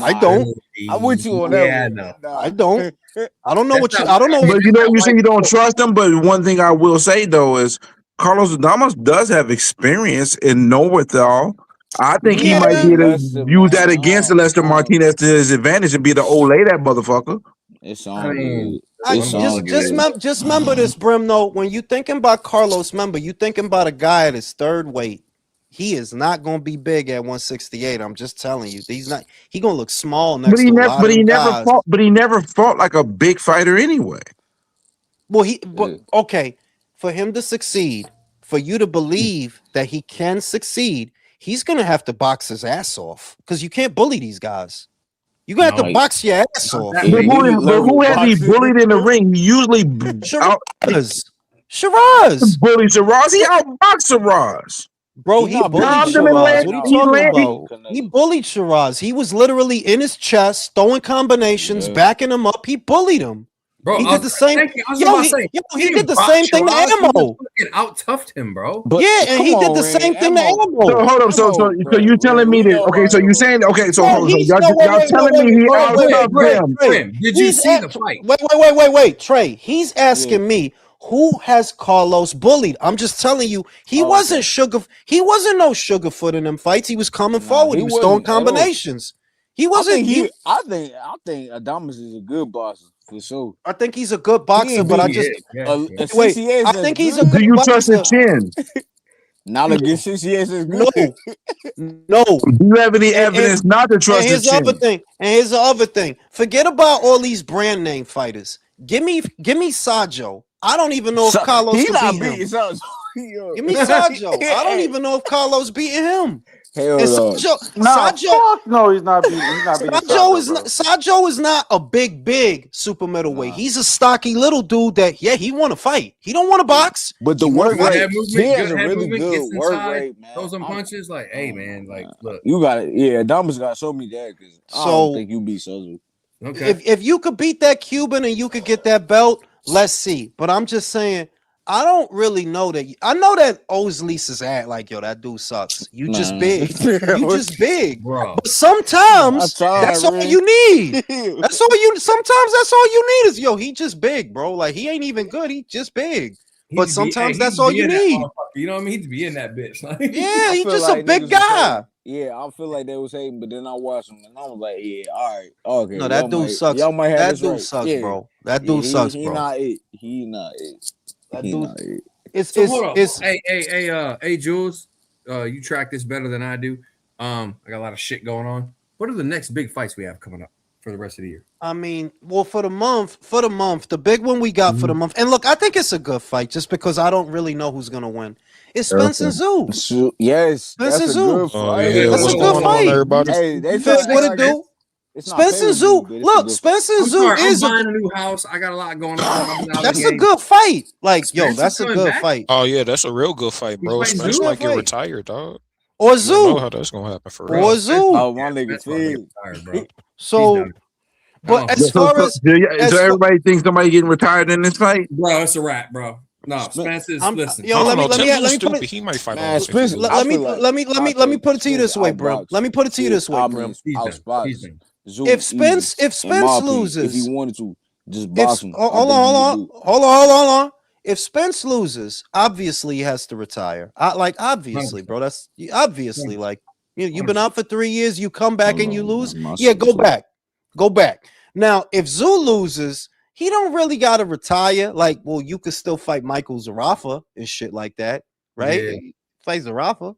I don't. I'm with you on that. One. Nah. I don't. I don't know what you. I don't know. But you say you don't trust him. But one thing I will say though is Carlos Adames does have experience in know-it-all. I think he might be able to use that against Lester Martinez to his advantage and be the old lay that motherfucker. It's Just remember this, Brim. Though, when you thinking about Carlos, remember you thinking about a guy at his third weight. He is not going to be big at 168. I'm just telling you, he's not. He going to look small next to a lot of guys. But he never fought like a big fighter anyway. Well, okay, for him to succeed, for you to believe that he can succeed, he's going to have to box his ass off because you can't bully these guys. You're going to have to box your ass off. But who has he bullied in the ring? He usually Shiraz. Bully Shiraz. He outboxed Shiraz. Bro, he bullied Shiraz. What are you talking about? He bullied Shiraz. He was literally in his chest, throwing combinations, backing him up. He bullied him. Bro, he did the same. He did the same thing to Ammo. Out toughed him, bro. And he did the same thing to Ammo. So hold up. So you telling me that? Okay, so you saying so y'all telling me he out toughed him? Did you see the fight? Wait, Trey. He's asking me who has Carlos bullied. I'm just telling you, he wasn't sugar. He wasn't no Sugarfoot in them fights. He was coming forward. He was throwing combinations. He wasn't. I think Adames is a good boss. For sure. I think he's a good boxer, but I just wait. I think he's a good boxer. Do you trust his chin? Not against CCS is good. No. Do you have any evidence not to trust his chin? And here's the other thing. Forget about all these brand name fighters. Give me Sajo. I don't even know if Carlos can beat him. Give me Sajo. I don't even know if Carlos beating him. Hell no, he's not beating. Sajo is not a big super middleweight. He's a stocky little dude that he want to fight. He don't want to box. But the work rate, he has a really good work rate, man. Throw some punches, like, hey, man, like, look, you got it. Yeah, Adames got to show me that because I don't think you beat Sajo. Okay, if you could beat that Cuban and you could get that belt, let's see. But I'm just saying. I don't really know that. I know that Ozlease is at like, yo, that dude sucks. You just big. You just big. Bro. But sometimes that's all you need. Sometimes that's all you need is, yo, he just big, bro. Like, he ain't even good. He just big. But sometimes that's all you need. You know what I mean? He'd be in that bitch. Yeah, he's just a big guy. Yeah, I feel like they was hating, but then I watched him and I was like, yeah, all right. Okay. No, that dude sucks. Y'all might have that dude sucks, bro. That dude sucks, bro. He not it. He not it. Hey, Jules, you track this better than I do. I got a lot of shit going on. What are the next big fights we have coming up for the rest of the year? I mean, well, for the month, the big one we got for the month, and look, I think it's a good fight just because I don't really know who's gonna win. It's Spence and Zoo. Yes, Spence and Zoo. That's a good fight. Everybody? Hey, they what it do? Spence and Zoo. Look, Spence and Zoo is buying a new house. I got a lot going on. That's a good fight. Like, yo, that's a good fight. Oh yeah, that's a real good fight, bro. Spence might get retired, dog. Or Zoo. I don't know how that's gonna happen for real. Or Zoo. Oh, my nigga, bro. So, but as far as so everybody thinks somebody getting retired in this fight, bro, it's a wrap, bro. No, Spence is listen. Yo, let me put it. He might fight. Let me put it to you this way, bro. Let me put it to you this way, bro. If Spence loses, if he wanted to, just box him. Hold on. If Spence loses, obviously he has to retire. Obviously, bro. That's obviously like you've been out for 3 years. You come back and you lose. Yeah, go back. Now, if Zoo loses, he don't really gotta retire. Like, well, you could still fight Michael Zarafa and shit like that, right? Yeah. Fight Zarafa.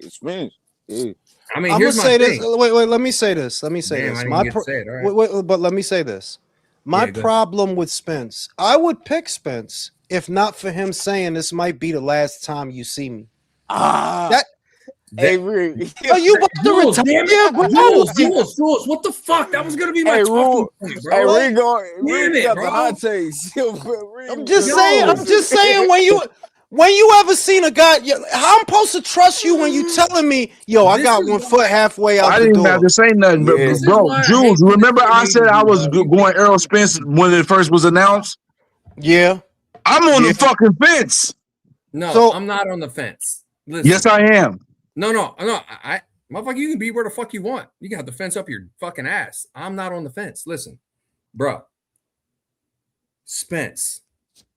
expense. Yeah. I mean, I'm gonna here's my say this. thing. Wait. Let me say this. Let me say Damn, this. I didn't get to say it. All right. But let me say this. My problem with Spence, I would pick Spence if not for him saying this might be the last time you see me. Hey, are you about to Jules, retire, damn it. bro? Jules, what the fuck? That was gonna be my Hey, talking point, bro. Hey, Like, Rigo got bro. the hot takes. I'm just saying when you ever seen a guy, how I'm supposed to trust you when you telling me, yo, I got 1 foot halfway out I the didn't even have door. to say nothing, bro. Jules, remember I said I was going Errol Spence when it first was announced? Yeah. I'm on the fucking fence. No, I'm not on the fence. Listen. Yes, I am. No. Motherfucker, you can be where the fuck you want. You can have the fence up your fucking ass. I'm not on the fence. Listen, bro. Spence,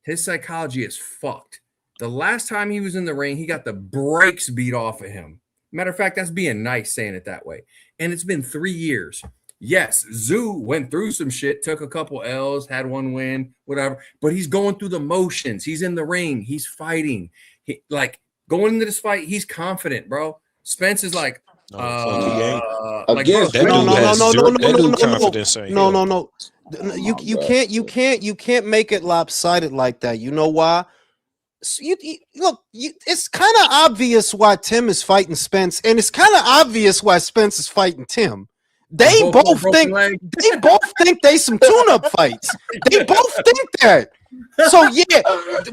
his psychology is fucked. The last time he was in the ring, he got the brakes beat off of him. Matter of fact, that's being nice saying it that way. And it's been 3 years. Yes, Zoo went through some shit, took a couple L's, had one win, whatever. But he's going through the motions. He's in the ring. He's fighting. Like going into this fight, he's confident, bro. Spence is like, Again, bro, no. You can't make it lopsided like that. You know why? It's kind of obvious why Tim is fighting Spence, and it's kind of obvious why Spence is fighting Tim. They both think they some tune-up fights. They both think that. So yeah,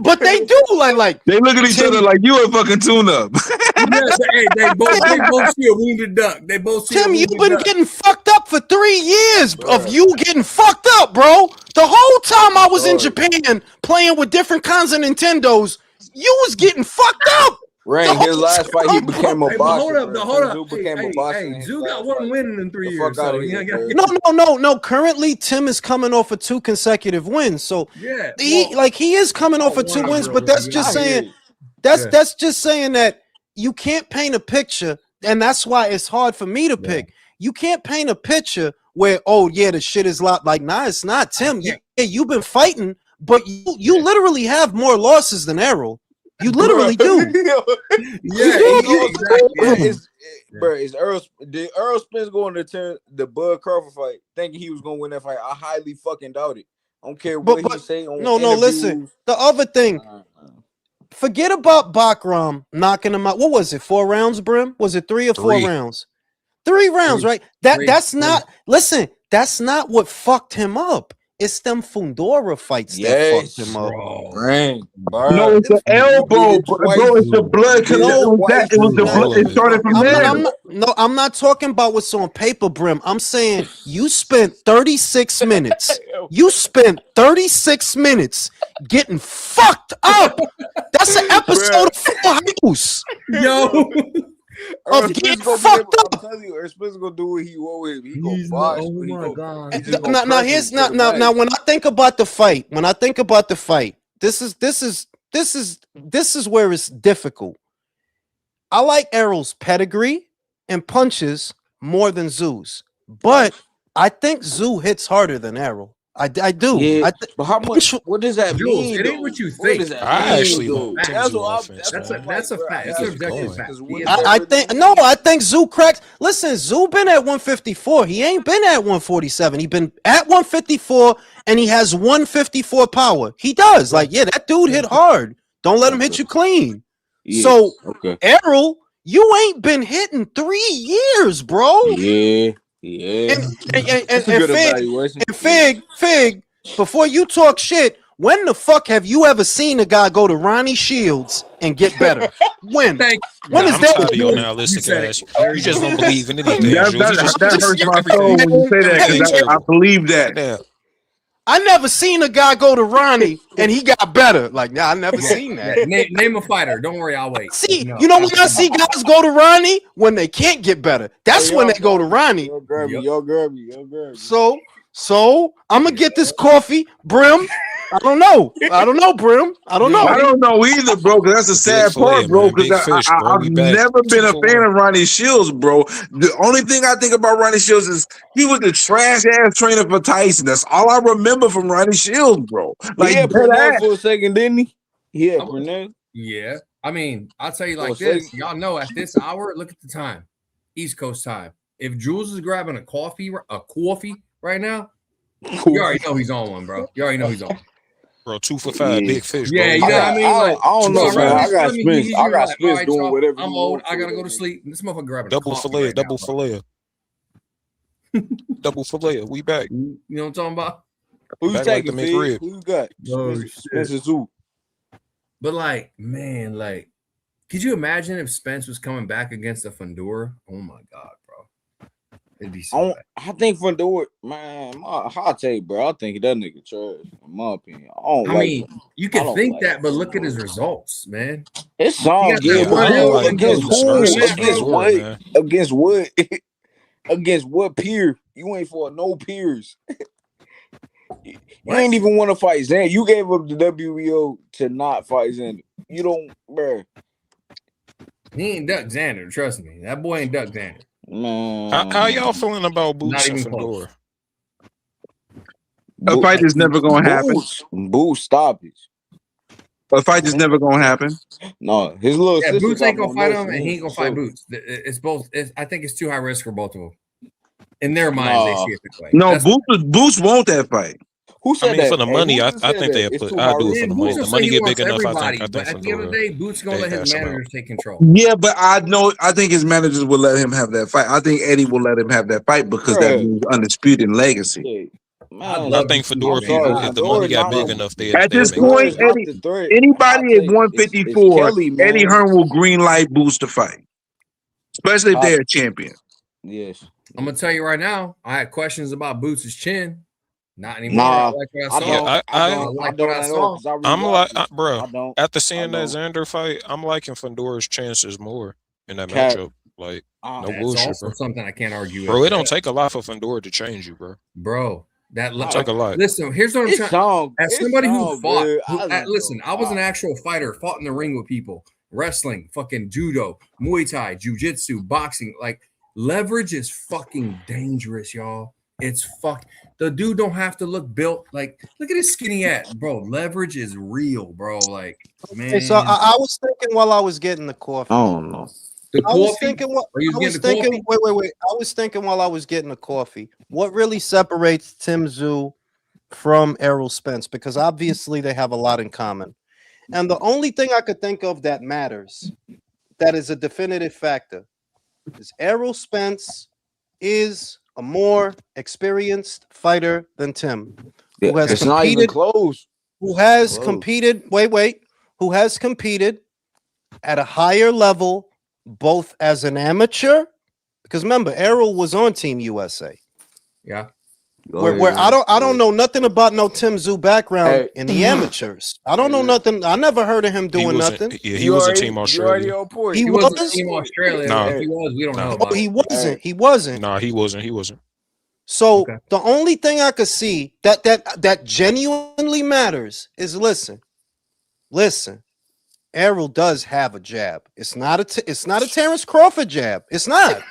but they do like they look at each other like you a fucking tune-up. Yes, hey, they both see a wounded duck. They both see Tim, you've been getting fucked up for 3 years of you getting fucked up, bro. The whole time I was in Japan playing with different kinds of Nintendos, you was getting fucked up. Rain, his last fight, he became a boxer. Hold up. Zoo became a boxer. Zoo got one win in 3 years. No. Currently, Tim is coming off of 2 consecutive wins. So he is coming off of 2 wins, but that's just saying that's just saying that you can't paint a picture, and that's why it's hard for me to pick. You can't paint a picture where the shit is like it's not Tim. You've been fighting, but you literally have more losses than Errol. You literally do. Is Earl Spence going to turn the Bud Crawford fight thinking he was going to win that fight? I highly fucking doubt it. I don't care what he say on interviews. Listen. The other thing, forget about Bakram knocking him out. What was it? 4 rounds, Brim? Was it 3 or 4 rounds? 3 rounds, right? That's not. Listen, that's not what fucked him up. It's them Fundora fights that fucked him up. No, it's the elbow, bro. It's the blood. It was the blood. It started from there. I'm not talking about what's on paper, Brim. I'm saying you spent 36 minutes. You spent 36 minutes getting fucked up. That's an episode of Full House. Yo. Of getting fucked up. I'm telling you, Spence gonna do what he want. He gonna box. Oh my god! Now when I think about the fight, this is where it's difficult. I like Errol's pedigree and punches more than Zoo's, but I think Zoo hits harder than Errol. I do. Yeah, but how much? What does that mean? It ain't what you think. I actually don't think that's a fact. That's an objective fact. I think Zoo cracks. Listen, Zoo been at 154. He ain't been at 147. He been at 154, and he has 154 power. He does. That dude hit hard. Don't let him hit you clean. So, Errol, you ain't been hitting 3 years, bro. Yeah. And Fig, before you talk shit, when the fuck have you ever seen a guy go to Ronnie Shields and get better? When? When is that? I'm tired of your nihilistic ass. You just don't believe in anything. That hurts my soul when you say that, because I believe that. I never seen a guy go to Ronnie and he got better. I never seen that. Name a fighter. Don't worry, I'll wait. See, you know when I see guys go to Ronnie when they can't get better. That's when they go to Ronnie. Yo, grab me. So I'm gonna get this coffee, Brim. I don't know, Brim. I don't know. I don't know either, bro. Because that's a sad part, bro. Because I've never been a fan of Ronnie Shields, bro. The only thing I think about Ronnie Shields is he was the trash ass trainer for Tyson. That's all I remember from Ronnie Shields, bro. Pernell for a second, didn't he? Yeah, Pernell. Yeah. I mean, I'll tell you like this. Y'all know at this hour, look at the time. East Coast time. If Jules is grabbing a coffee right now, You already know he's on one, bro. You already know he's on one. Bro, 2 for 5, big fish, bro. Yeah, you know what I mean? Like, I don't know, man. I got Spence. I got All Spence right, doing y'all, whatever I'm he old. wants I gotta to go to sleep. This motherfucker grabbing Double a coffee fillet, right double now, bro. fillet. Double fillet. We back. You know what I'm talking about? Who's Back like the taking Fig? McRib. Who you got? Oh, Spencer Zoo. But like, man, like, could you imagine if Spence was coming back against a Fundora? Oh my god, bro. It'd be so bad. I think Fundora, man, my hot take, bro. I think that nigga trash, in my opinion. I mean, you can think that, but look at his results, man. It sounds good. Against who? Against what? Man. Against what? Against what peer? You ain't fought no peers. You ain't even want to fight Xander. You gave up the WBO to not fight Xander. You don't, bro. He ain't duck Xander. Trust me, that boy ain't duck Xander. Man, how y'all feeling about Boots and Fedor? A fight is never gonna happen. Boots, stop it. A fight is never gonna happen. No, his little sister. Boots ain't gonna fight him, and he ain't gonna fight Boots. It's both. I think it's too high risk for both of them. In their minds, they see it that way. No, Boots won't that fight. Who said that? For the money, I think they put. I do it for the money. The money get big enough. I think. But at the end of the day, Boots gonna let his managers take control. Yeah, but I think his managers will let him have that fight. I think Eddie will let him have that fight because that means undisputed legacy. I think Fedor, if the money got big enough, at this point, anybody at 154, Eddie Hearn will green light Boots to fight, especially if they're a champion. Yes, I'm gonna tell you right now. I had questions about Boots' chin. Not anymore. I like what I saw. I'm like, bro. After seeing that Xander fight, I'm liking Fedora's chances more in that matchup. Like, no bullshit, bro. Something I can't argue with. Bro, it don't take a lot for Fedor to change you, bro. Bro, that take a lot. Listen, here's what I'm trying. As somebody who fought, listen, I was an actual fighter, fought in the ring with people, wrestling, fucking judo, Muay Thai, jiu-jitsu, boxing. Like, leverage is fucking dangerous, y'all. It's the dude don't have to look built. Like, look at his skinny ass, bro. Leverage is real, bro. Like, man. Okay, so I was thinking while I was getting the coffee. I don't know. I was thinking. Wait. I was thinking while I was getting the coffee. What really separates Tim Tszyu from Errol Spence? Because obviously they have a lot in common, and the only thing I could think of that matters, that is a definitive factor, is Errol Spence is a more experienced fighter than Tim, who has it's not even close. Who has competed? Who has competed at a higher level, both as an amateur? Because remember, Errol was on Team USA. Yeah. Where I don't know nothing about no Tim Tszyu background in the amateurs. I don't know nothing. I never heard of him doing nothing. Yeah, he was a Team Australia. He was Team Australia. Nah. If he was, we don't know. Oh, he wasn't. He wasn't. Nah, he wasn't. So the only thing I could see that genuinely matters is listen. Errol does have a jab. It's not a Terrence Crawford jab. It's not.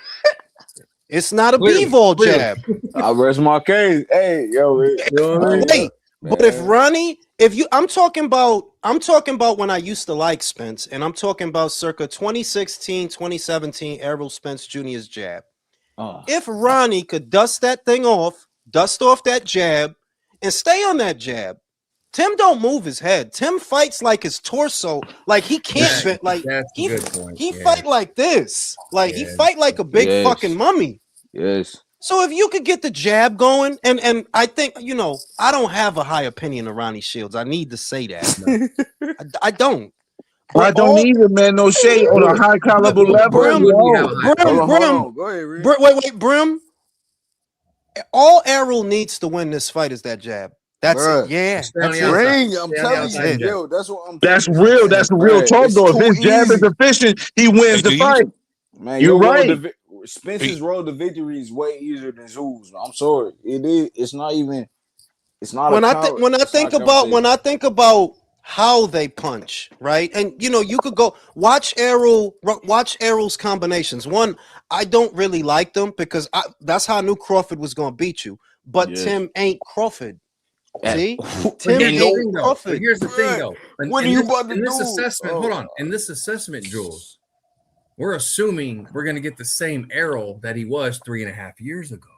It's not a B-ball jab. I rest my case. Hey, yo, wait. But I'm talking about when I used to like Spence, and I'm talking about circa 2016, 2017, Errol Spence Jr.'s jab. If Ronnie could dust off that jab, and stay on that jab, Tim don't move his head. Tim fights like his torso, like he can't bend. Like he fight like this, like he fight like a big fucking mummy. Yes. So if you could get the jab going, and I think I don't have a high opinion of Ronnie Shields. I need to say that. I don't. I don't either, man. No shade on a high caliber level. Brim. All Errol needs to win this fight is that jab. That's it. Yeah. I'm telling you, yo, that's what I'm. That's real. That's real talk, though. If his jab is efficient, he wins the fight. Man, you're right. Spence's road to victory is way easier than Tszyu's. I'm sorry. It is. It's not even. It's not. When I think about how they punch, right? And you could go watch Errol's combinations. One, I don't really like them because that's how I knew Crawford was going to beat you. But Tim ain't Crawford. See, Tim ain't Crawford. But here's the thing, though. What are you about to do? This assessment, hold on. In this assessment, Jules, we're assuming we're going to get the same Errol that he was 3.5 years ago.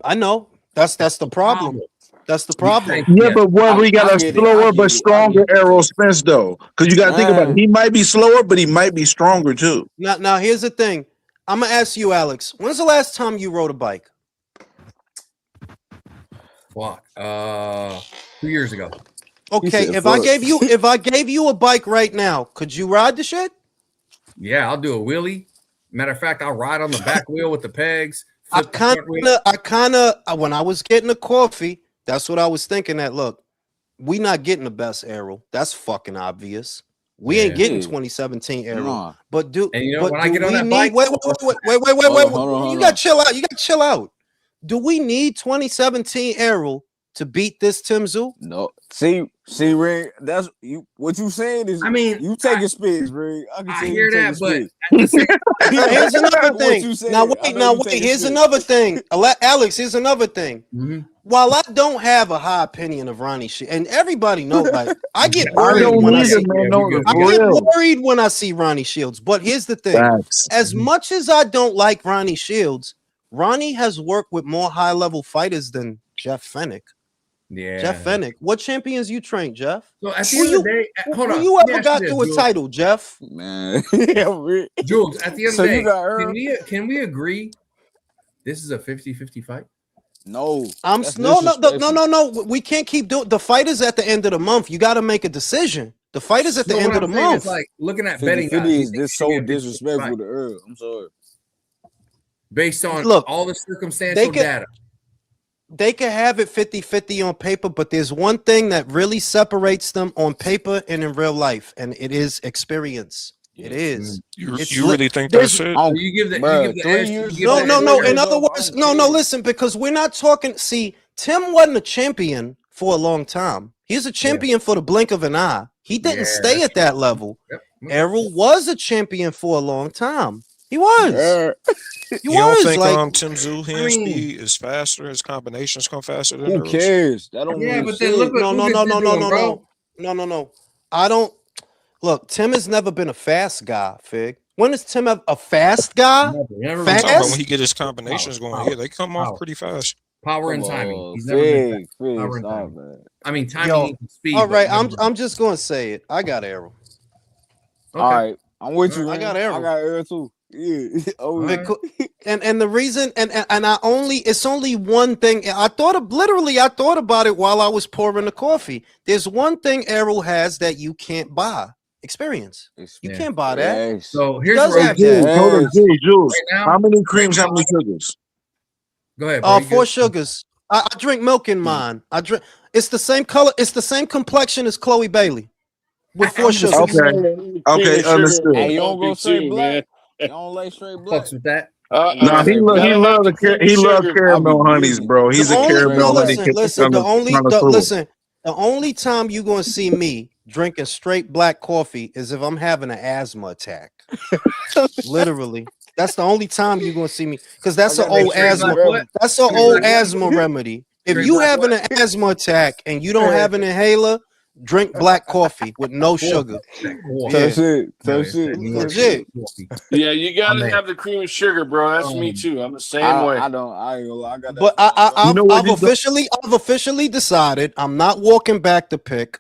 I know that's the problem. That's the problem. Yeah, but what we got a slower but stronger Errol Spence though, because you got to think about it. He might be slower, but he might be stronger too. Now here's the thing. I'm gonna ask you, Alex. When's the last time you rode a bike? Fuck. 2 years ago. Okay, if I gave you a bike right now, could you ride the shit? Yeah, I'll do a wheelie. Matter of fact, I'll ride on the back wheel with the pegs. I kind of, when I was getting a coffee, that's what I was thinking. That look, we not getting the best Arrow. That's fucking obvious. We ain't getting 2017 Arrow. Nah. And you know, when I get on that need, bike, wait. Hold You got to chill out. You got to chill out. Do we need 2017 Arrow to beat this Tim Zoo? No. See, Ring. That's you. What you saying is, I mean, you taking spins, Ring. I hear that, but at the same Now, here's another thing. Now wait. Here's spins. another thing. Alex, here's another thing. Mm-hmm. While I don't have a high opinion of Ronnie Shields, and everybody knows, like I get worried when I see Ronnie Shields. But here's the thing: as much as I don't like Ronnie Shields, Ronnie has worked with more high-level fighters than Jeff Fennick. Yeah, Jeff Fennick. What champions you trained, Jeff? So at the end of the day, hold on. You ever got to a title, Jeff? Man, Jules, at the end of the day, can we agree this is a 50-50 fight? No. No. We can't keep doing the fighters at the end of the month. You got to make a decision. The fighters at the end of the month. Like looking at 50, betting 50 odds, is this so disrespectful to Earl. I'm sorry. Based on all the circumstantial data. They can have it 50-50 on paper, but there's one thing that really separates them on paper and in real life, and it is experience. It is. You really think that's it? You give the edge. No. In other words, no. Listen, because we're not talking. See, Tim wasn't a champion for a long time. He's a champion for the blink of an eye. He didn't stay at that level. Errol was a champion for a long time. He was. You don't think Tim Zoo hand speed is faster? His combinations come faster than who cares? That don't but then look No. I don't. Look, Tim has never been a fast guy, Fig. When is Tim a fast guy? Fast? When he get his combinations going, they come off pretty fast. Power and timing. He's never been fast. Power and timing. I mean, timing and speed. All right, I'm just gonna say it. I got Arrow. Okay. All right, I'm with you. I got Arrow. I got Arrow too. Yeah. And the reason and it's only one thing. I thought about it while I was pouring the coffee. There's one thing Errol has that you can't buy. Experience. You can't buy that. So here's where Jules. How many creams, how many sugars? Go ahead. 4 sugars. I drink milk in mine. It's the same color, it's the same complexion as Chloe Bailey. With 4 sugars. Okay, understood. Hey, you don't go straight black. You don't lay straight black. Fucks with that. He love caramel honeys, bro. He's a caramel honey. Listen, the only time you're gonna see me drinking straight black coffee is if I'm having an asthma attack. Literally. That's the only time you're gonna see me, because that's an old asthma. That's an old asthma remedy. If you having an asthma attack and you don't have an inhaler, drink black coffee with no sugar. That's it. Legit. Yeah, you gotta have the cream and sugar, bro. That's me too. I'm the same way. I ain't gonna lie. I got that. But I've officially decided I'm not walking back the pick.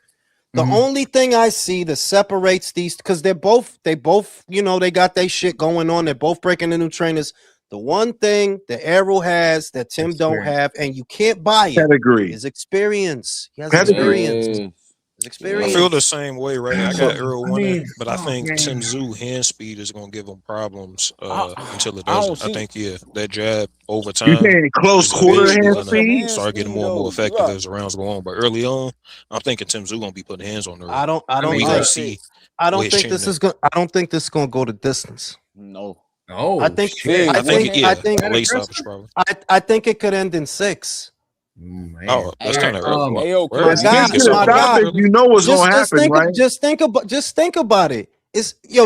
The only thing I see that separates these, because they both, they got their shit going on. They're both breaking the new trainers. The one thing that Errol has that Tim don't have, and you can't buy it, is experience. He has experience. I feel the same way, right? I got Errol winning, but I think Tim Zoo hand speed is going to give him problems until it doesn't. I think, that jab over time. You saying close quarter hand speed? Start getting more and more effective as the rounds go on. But early on, I'm thinking Tim Zoo going to be putting hands on Errol. I don't think this is going to go the distance. No. I think it could end in 6. Oh, that's kind of early. You know what's going to happen, right? Just think about it.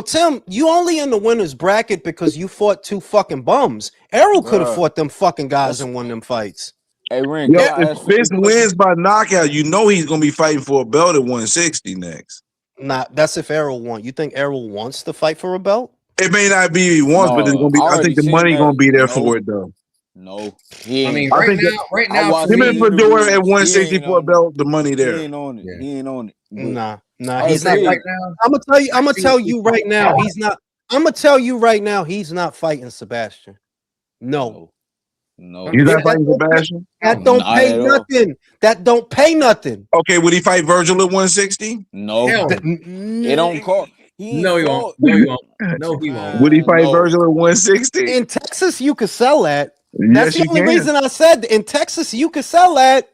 Tim, you only in the winner's bracket because you fought 2 fucking bums. Errol could have fought them fucking guys and won them fights. Hey, Ring, if Fist wins by knockout, you know he's going to be fighting for a belt at 160 next. Nah, that's if Errol won. You think Errol wants to fight for a belt? It may not be he wants, but it's going to be. I think the money going to be there for it though. No, I mean, I think right now, him and Fedora at He 164 belt, the money He there. ain't on it. He ain't on it. Nah, Hey, he's not. Fig, Like, I'm gonna tell you right now. He's not. I'm gonna tell you right now. He's not fighting Sebastian. No. He's not fighting Sebastian? That don't Not pay at all. nothing. That don't pay nothing. Okay, would he fight Virgil at 160? No, Hell no. it don't call. No, he won't. No, he won't. No, he won't. Would he fight no. Virgil at 160? In Texas, you could sell that. Yes, That's the you only can. reason I said in Texas you could sell that.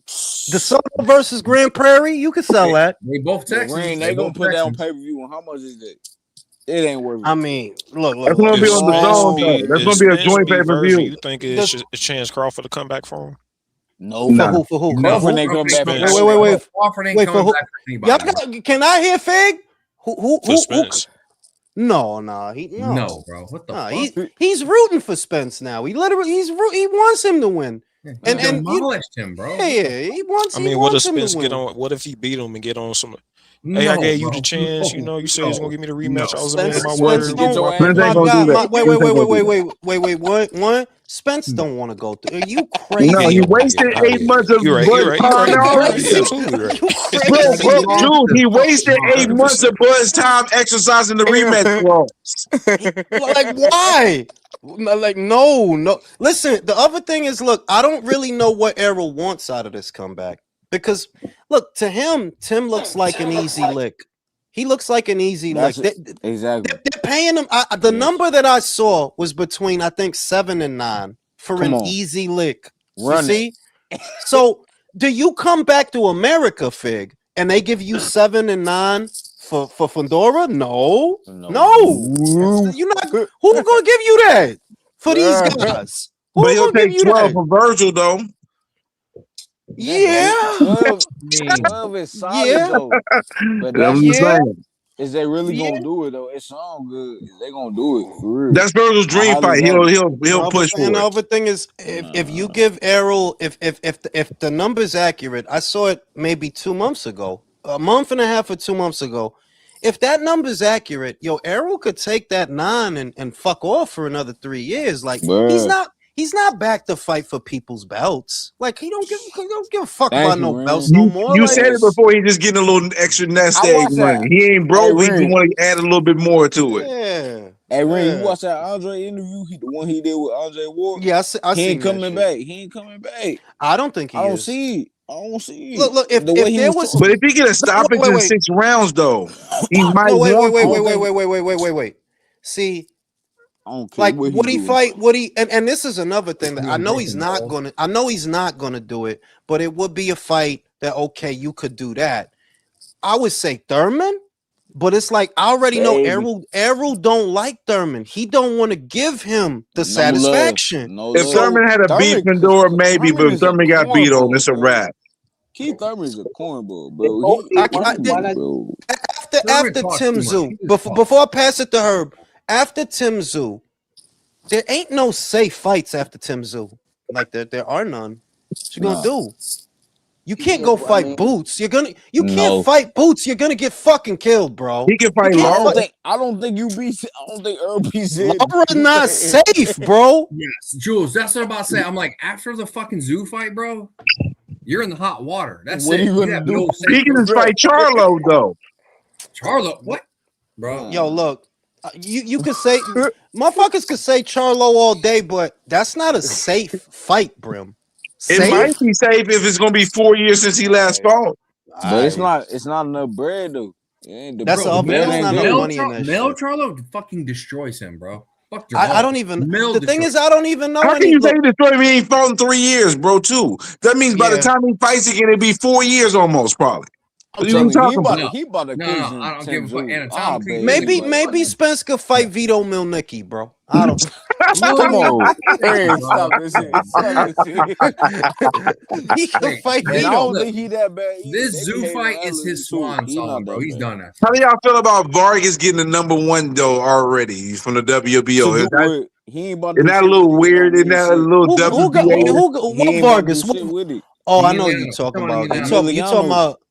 DeSoto versus Grand Prairie, you could sell that. They both Texans. They gonna put that on pay per view. And how much is that? It ain't worth it. I mean, look. That's gonna be on the zone, though. That's gonna be a joint pay per view. You think it's a chance Crawford to come back for him? No, For who? Crawford ain't coming back. Wait. Crawford ain't Wait for coming who? back for anybody. Y'all can I hear Fig? Who? Spence. No. No, bro. What the fuck? He's rooting for Spence now. He wants him to win. And demolished him, bro. Yeah, he wants. I mean, he what wants if him to Spence win. get on? What if he beat him and get on some? No, Hey, I gave you bro. the chance. No, You know, you said you was gonna give me the rematch. I was a man Spence, of my Spence word. don't, Spence ain't gonna do that. wait. What? Spence don't want to go through. Are you crazy? No, he wasted 8 months of You're Buzz time. You're absolutely right. Bro, Jules, he wasted 8 months of Buzz time exercising the rematch clause. Like, why? Like, no. Listen, the other thing is, look, I don't really know what Errol wants out of this comeback. Because, look, to him, Tim looks like an easy lick. He looks like an easy lick. Exactly. They're paying him. The number that I saw was between, I think, 7 and 9 for an easy lick. You see? So, do you come back to America, Fig, and they give you 7 and 9 for Fedora? No. You're not. Who's gonna give you that for these guys? But he'll take 12 for Virgil, though. Yeah. 12 is solid though. But that's is they really gonna do it though? It sounds good. They gonna do it for real. That's Virgil's dream fight. He'll push for it. And the other thing is, if you give Errol, if the number's accurate, I saw it maybe 2 months ago, a month and a half or 2 months ago. If that number's accurate, Errol could take that 9 and fuck off for another 3 years. Like he's not back to fight for people's belts. Like he don't give a fuck about no belts no more. You like, said it before. He just getting a little extra nest egg money. He ain't broke. He just want to add a little bit more to it. Yeah. Hey, Ray, you watch that Andre interview? The one he did with Andre Ward? Yeah, he ain't coming back. He ain't coming back. I don't think he is. I don't see it. Look. If there was, but if he get a stoppage in 6 rounds, though, he might. Wait. See. Like would he fight? Would he? And this is another thing that I know he's not gonna. I know he's not gonna do it. But it would be a fight that you could do that. I would say Thurman, but it's like I already know Errol don't like Thurman. He don't want to give him the satisfaction. If Thurman had a beat Pandora, maybe, but if Thurman got beat on, it's a wrap. Keith Thurman is a cornball, bro. After Tim Zoo, before I pass it to Herb. After Tim Zoo, there ain't no safe fights after Tim Zoo. Like there are none. What you gonna do? You can't go fight Boots. You can't fight Boots. You're gonna get fucking killed, bro. He can fight Laura. I don't think Earl beats it. Laura's not safe, bro. Yes, Jules. That's what I'm about to say. I'm like, after the fucking Zoo fight, bro, you're in the hot water. That's what it. You gonna do? He can just fight Charlo though. Charlo, what, bro? Yo, look. You could say motherfuckers could say Charlo all day, but that's not a safe fight, Brim. It might be safe if it's gonna be 4 years since he last fought. But it's not enough bread though. That's not enough money in that Mel shit. Charlo fucking destroys him, bro. Fuck I don't even. The thing is, I don't even know. How can you say he destroyed him? He ain't fought in 3 years, bro? Too. That means by the time he fights again, it'll be 4 years almost, probably. What are you talking about? He about to I don't give a fuck. Anatomically, Maybe Spence could fight Vito Milnicki, bro. I don't. Come on, hey, stop this shit. He can fight Vito. I don't think he that bad. This Zoo fight is his swan song, bro. He's done that. How do y'all feel about Vargas getting the #1 though already? He's from the WBO. Isn't that a little weird? Isn't that a little WBO? What Vargas? Oh, I know you're talking about. You talking about?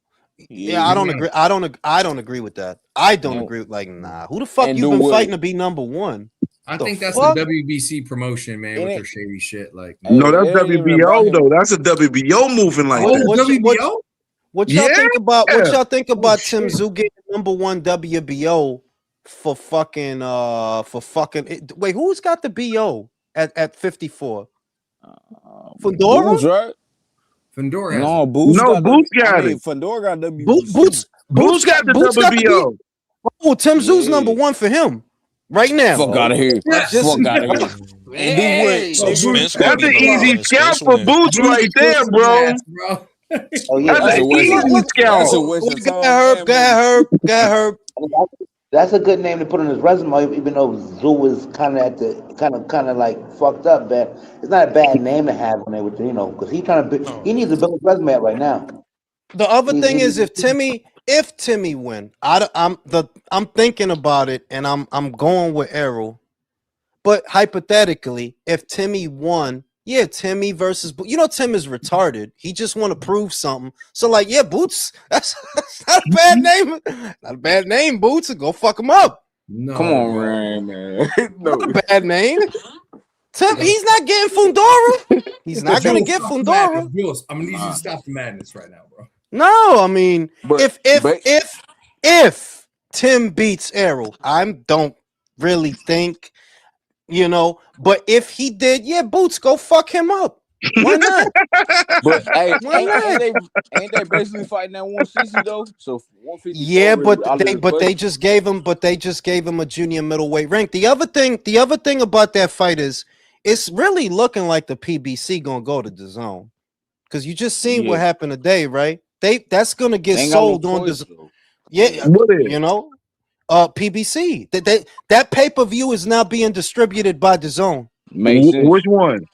Yeah, I don't agree. I don't agree with that. I don't agree with nah. Who the fuck you been fighting to be #1? I think that's the WBC promotion, man, with their shady shit. Like, no, that's WBO though. That's a WBO moving like that. WBO? What y'all think about? What y'all think about Tim Tszyu getting #1 WBO for fucking? Wait, who's got the BO at 54? Fedora, Boots, right? Fedora has no Boots. No, Boots got it. Fedora got WBC. Boots got the WBO. Oh, Tim Tszyu's #1 for him right now. Fuck out of here. Fuck out of here. That's an easy scalp for Boots right there, bro. Oh yeah, that's an easy scalp. Go ahead, Herb. That's a good name to put on his resume, even though Zoo is kind of at the kind of like fucked up. But it's not a bad name to have on there, with because he's trying to. He needs to build his resume up right now. The other thing is, if Timmy win, I'm thinking about it, and I'm going with Errol. But hypothetically, if Timmy won, yeah, Timmy versus Tim is retarded. He just want to prove something. So like, yeah, Boots, that's not a bad name. Not a bad name, Boots. Go fuck him up. No, come on, man. No. Not a bad name. Tim, he's not getting Fundora. He's not gonna get Fundora. Jules, I'm gonna need you to stop the madness right now, bro. No, I mean, if Tim beats Errol, I don't really think. But if he did, yeah, Boots, go fuck him up. Why not? But hey, ain't they basically fighting that 160 though? So 150. Yeah, but they just gave him a junior middleweight rank. The other thing about that fight is it's really looking like the PBC gonna go to the zone. Because you just seen what happened today, right? That's gonna get sold on the zone. Yeah, PBC. That pay-per-view is now being distributed by the zone. Which one?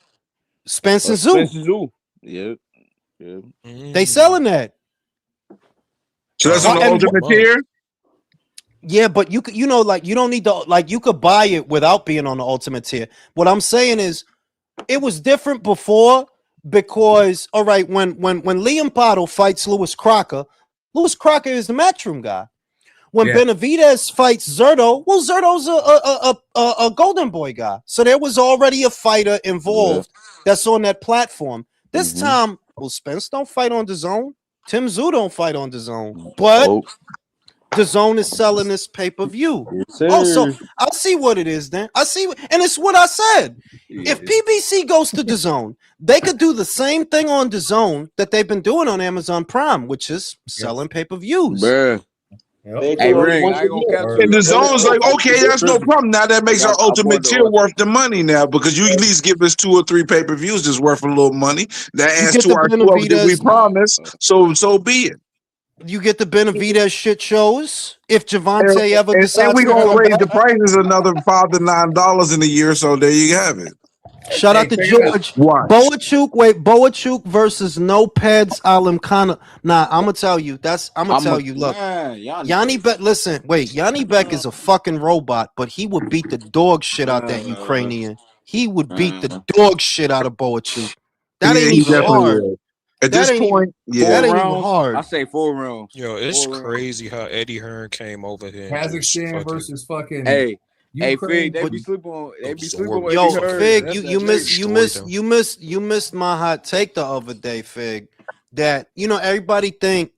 Spence and Zoo. Yeah. They selling that. So that's on the ultimate tier? Yeah, but you don't need to you could buy it without being on the ultimate tier. What I'm saying is it was different before because all right, when Liam Pottle fights Louis Crocker is the Matchroom guy. When Benavidez fights Zerto, well, Zerto's a Golden Boy guy. So there was already a fighter involved that's on that platform. This time, well, Spence don't fight on the zone. Tim Tszyu don't fight on the zone. But the zone is selling this pay-per-view. So I'll see what it is then. And it's what I said. If PBC goes to the zone, they could do the same thing on the zone that they've been doing on Amazon Prime, which is selling pay-per-views. Hey, Ring, and the zone's like, okay, that's no problem. Now that makes our ultimate tier worth the money now because you at least give us 2 or 3 pay-per-views that's worth a little money. That adds to our 12 that we promised. So be it. You get the Benavidez shit shows. If Javante ever decides, and we gonna raise the prices another $5 to $9 in a year. So there you have it. Shout out to George. Boachuk versus No Pads Alimkhana. Nah, I'm gonna tell you. Look, Yanni Beck. Listen, wait. Yanni Beck is a fucking robot, but he would beat the dog shit out that Ukrainian. He would beat the dog shit out of Boachuk. That ain't even hard. At this point, that ain't even hard. I say 4 rounds. Yo, it's crazy how Eddie Hearn came over here. Kazakhstan versus fucking. Hey, Fig, they be sleeping on. Yo, Fig, you missed my hot take the other day, Fig. That everybody think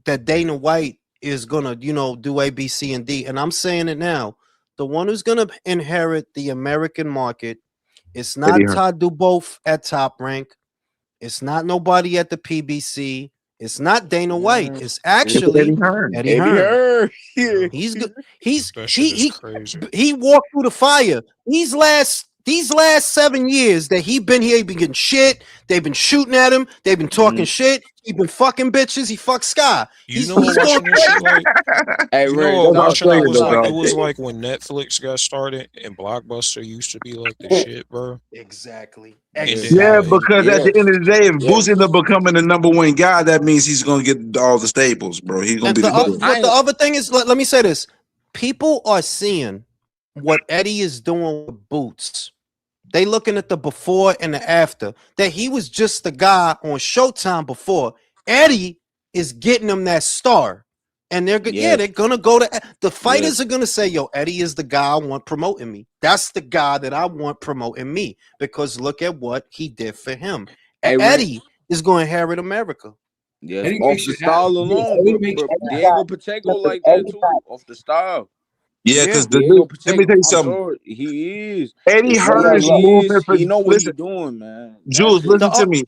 that Dana White is gonna do A, B, C, and D, and I'm saying it now. The one who's gonna inherit the American market, it's not Todd Duboff at Top Rank. It's not nobody at the PBC. It's not Dana White. It's actually Eddie Hearn. He's good. He walked through the fire. These last 7 years that he been here, he been getting shit. They've been shooting at him. They've been talking shit. He been fucking bitches. He fucked Sky. He's going like, hey, it was like when Netflix got started and Blockbuster used to be like the shit, bro. Exactly. Yeah, because at the end of the day, if Boots ends up becoming the #1 guy, that means he's gonna get all the staples, bro. He's gonna be the other thing is, let me say this: people are seeing what Eddie is doing with Boots. They looking at the before and the after. That he was just the guy on Showtime before. Eddie is getting him that star. And they're good. Yeah, they're gonna go to the fighters are gonna say, "Yo, Eddie is the guy I want promoting me. That's the guy that I want promoting me because look at what he did for him." And Eddie is going to inherit America. Yes, off the style alone, but Diego Pacheco like that too. Off the style. Yeah, because Diego let me Pacheco, tell you I'm something. sorry, he is. Eddie As long Hearn as is he moving is, for. he know what Listen, he's doing, man. Jules, That's it. listen to me.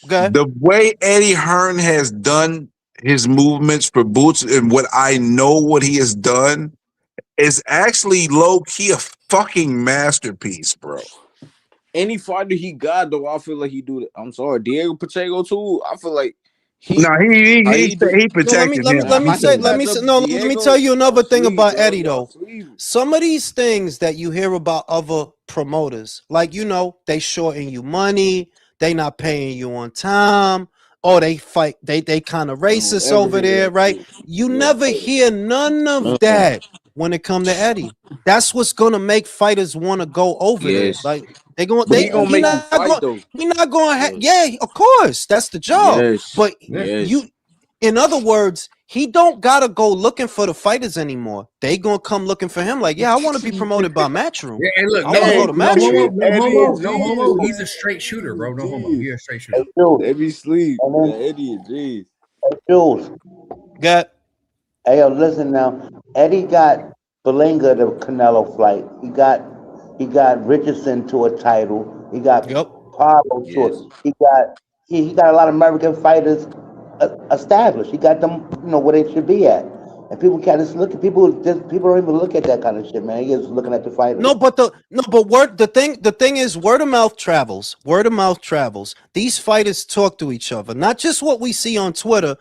The way Eddie Hearn has done his movements for Boots and what I know what he has done is actually low key a fucking masterpiece, bro. Any fighter he got though, I feel like he do that. I'm sorry, Diego Pacheco too. I feel like he No, protected him. let me tell you another thing about Eddie though. Some of these things that you hear about other promoters, like they shorting you money, they not paying you on time, or they fight, they kind of racist over there, right? You never hear none of that when it come to Eddie. That's what's gonna make fighters want to go over there. Like he not going. Yeah, of course, that's the job. But you. In other words, he don't gotta go looking for the fighters anymore. They gonna come looking for him. Like, yeah, I want to be promoted by Matchroom. Yeah, and look, I want to go to Matchroom. No homo. He's a straight shooter, bro. No homo. He's a straight shooter. Eddie sleep. Eddie is G's. Jules. Got. Hey, yo, listen now. Eddie got Belinga the Canelo fight. He got Richardson to a title. He got Pablo to it. He got a lot of American fighters established. He got them, where they should be at. And people can't just look at people don't even look at that kind of shit, man. He is looking at the fighters. The thing is word of mouth travels. Word of mouth travels. These fighters talk to each other, not just what we see on Twitter.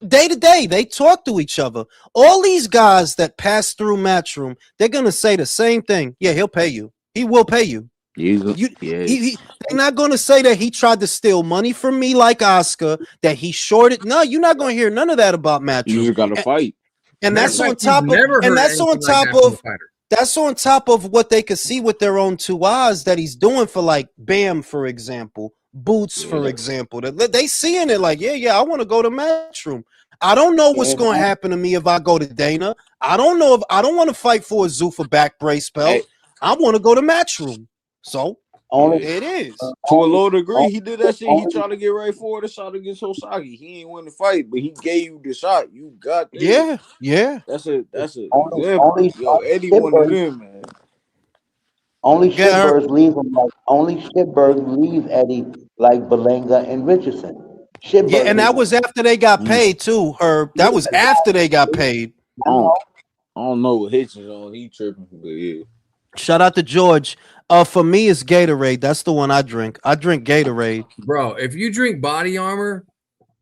Day to day, they talk to each other. All these guys that pass through Matchroom, they're gonna say the same thing. Yeah, he'll pay you. He will pay you. They're not going to say that he tried to steal money from me like Oscar, that he shorted. No, you're not going to hear none of that about Matchroom. You just got to fight. And that's on top of that's on top of what they could see with their own two eyes that he's doing for like Bam, for example, Boots, for example. They seeing it like, yeah, I want to go to Matchroom. I don't know what's going to happen to me if I go to Dana. I don't know if I don't want to fight for a Zuffa back brace belt. I want to go to Matchroom. So it is. To a low degree, he did that shit. He tried to get ready for the shot against Hosaki. He ain't win the fight, but he gave you the shot. You got this. Yeah. That's a example. Yo, Eddie one of them, man. Only shitbirds leave him like Eddie like Belenga and Richardson. Yeah, and that was after they got paid too, Herb. That was after they got paid. I don't know what Hitchens on. He tripping, but yeah. Shout out to George. For me, it's Gatorade. That's the one I drink. I drink Gatorade. Bro, if you drink Body Armor,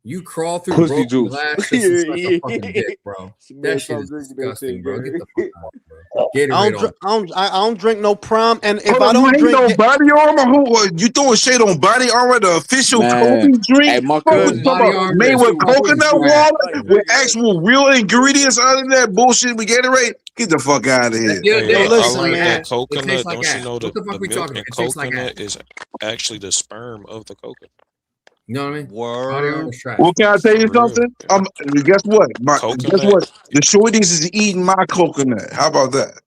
you crawl through broken glass just to suck a fucking dick, bro. That shit is disgusting, bro. Get the fuck out, bro. Gatorade I don't drink no Prime, and if Hold I on, don't drink no Body Armor, you throwing shade on Body Armor, the official Kobe drink? Hey, my Bro, what cousin, you talking about? Made with coconut water with actual real ingredients out of that bullshit we Gatorade. Get the fuck out of here. Hey, listen, I like man. that coconut. tastes like Don't you ass. know What the fuck the we milk talking in about? It tastes like coconut is actually the sperm of the coconut. You know what I mean? Word. Body Armor's trash. Well, can I tell you For real, something? yeah. Guess what? Guess Coconut. what? The shorties is eating my coconut. How about that?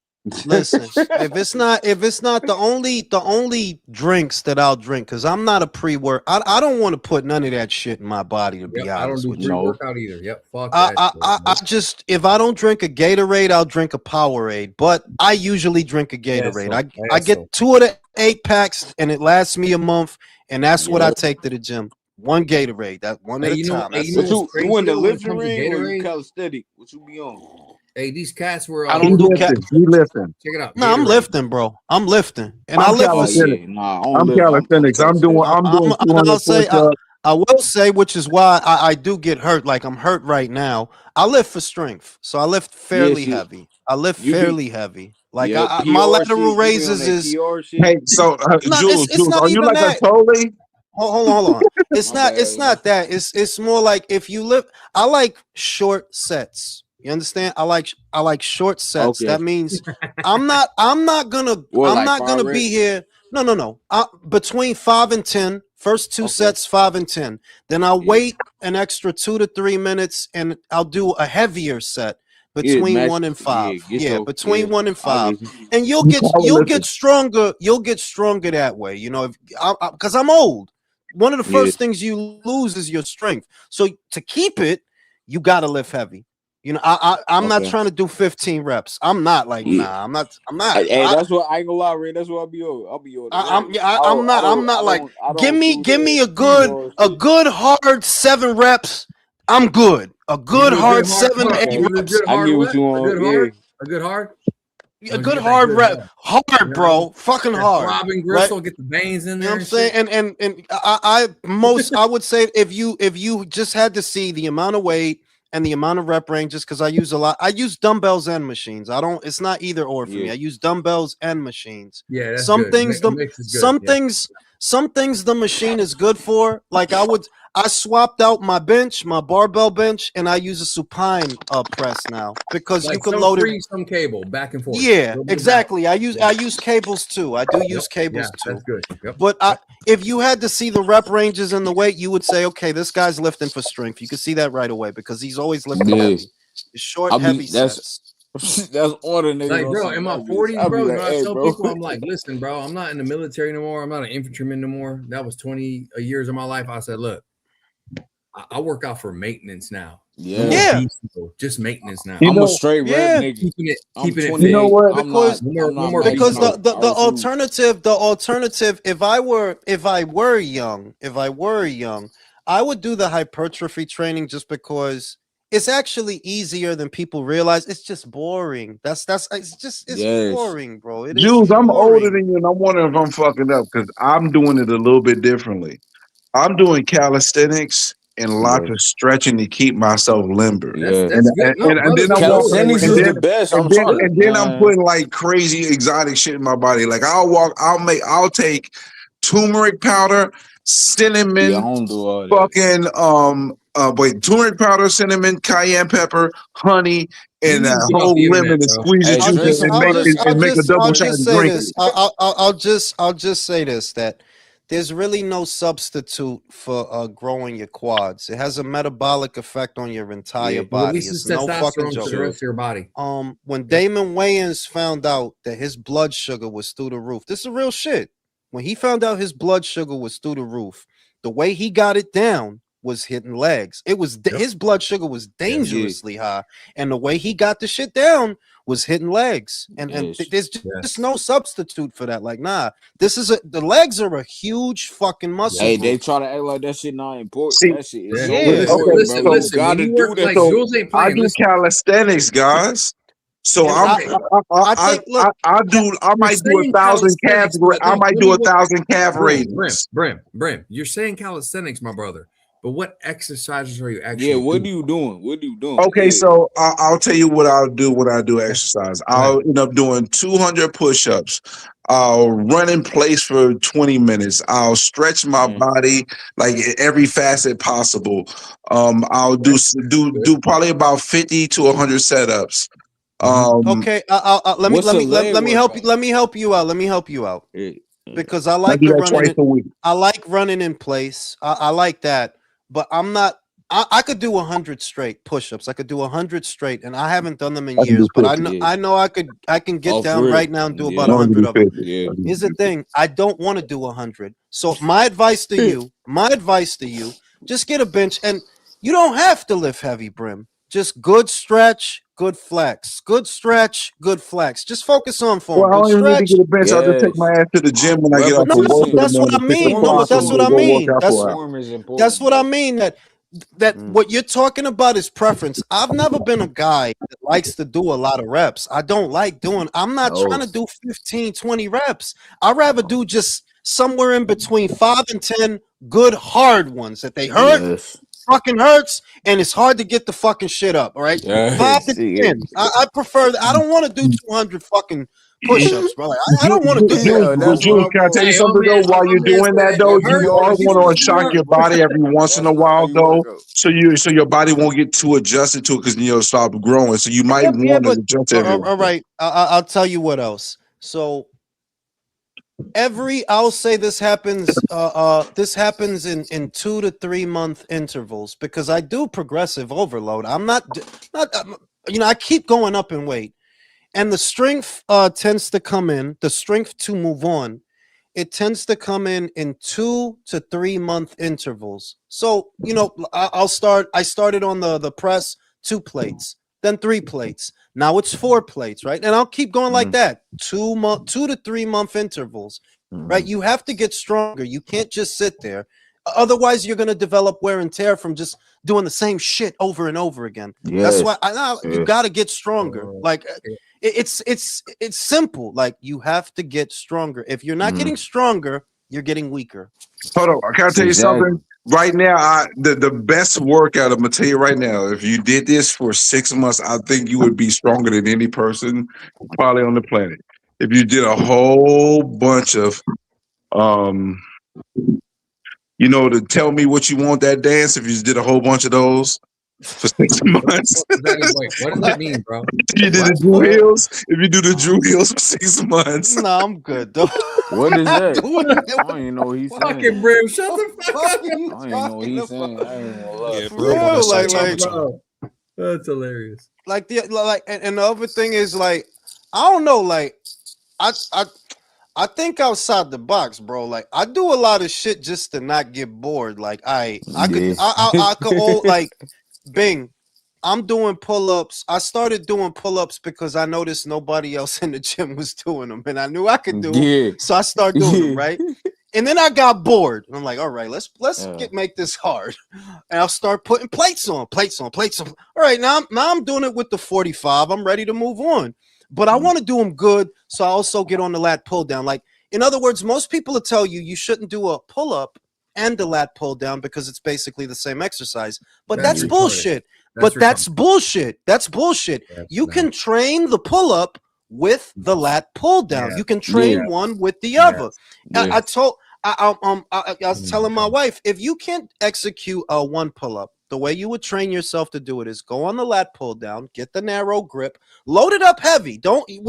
Listen, if it's not the only drinks that I'll drink, because I'm not a pre-work. I don't want to put none of that shit in my body, to be I don't honest do with you. pre-workout either. Yep, fuck that. I just, if I don't drink a Gatorade, I'll drink a Powerade. But I usually drink a Gatorade. I get 2 of the 8 packs, and it lasts me a month, and that's what I take to the gym. One Gatorade, that one at a time. You in the lifting ring or you calisthenic? What you be on? Hey, these cats were. I don't do You lifting. Check it out. No, I'm lifting, bro. I'm lifting, and I'm I lift. calisthenics. I'm calisthenics. I'm doing 200 push-ups. I will say, which is why I do get hurt. Like I'm hurt right now. I lift for strength, so I lift fairly heavy. I lift fairly heavy. Like my lateral raises is. Hey, so Jules, are you like a Tolly? Hold on. It's not that. It's more like if you lift. I like short sets. You understand? I like short sets. Okay. That means I'm not gonna be here. No. Between 5 and 10 First two sets, 5 and 10. Then I'll wait an extra 2 to 3 minutes, and I'll do a heavier set between 1 and 5. Between 1 and 5, and you'll get stronger. You'll get stronger that way. You know, because I'm old. One of the first things you lose is your strength. So to keep it, you got to lift heavy. You know, I'm not trying to do 15 reps. I'm not like, nah, I'm not. Hey, that's what I ain't gonna lie, Ray. That's what I'll be on. I'm not like, give me a good hard 7 reps. I'm good. A good hard 7 to 8 reps. I get what you want. A good hard. A good hard rep, hard, bro, fucking hard. Throbbing gristle, get the veins in there. You know what I'm saying? And I would say if you just had to see the amount of weight and the amount of rep ranges, because I use dumbbells and machines. It's not either or for me. I use dumbbells and machines. Yeah, that's some good. things some things the machine is good for. Like I swapped out my barbell bench, and I use a supine press now because like you can load it. Some cable back and forth. Yeah, exactly. I use cables too. I do use cables too. That's good. Yep. But if you had to see the rep ranges and the weight, you would say, okay, this guy's lifting for strength. You can see that right away because he's always lifting heavy. It's short, heavy sets. That's all the niggas. Like, bro, in my 40s, bro, like, I tell people, I'm like, listen, bro, I'm not in the military no more. I'm not an infantryman no more. That was 20 years of my life. I said, look, I work out for maintenance now. Yeah. Just maintenance now. I'm a straight rep nigga. Keeping it. You know what? Because the alternative, if I were young, I would do the hypertrophy training just because it's actually easier than people realize. It's just boring. It's boring, bro. Jules, I'm older than you, and I'm wondering if I'm fucking up because I'm doing it a little bit differently. I'm doing calisthenics and lots of stretching to keep myself limber. That's good. And then calisthenics is the best. And then I'm putting like crazy exotic shit in my body. Like I'll take turmeric powder, cinnamon, turmeric powder, cinnamon, cayenne pepper, honey, and a whole lemon and squeeze it and make a double shot and drink it. I'll just say this, that there's really no substitute for growing your quads. It has a metabolic effect on your entire body. It's no fucking joke. The rest of your body. When Damon Wayans found out that his blood sugar was through the roof, this is real shit. When he found out his blood sugar was through the roof, the way he got it down was hitting legs. It was his blood sugar was dangerously high, and the way he got the shit down was hitting legs. And there's just no substitute for that. Like, nah, the legs are a huge fucking muscle. Hey, they try to act like that shit not important. That shit is listen, bro. Gotta do that. Like, Jules ain't playing. I do calisthenics, guys. So I might do 1,000 calves. I might do 1,000 calf raises. Brim, you're saying calisthenics, my brother. But what exercises are you actually doing? What are you doing? Okay, so I'll tell you what I'll do when I do exercise. I'll end up doing 200 push-ups. I'll run in place for 20 minutes. I'll stretch my body like every facet possible. I'll do probably about 50 to 100 setups. Okay, let me help you out. Because I like running in place. I like that. But I'm not. I could do 100 straight push-ups. I could do 100 straight, and I haven't done them in years. But I know I can get down right now and do about 100 of them. Here's the thing: I don't want to do 100. So my advice to you, just get a bench, and you don't have to lift heavy, Brim. Just good stretch, good flex. Good stretch, good flex. Just focus on form. Well, I don't even need to get a bench. I'll just take my ass to the gym when I get off the work. That's what I mean. No, that's what I mean. That's what I mean. That what you're talking about is preference. I've never been a guy that likes to do a lot of reps. I don't like doing. I'm not trying to do 15, 20 reps. I'd rather do just somewhere in between 5 and 10 good hard ones that they hurt. Fucking hurts, and it's hard to get the fucking shit up. All right, 5 to 10. I prefer that. I don't want to do 200 fucking push-ups, bro. Like, I don't want to do that. Jules, can I tell you something though? While you're doing that though, you are going to shock your body every once in a while though, so your body won't get too adjusted to it because you'll stop growing. So you might want to adjust it. All right, I'll tell you what else. So I'll say this happens in 2 to 3 month intervals because I do progressive overload. I'm not I keep going up in weight, and the strength tends to come in, the strength to move on, it tends to come in 2 to 3 month intervals. So, I started on the press 2 plates, then 3 plates. Now it's 4 plates, right? And I'll keep going like that. 2 to 3 month intervals, right? You have to get stronger. You can't just sit there. Otherwise, you're going to develop wear and tear from just doing the same shit over and over again. That's why you got to get stronger. Like it's simple. Like you have to get stronger. If you're not getting stronger, you're getting weaker. Hold on, can I tell you something? Right now, the best workout I'm gonna tell you right now. If you did this for 6 months, I think you would be stronger than any person probably on the planet. If you did a whole bunch of to tell me what you want that dance, if you just did a whole bunch of those for 6 months. What does that mean, bro? You did the Drew Hills. If you do the Drew Hills for 6 months. No, I'm good though. What is that? I don't even know what he's saying. Fucking Brim, shut the fuck up. I don't even know what he's saying. I ain't gonna lie. Yeah, bro, that's hilarious. Like and the other thing is like, I don't know, like I think outside the box, bro. Like I do a lot of shit just to not get bored. Like I could like Bing. I'm doing pull-ups. I started doing pull-ups because I noticed nobody else in the gym was doing them, and I knew I could do them. So I started doing them, right? And then I got bored. And I'm like, all right, let's make this hard. And I'll start putting plates on. All right, now I'm doing it with the 45. I'm ready to move on. But I want to do them good, so I also get on the lat pull down. Like, in other words, most people will tell you shouldn't do a pull-up and a lat pull down because it's basically the same exercise. But that's bullshit. That's bullshit. That's bullshit. You can train the pull-up with the lat pull down. You can train one with the other. I was telling my wife, if you can't execute a one pull-up, the way you would train yourself to do it is go on the lat pull down, get the narrow grip, load it up heavy.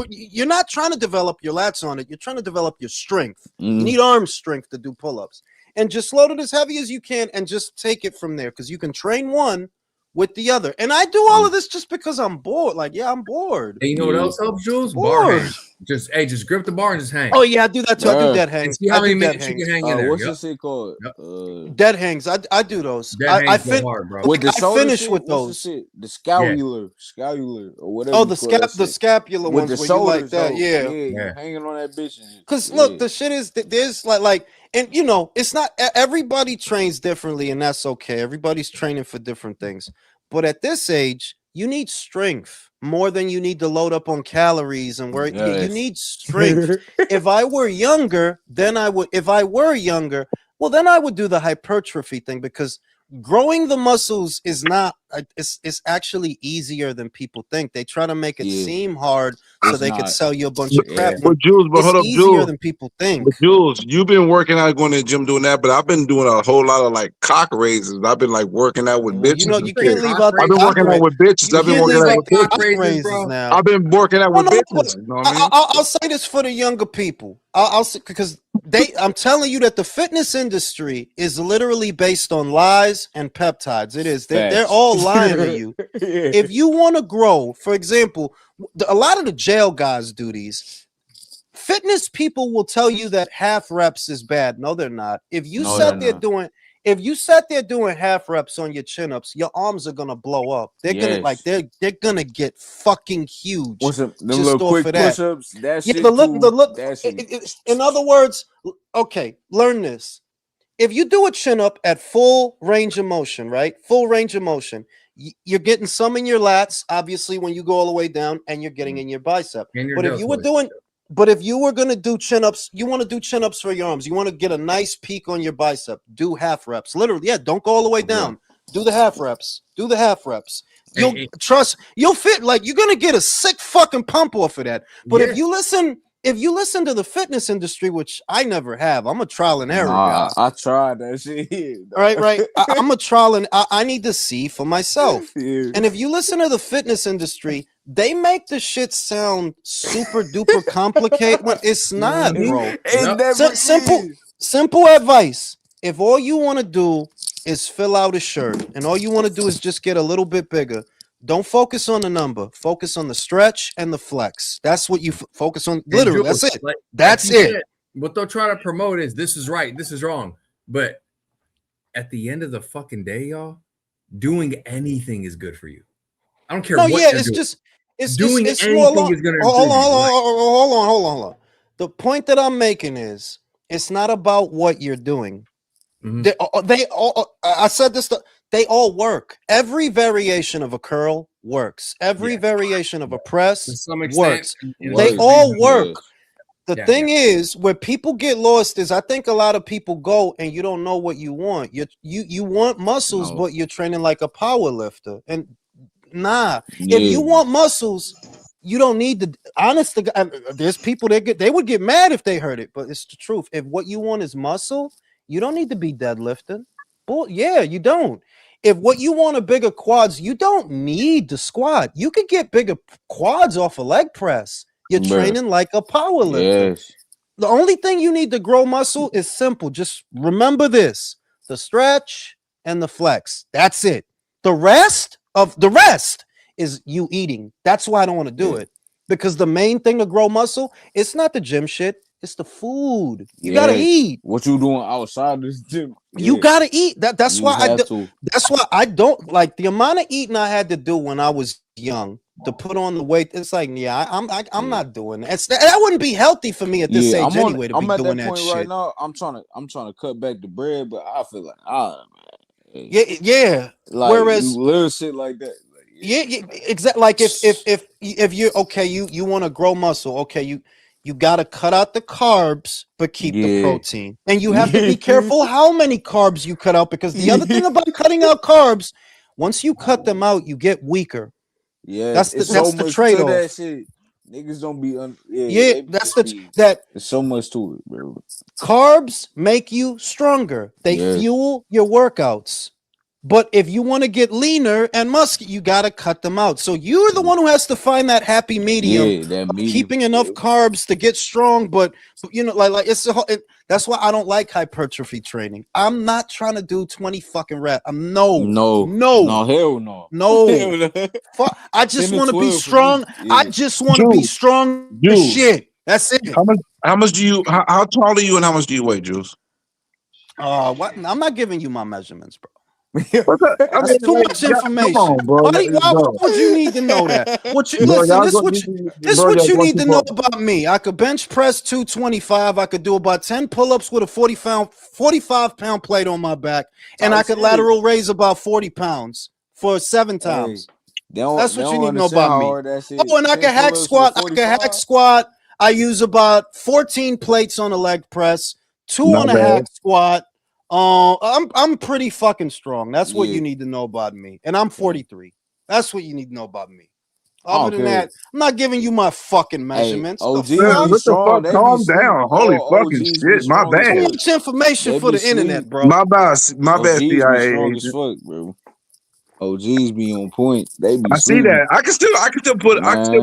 You're not trying to develop your lats on it. You're trying to develop your strength. You need arm strength to do pull-ups. And just load it as heavy as you can and just take it from there because you can train one with the other. And I do all of this just because I'm bored. Like, I'm bored. And you know what else helps, Jules? Bar hang. Just grip the bar and just hang. Oh yeah, I do that too. I do dead hangs. And see how many minutes you can hang in there. What's this shit called? Dead hangs. I do those. I finish with those. The scapular or whatever. Oh, the scapular with ones the where you like shoulders, that. Yeah. Hanging on that bitch. Because look, the shit is there's like, and it's not everybody trains differently, and that's okay. Everybody's training for different things. But at this age, you need strength more than you need to load up on calories and where you need strength. If I were younger, then I would. If I were younger, well, then I would do the hypertrophy thing because growing the muscles is not. It's actually easier than people think. They try to make it seem hard so they could sell you a bunch of crap. But Jules, hold up, easier Jules. than people think. But Jules, you've been working out, going to the gym, doing that. But I've been doing a whole lot of like cock raises. I've been like working out with bitches. You can't leave out. I've been working out with bitches. I've been working out with bitches. Now. I've been working out with bitches. You know what I mean? I'll say this for the younger people. I'll say because I'm telling you that the fitness industry is literally based on lies and peptides. It is. They're all lying to you. If you want to grow, for example, a lot of the jail guys do these. Fitness people will tell you that half reps is bad. No, they're not. If you sat there doing half reps on your chin ups, your arms are gonna blow up. They're gonna they're gonna get fucking huge. Them little quick push-ups. That shit. In other words, okay, learn this. If you do a chin up at full range of motion, right? Full range of motion, you're getting some in your lats, obviously, when you go all the way down, and you're getting in your bicep. But if you were going to do chin-ups, you want to do chin-ups for your arms. You want to get a nice peak on your bicep. Do half reps. Literally, don't go all the way down. Do the half reps. You'll fit, like, you're going to get a sick fucking pump off of that. But if you listen to the fitness industry, which I never have, I'm a trial and error guy. I tried that shit. Right. I'm a trial and I need to see for myself. And if you listen to the fitness industry, they make the shit sound super duper complicated when it's not, bro. Simple advice. If all you want to do is fill out a shirt and all you want to do is just get a little bit bigger, don't focus on the number. Focus on the stretch and the flex. That's what you focus on. Literally, that's it. That's it. What they'll try to promote is this is right, this is wrong. But at the end of the fucking day, y'all, doing anything is good for you. I don't care what you're doing. It's doing it's anything more along, is going to hold on. The point that I'm making is it's not about what you're doing. They all, I said this, they all work. Every variation of a curl works. Every variation of a press to some extent, works. They all work. The thing is, where people get lost is I think a lot of people go and you don't know what you want. You want muscles, but you're training like a power lifter. And if you want muscles, you don't need to. Honestly, there's people that they would get mad if they heard it, but it's the truth. If what you want is muscle, you don't need to be deadlifting. Well, yeah, you don't. If what you want are bigger quads, you don't need to squat. You could get bigger quads off a leg press. You're training like a power lifter. Yes. The only thing you need to grow muscle is simple. Just remember this: the stretch and the flex. That's it. The rest is you eating. That's why I don't want to do it. Because the main thing to grow muscle, it's not the gym shit. It's the food. You gotta eat. What you doing outside this gym? You gotta eat. That's why I don't like the amount of eating I had to do when I was young to put on the weight. It's like, I'm not doing that. That wouldn't be healthy for me at this age anyway. To be doing that shit right now. I'm trying to cut back the bread, but I feel like yeah. Like, whereas little shit like that. Yeah, exactly. Like if you're okay, you want to grow muscle. Okay, you got to cut out the carbs, but keep the protein. And you have to be careful how many carbs you cut out, because the other thing about cutting out carbs, once you cut them out, you get weaker. Yeah, that's the trade-off. That shit. Niggas don't be there's so much to it, bro. Carbs make you stronger. They fuel your workouts. But if you want to get leaner and muscular, you got to cut them out. So you're the one who has to find that happy medium, keeping enough carbs to get strong. But you know, like it's that's why I don't like hypertrophy training. I'm not trying to do 20 fucking reps. No, hell no. Fuck, I just want to be strong. I just want to be strong as shit. That's it. How much do you? How tall are you, and how much do you weigh, Jules? What? I'm not giving you my measurements, bro. That's too much information. On, bro. Why would you need to know that? This is what you need to know about me. I could bench press 225. I could do about 10 pull-ups with a 45-pound plate on my back, and I could lateral raise about 40 pounds for 7 times. That's what you need to know about me. Oh, and I can hack squat. I use about 14 plates on a leg press, 2 on a hack squat. I'm pretty fucking strong. That's what you need to know about me. And I'm 43. That's what you need to know about me. Other than that, I'm not giving you my fucking measurements. What the fuck? Calm down. Holy fucking shit. My bad. Too much information for the internet, bro. My bad, CIA bro. OGs be on point. They be I see that. I can still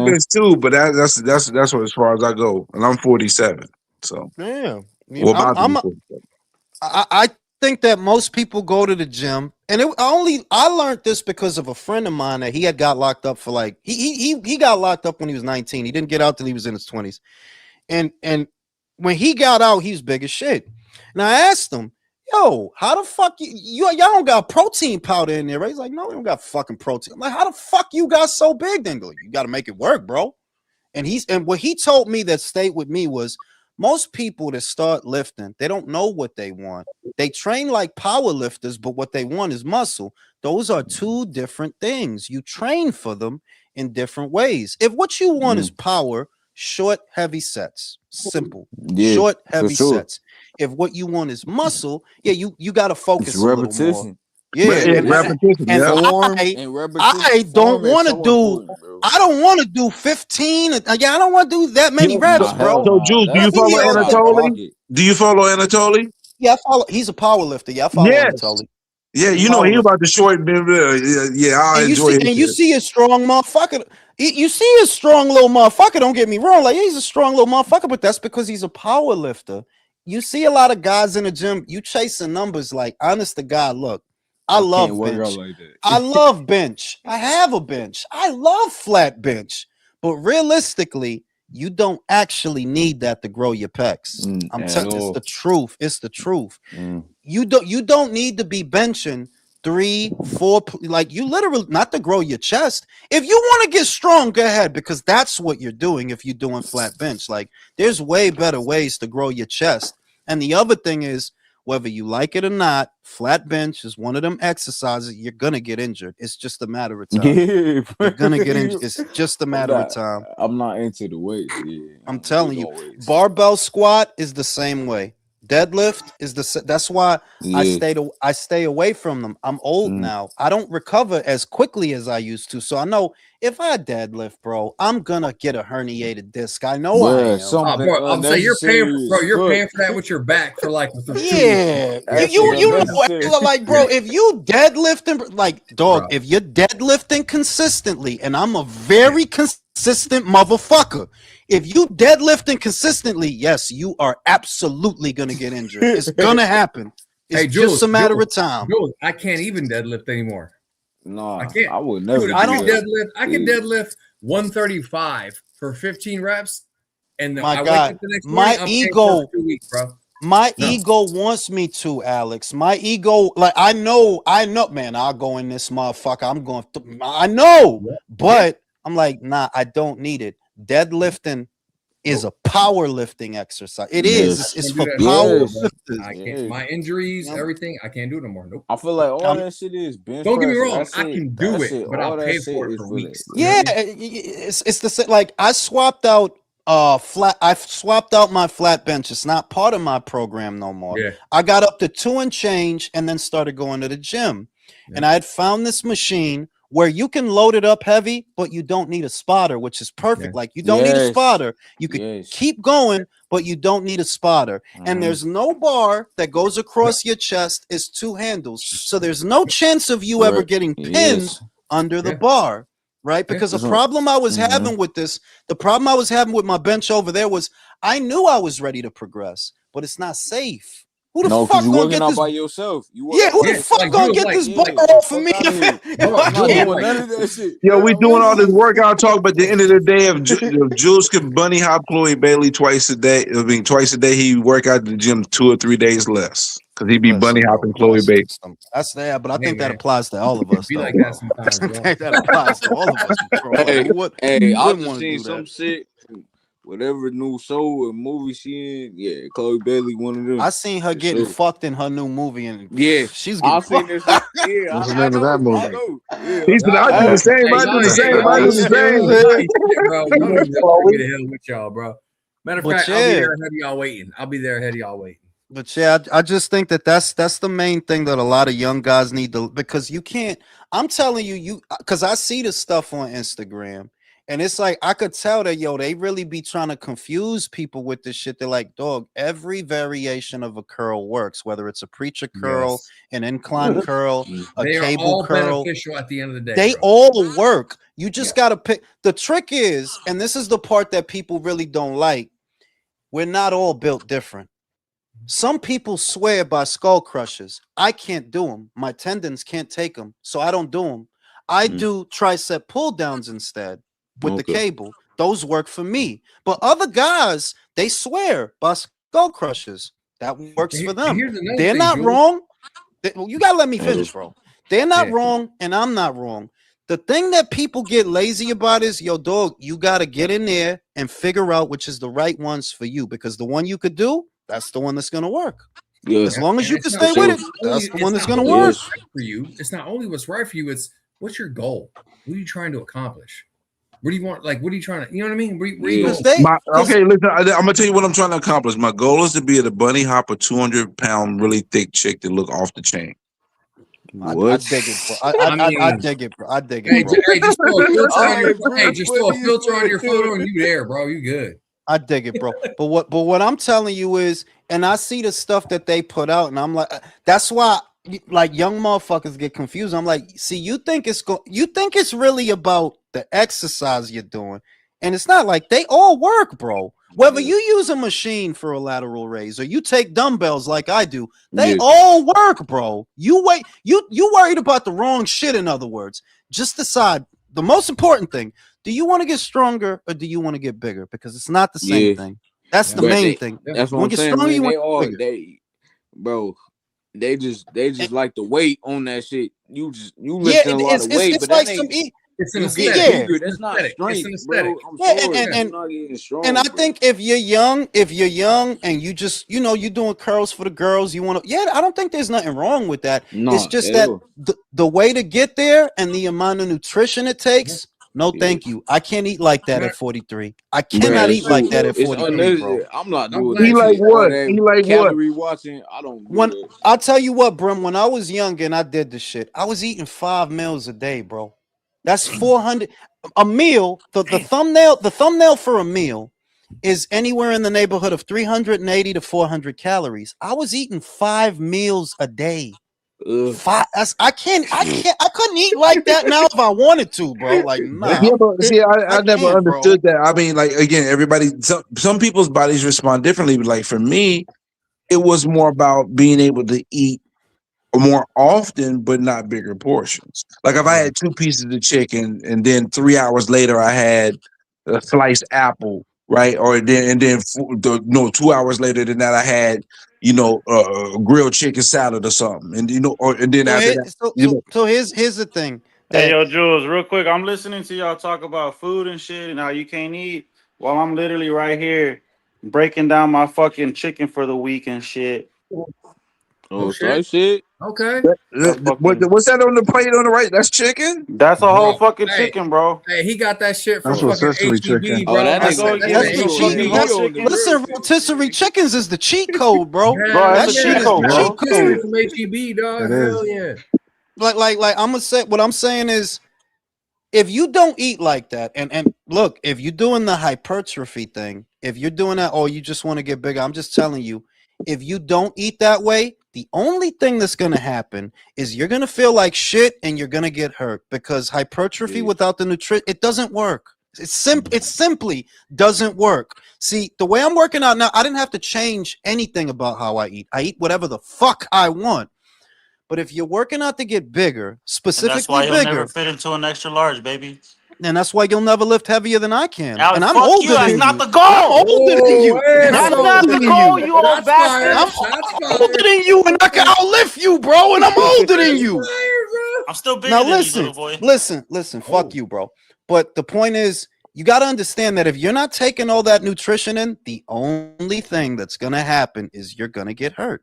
bench too, but that's what as far as I go. And I'm 47. So damn. I think that most people go to the gym, and I learned this because of a friend of mine that he had got locked up for like he got locked up when he was 19. He didn't get out till he was in his 20s, and when he got out, he was big as shit. And I asked him, "Yo, how the fuck y'all don't got protein powder in there?" Right? He's like, "No, we don't got fucking protein." I'm like, "How the fuck you got so big?" Then go, "You got to make it work, bro." And what he told me that stayed with me was, most people that start lifting, they don't know what they want. They train like power lifters, but what they want is muscle. Those are two different things. You train for them in different ways. If what you want is power, short, heavy sets. Simple. Short, heavy sets. If what you want is muscle, you got to focus a little more. I don't want to do 15. I don't want to do that many reps, bro. So, Jules, do you follow Anatoly? Do you follow Anatoly? Yeah, I follow. He's a power lifter. Yeah, I follow Anatoly. Yeah, you know he about to short. Yeah, I enjoy it. And you see a strong motherfucker. You see a strong little motherfucker. Don't get me wrong. Like he's a strong little motherfucker, but that's because he's a power lifter. You see a lot of guys in the gym. You chasing numbers. Like honest to God, look, I love bench. Like that. I love bench. I have a bench. I love flat bench. But realistically, you don't actually need that to grow your pecs. I'm telling you, it's the truth. It's the truth. You don't need to be benching 3, 4, like you literally not to grow your chest. If you want to get strong, go ahead, because that's what you're doing if you're doing flat bench. Like there's way better ways to grow your chest. And the other thing is, whether you like it or not, flat bench is one of them exercises you're gonna get injured. It's just a matter of time. Yeah, you're gonna get injured. It's just a matter of time. I'm not into the weights. Yeah, I'm telling you, barbell squat is the same way. Deadlift is that's why I stay away from them. I'm old now. I don't recover as quickly as I used to. So I know if I deadlift, bro, I'm gonna get a herniated disc. I know I am. Bro, I'm saying you're paying for that with your back for like you like, bro, if you deadlifting, like, dog, if you're deadlifting consistently, and I'm a very consistent motherfucker. If you deadlifting consistently, yes, you are absolutely gonna get injured. It's gonna happen. It's just a matter of time. Jules, I can't even deadlift anymore. No, I can't. I would never. Dude, I can deadlift 135 for 15 reps, and my I God, wake up the next morning, I'm ego, 2 weeks, bro. My ego wants me to, Alex. My ego, like I know, man. I'll go in this motherfucker. I'm going. I know, but I'm like, nah. I don't need it. Deadlifting is a powerlifting exercise. It is. It's for power lifters. I can't. My injuries, everything. I can't do it no more. Nope. I feel like all that shit is bench. Don't get me wrong. Press. I can do it, but I'll pay for it for weeks. Yeah, it's the same. Like I swapped out I swapped out my flat bench. It's not part of my program no more. Yeah. I got up to 2 and change and then started going to the gym. Yeah. And I had found this machine where you can load it up heavy, but you don't need a spotter, which is perfect. Yeah. Like you don't need a spotter. You can keep going, but you don't need a spotter. And there's no bar that goes across your chest. It's 2 handles. So there's no chance of you ever getting pinned under the bar. Right? Because the problem I was having with this, the problem I was having with my bench over there was I knew I was ready to progress, but it's not safe. Who the fuck you gonna get get this by yourself? Who the fuck gonna get this butt off of me? Yo, we doing all this workout talk, but at the end of the day, if Jules could bunny hop Chloe Bailey twice a day, he work out at the gym 2 or 3 days less. Because he'd be bunny hopping Chloe Bailey. That's that, but I think that applies to all of us. Be like that sometimes. I think that applies to all of us. Hey, I just seen some shit. Whatever new show or movie she in, Chloe Bailey, one of them. I seen her getting fucked in her new movie, and she's getting fucked. What's the name of that movie? He said, "I do the same. I do the same. I do the same." Bro, get ahead with y'all, bro. Matter of fact, I'll be there ahead of y'all waiting. But I just think that's the main thing that a lot of young guys need to, because you can't. I'm telling you, because I see this stuff on Instagram. And it's like, I could tell that, they really be trying to confuse people with this shit. They're like, dog, every variation of a curl works, whether it's a preacher curl, an incline curl, a cable curl. Beneficial at the end of the day. They all work. You just got to pick. The trick is, and this is the part that people really don't like, we're not all built different. Some people swear by skull crushers. I can't do them. My tendons can't take them, so I don't do them. I do tricep pull downs instead. With the cable, those work for me. But other guys, they swear by skull crushers. That works for them. They're not wrong. You gotta let me finish, bro. They're not wrong, and I'm not wrong. The thing that people get lazy about is, dog, you gotta get in there and figure out which is the right ones for you, because the one you could do, that's the one that's gonna work. Yeah. As long as you can stay with it, that's the one that's gonna work for you. It's not only what's right for you; it's what's your goal. What are you trying to accomplish? What do you want? Like, what are you trying to? You know what I mean? Okay, listen. I'm gonna tell you what I'm trying to accomplish. My goal is to be a bunny hop, a 200-pound, really thick chick that look off the chain. I dig it, bro. I dig it, bro. I dig it, bro. Hey, just throw a filter on your. Just throw a filter on your photo, and you there, bro. You good? I dig it, bro. But what I'm telling you is, and I see the stuff that they put out, and I'm like, that's why. like young motherfuckers get confused. I'm like, see, you think it's really about the exercise you're doing, and it's not. Like, they all work, bro. Whether you use a machine for a lateral raise or you take dumbbells like I do, they all work, bro. You worried about the wrong shit. In other words, just decide the most important thing. Do you want to get stronger or do you want to get bigger? Because it's not the same thing. That's the main thing. That's what I'm saying. Man, bro. They just like the weight on that shit. You lifting a lot of weight, but like that some ain't. It's an You aesthetic. get bigger. That's not strength, It's an aesthetic. bro. I'm sorry, you're not getting strong. And I think if you're young and you just, you're doing curls for the girls, you want to, I don't think there's nothing wrong with that. It's just that the way to get there and the amount of nutrition it takes. No, thank you. I can't eat like that at 43. I cannot eat like that at 43, bro. I'm not doing He like what? He like what? Calorie watching. I don't. I'll tell you what, Brim. When I was young and I did this shit, I was eating 5 meals a day, bro. That's 400 a meal. The thumbnail for a meal is anywhere in the neighborhood of 380 to 400 calories. I was eating 5 meals a day. I couldn't eat like that now if I wanted to, bro. Like, nah. Yeah, but see, I never understood that. I mean, like, again, everybody, some people's bodies respond differently, but like for me, it was more about being able to eat more often, but not bigger portions. Like if I had 2 pieces of chicken and then 3 hours later I had a sliced apple, right? Or then 2 hours later than that I had grilled chicken salad or something, and then after that. So here's the thing. Hey, yo, Jules, real quick, I'm listening to y'all talk about food and shit and how you can't eat while I'm literally right here breaking down my fucking chicken for the week and shit. Oh, shit. Okay. What's that on the plate on the right? That's chicken? That's a whole fucking chicken, bro. Hey, he got that shit from That's fucking HEB, bro. That's rotisserie chickens is the cheat code, bro. That shit is the cheat code from HEB, dog. Hell yeah. Like I'm gonna say what I'm saying is, if you don't eat like that, and look, if you're doing the hypertrophy thing, if you're doing that, or you just want to get bigger, I'm just telling you, if you don't eat that way, the only thing that's going to happen is you're going to feel like shit and you're going to get hurt, because hypertrophy without the nutrition, it doesn't work. It simply doesn't work. See, the way I'm working out now, I didn't have to change anything about how I eat. I eat whatever the fuck I want. But if you're working out to get bigger, specifically that's why you'll bigger, never fit into an extra large, baby. and that's why you'll never lift heavier than I can. Alex, and I'm fuck older you. That's than not you. the goal. I'm older than you. That's not the goal, you old bastard. I'm older than you, and I can outlift you, bro. And I'm older than you. I'm still bigger Now than listen, you, little boy. listen. Fuck you, bro. But the point is, you got to understand that if you're not taking all that nutrition in, the only thing that's gonna happen is you're gonna get hurt.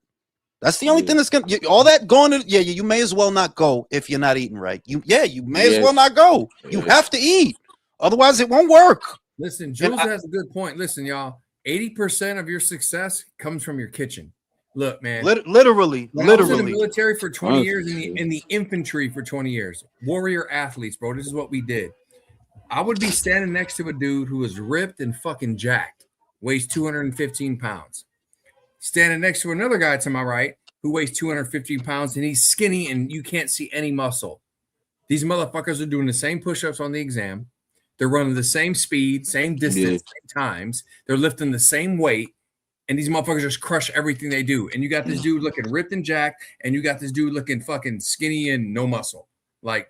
That's the only thing that's gonna all that going to you may as well not go if you're not eating right. You may as well not go. You have to eat, otherwise it won't work. Listen, Jules has a good point. Listen, y'all, 80% of your success comes from your kitchen. Look, man, literally. I was in the military for 20 years, in the infantry for 20 years. Warrior athletes, bro. This is what we did. I would be standing next to a dude who was ripped and fucking jacked, weighs 215 pounds. Standing next to another guy to my right who weighs 215 pounds, and he's skinny and you can't see any muscle. These motherfuckers are doing the same push-ups on the exam. They're running the same speed, same distance, same times. They're lifting the same weight, and these motherfuckers just crush everything they do. And you got this dude looking ripped and jacked, and you got this dude looking fucking skinny and no muscle. Like,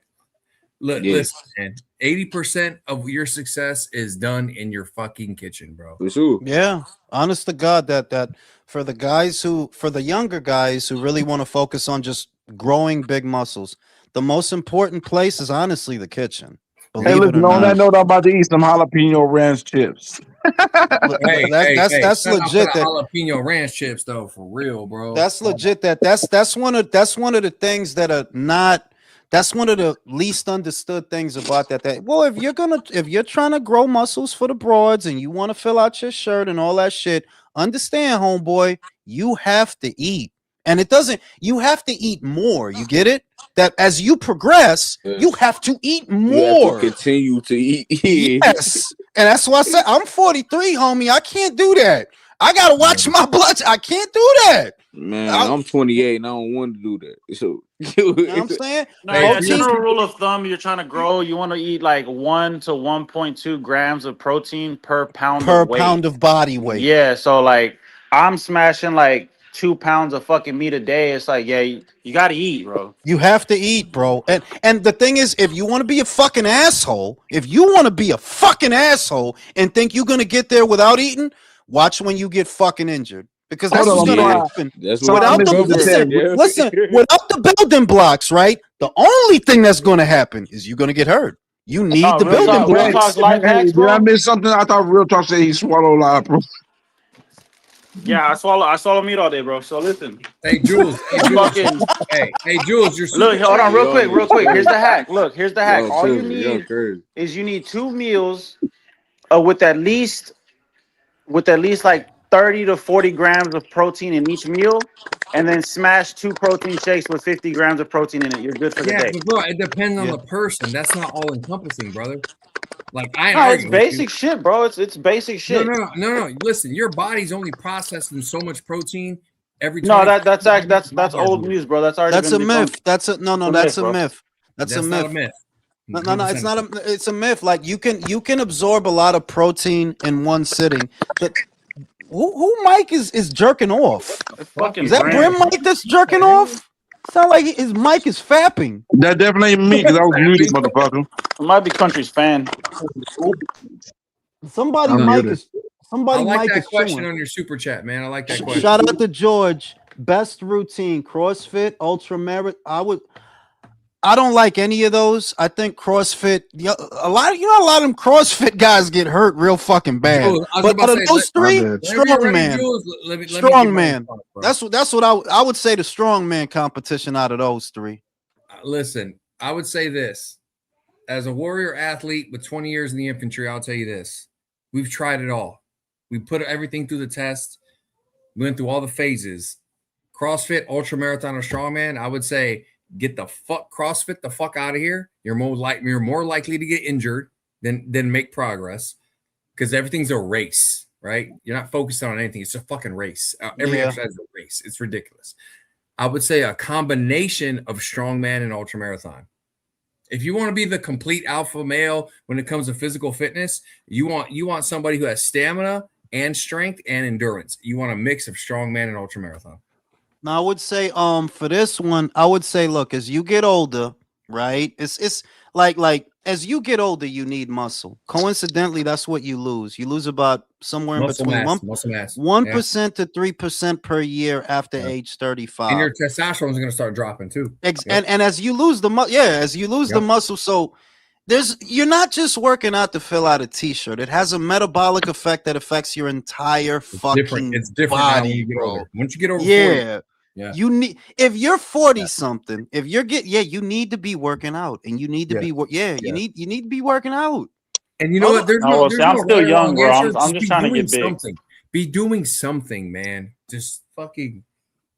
listen, man, 80% of your success is done in your fucking kitchen, bro. For sure. Yeah, honest to God, that for the younger guys who really want to focus on just growing big muscles, the most important place is honestly the kitchen. Hey, listen, on that note, I'm about to eat some jalapeno ranch chips. That's legit. That jalapeno ranch chips, though, for real, bro. That's legit. That's one of the things that are not. That's one of the least understood things about that. Well, if you're trying to grow muscles for the broads and you want to fill out your shirt and all that shit, understand, homeboy, you have to eat. And you have to eat more. You get it? That as you progress, you have to eat more. You have to continue to eat. Yes. And that's why I said I'm 43, homie. I can't do that. I gotta watch my blood. I can't do that. Man, I'm 28 and I don't want to do that. So you know what I'm saying? No, yeah, general rule of thumb, you're trying to grow, you want to eat like 1 to 1.2 grams of protein per pound of weight. Pound of body weight. Yeah, so like I'm smashing like 2 pounds of fucking meat a day. It's like, yeah, you got to eat, bro. You have to eat, bro. And the thing is, if you want to be a fucking asshole, and think you're gonna get there without eating, watch when you get fucking injured. Because that's what's gonna happen. Without the building blocks, right? The only thing that's gonna happen is you're gonna get hurt. You need the building blocks. Did I miss something? I thought Real Talk said he swallowed live, bro. Yeah, I swallow meat all day, bro. So listen. Hey, Jules. Hey, Jules, you're look, hold on, real quick. Here's the hack. Look, here's the hack. All you need is you need 2 meals with at least like 30 to 40 grams of protein in each meal, and then smash 2 protein shakes with 50 grams of protein in it. You're good for the day. But bro, it depends on the person. That's not all encompassing, brother. Like it's basic shit, bro. It's basic shit. No. Listen, your body's only processing so much protein every time. No, that's old news, bro. That's already a myth. That's a myth. That's a myth. Not a myth. No, it's not it's a myth. Like you can absorb a lot of protein in one sitting. But who Mike is jerking off? Is that Brim Mike that's jerking off? Sound like his mic is fapping. That definitely ain't me, because I was muted, motherfucker. It might be Country's fan. Somebody I like mic that is question chewing. on your super chat, man. I like that question. Shout out to George. Best routine: CrossFit, ultra merit. I don't like any of those. I think CrossFit. A lot of them CrossFit guys get hurt real fucking bad. But out of those three, strong man. That's what I would say the strong man competition out of those three. Listen, I would say this: as a warrior athlete with 20 years in the infantry, I'll tell you this: we've tried it all. We put everything through the test. We went through all the phases. CrossFit, ultra marathon, or strongman. I would say, get the fuck CrossFit the fuck out of here. You're more likely to get injured than make progress, because everything's a race, right? You're not focused on anything. It's a fucking race. Every exercise is a race. It's ridiculous. I would say a combination of strongman and ultramarathon. If you want to be the complete alpha male when it comes to physical fitness, you want somebody who has stamina and strength and endurance. You want a mix of strongman and ultramarathon. Now I would say for this one, I would say, look, as you get older, right? It's like as you get older, you need muscle. Coincidentally, that's what you lose. You lose about somewhere in between 1% to 3% per year after age 35. And your testosterone is going to start dropping too. And as you lose the the muscle, so you're not just working out to fill out a t-shirt. It has a metabolic effect that affects your entire fucking body, when you get older. Once you get over 40, you need, if you're 40 something, if you're you need to be working out, and you need to be you need to be working out. And you know what? I'm still young, bro. I'm just trying to get big. Something. Be doing something, man. Just fucking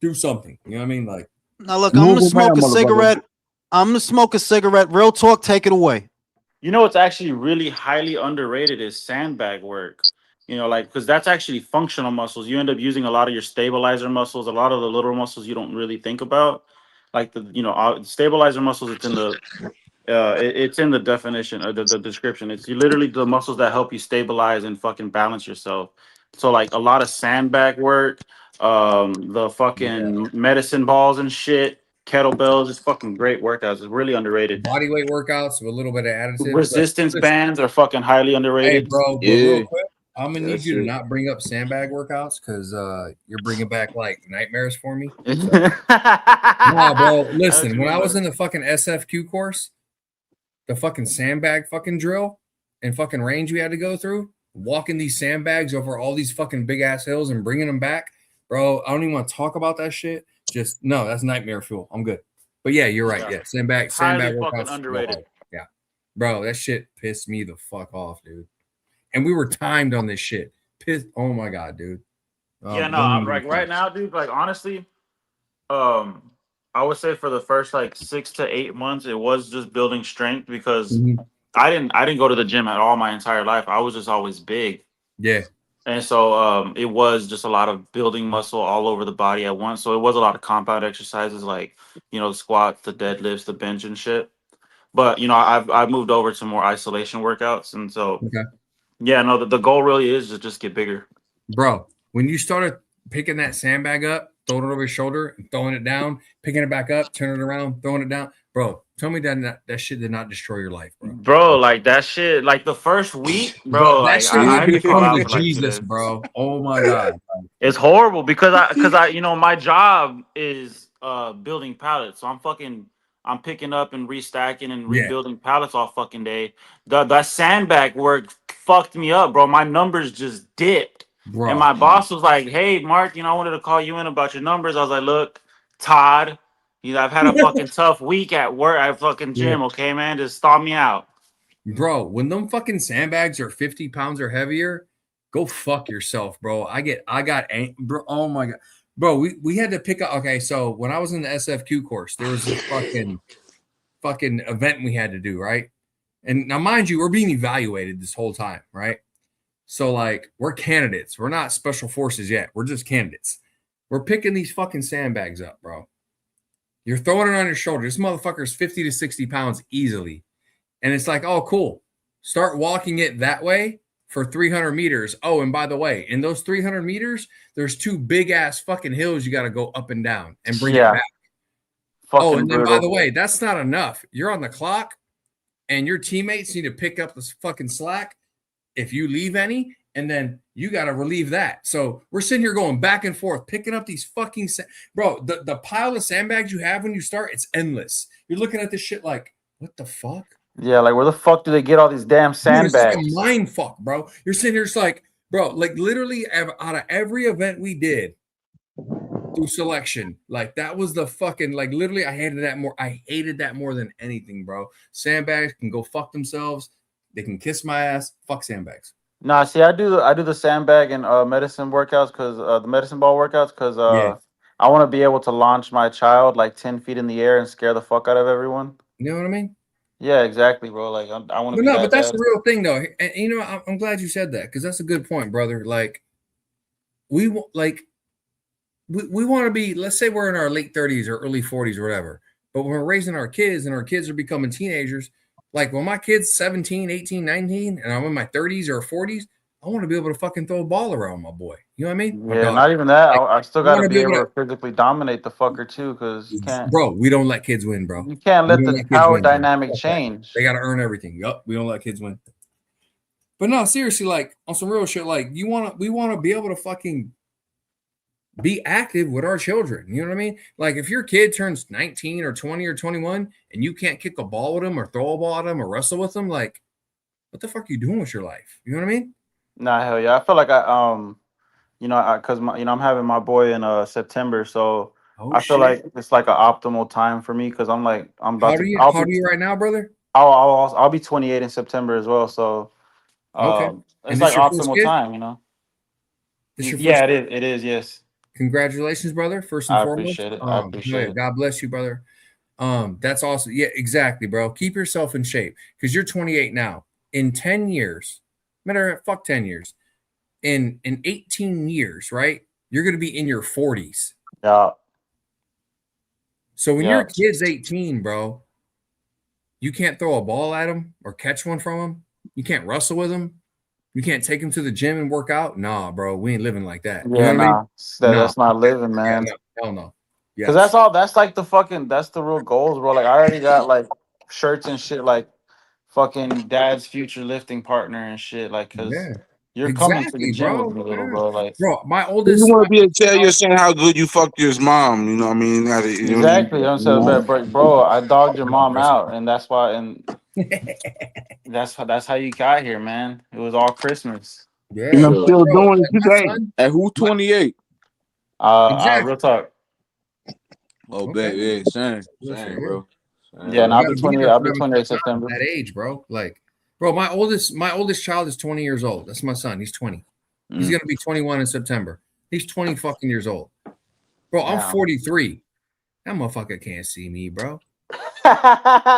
do something. You know what I mean? Like, now look, I'm gonna smoke a cigarette. I'm gonna smoke a cigarette. Real talk, take it away. You know what's actually really highly underrated is sandbag work. You know, like, because that's actually functional muscles. You end up using a lot of your stabilizer muscles, a lot of the little muscles you don't really think about, like the stabilizer muscles. It's in the definition or the description. It's literally the muscles that help you stabilize and fucking balance yourself. So like a lot of sandbag work, the fucking medicine balls and shit, kettlebells. It's fucking great workouts. It's really underrated. Body weight workouts with a little bit of additive. Resistance bands are fucking highly underrated. Hey, bro, real quick, I'm gonna need you to not bring up sandbag workouts, because you're bringing back like nightmares for me. Nah, bro. Listen, when I was in the fucking SFQ course, the fucking sandbag fucking drill and fucking range we had to go through, walking these sandbags over all these fucking big ass hills and bringing them back, bro. I don't even want to talk about that shit. Just no, that's nightmare fuel. I'm good. But yeah, you're right. Yeah, sandbag workouts underrated. Yeah, bro, that shit pissed me the fuck off, dude. And we were timed on this shit. Oh my god, dude. I'm like right now, dude. Like honestly, I would say for the first like 6 to 8 months, it was just building strength, because I didn't go to the gym at all my entire life. I was just always big. Yeah. And so it was just a lot of building muscle all over the body at once. So it was a lot of compound exercises like, the squats, the deadlifts, the bench and shit. But I've moved over to more isolation workouts. And so yeah, no, the goal really is to just get bigger. Bro, when you started picking that sandbag up, throwing it over your shoulder, and throwing it down, picking it back up, turning it around, throwing it down, bro, tell me that shit did not destroy your life, bro. Bro, like that shit, like the first week, bro, that like shit I made had me to call come out to for like 2 Jesus, days. bro. Oh my god, it's horrible because my job is building pallets, so I'm picking up and restacking and rebuilding pallets all fucking day. That sandbag work fucked me up, bro. My numbers just dipped, bro. And my boss was like, "Hey, Mark, I wanted to call you in about your numbers." I was like, "Look, Todd, I've had a fucking tough week at work at fucking gym. Okay, man, just stop me out." Bro, when them fucking sandbags are 50 pounds or heavier, go fuck yourself, bro. Bro, oh my god. Bro, we had to pick up. Okay, so when I was in the SFQ course, there was this fucking event we had to do, right? And now, mind you, we're being evaluated this whole time, right? So, like, we're candidates. We're not special forces yet. We're just candidates. We're picking these fucking sandbags up, bro. You're throwing it on your shoulder. This motherfucker's 50 to 60 pounds easily. And it's like, oh, cool. Start walking it that way for 300 meters. Oh, and by the way, in those 300 meters, there's 2 big ass fucking hills you got to go up and down and bring it back. Fucking and then brutal. by the way, that's not enough. You're on the clock and your teammates need to pick up this fucking slack if you leave any, and then you got to relieve that. So we're sitting here going back and forth, picking up these fucking bro, the pile of sandbags you have when you start, it's endless. You're looking at this shit like, what the fuck? Yeah, like where the fuck do they get all these damn sandbags? Dude, it's like a mind fuck, bro. You're sitting here, it's like, bro, like literally out of every event we did through selection, like that was the fucking, like literally, I hated that more than anything, bro. Sandbags can go fuck themselves. They can kiss my ass. Fuck sandbags. Nah, see, I do the sandbag and medicine workouts because the medicine ball workouts because I want to be able to launch my child like 10 feet in the air and scare the fuck out of everyone. You know what I mean? Yeah, exactly, bro. Like I want to be No, that but that's dad. the real thing, though. And I'm glad you said that because that's a good point, brother. Like we want to be. Let's say we're in our late 30s or early 40s or whatever. But when we're raising our kids and our kids are becoming teenagers, like when my kid's 17, 18, 19, and I'm in my 30s or 40s, I want to be able to fucking throw a ball around my boy. You know what I mean? Yeah, not even that. Like, I still got to wanna be able to physically dominate the fucker too, because you can't. Bro, we don't let kids win, bro. You can't let the power dynamic change. They got to earn everything. Yup, we don't let kids win. But no, seriously, like on some real shit, like we want to be able to fucking be active with our children. You know what I mean? Like if your kid turns 19 or 20 or 21 and you can't kick a ball with them or throw a ball at them or wrestle with them, like what the fuck are you doing with your life? You know what I mean? Nah, hell yeah. I feel like because I'm having my boy in September, so I feel like it's like an optimal time for me because I'm about How to. old are you right now, brother? I'll be 28 in September as well, so it's like optimal time, you know. Yeah, it is. It is. Yes. Congratulations, brother. First and I foremost. appreciate it. I appreciate it. God bless you, brother. That's awesome. Yeah, exactly, bro. Keep yourself in shape because you're 28 now. In 10 years, fuck 10 years. In 18 years, right? You're gonna be in your 40s. Yeah. So when your kid's 18, bro, you can't throw a ball at him or catch one from him. You can't wrestle with him. You can't take him to the gym and work out. Nah, bro, we ain't living like that. Yeah, You know what I mean? That's not living, man. Yeah, hell no. Because that's all. That's like that's the real goals, bro. Like I already got like shirts and shit, like fucking dad's future lifting partner and shit. Like, cause you're coming to the gym with me, little bro. Like, bro, my You oldest. want to be able to tell your son how good you fucked his mom. You know what I mean? Exactly. I'm saying, bro, I dogged your mom out, and that's why, and that's how you got here, man. It was all Christmas. Yeah, and I'm still doing it today. At who 28? Real talk. Oh, baby, same, bro. Yeah, and I'll be 28. I'll be 28 September. That age, bro. Like, bro, my oldest child is 20 years old. That's my son. He's 20. He's gonna be 21 in September. He's 20 fucking years old. Bro, I'm 43. That motherfucker can't see me, bro.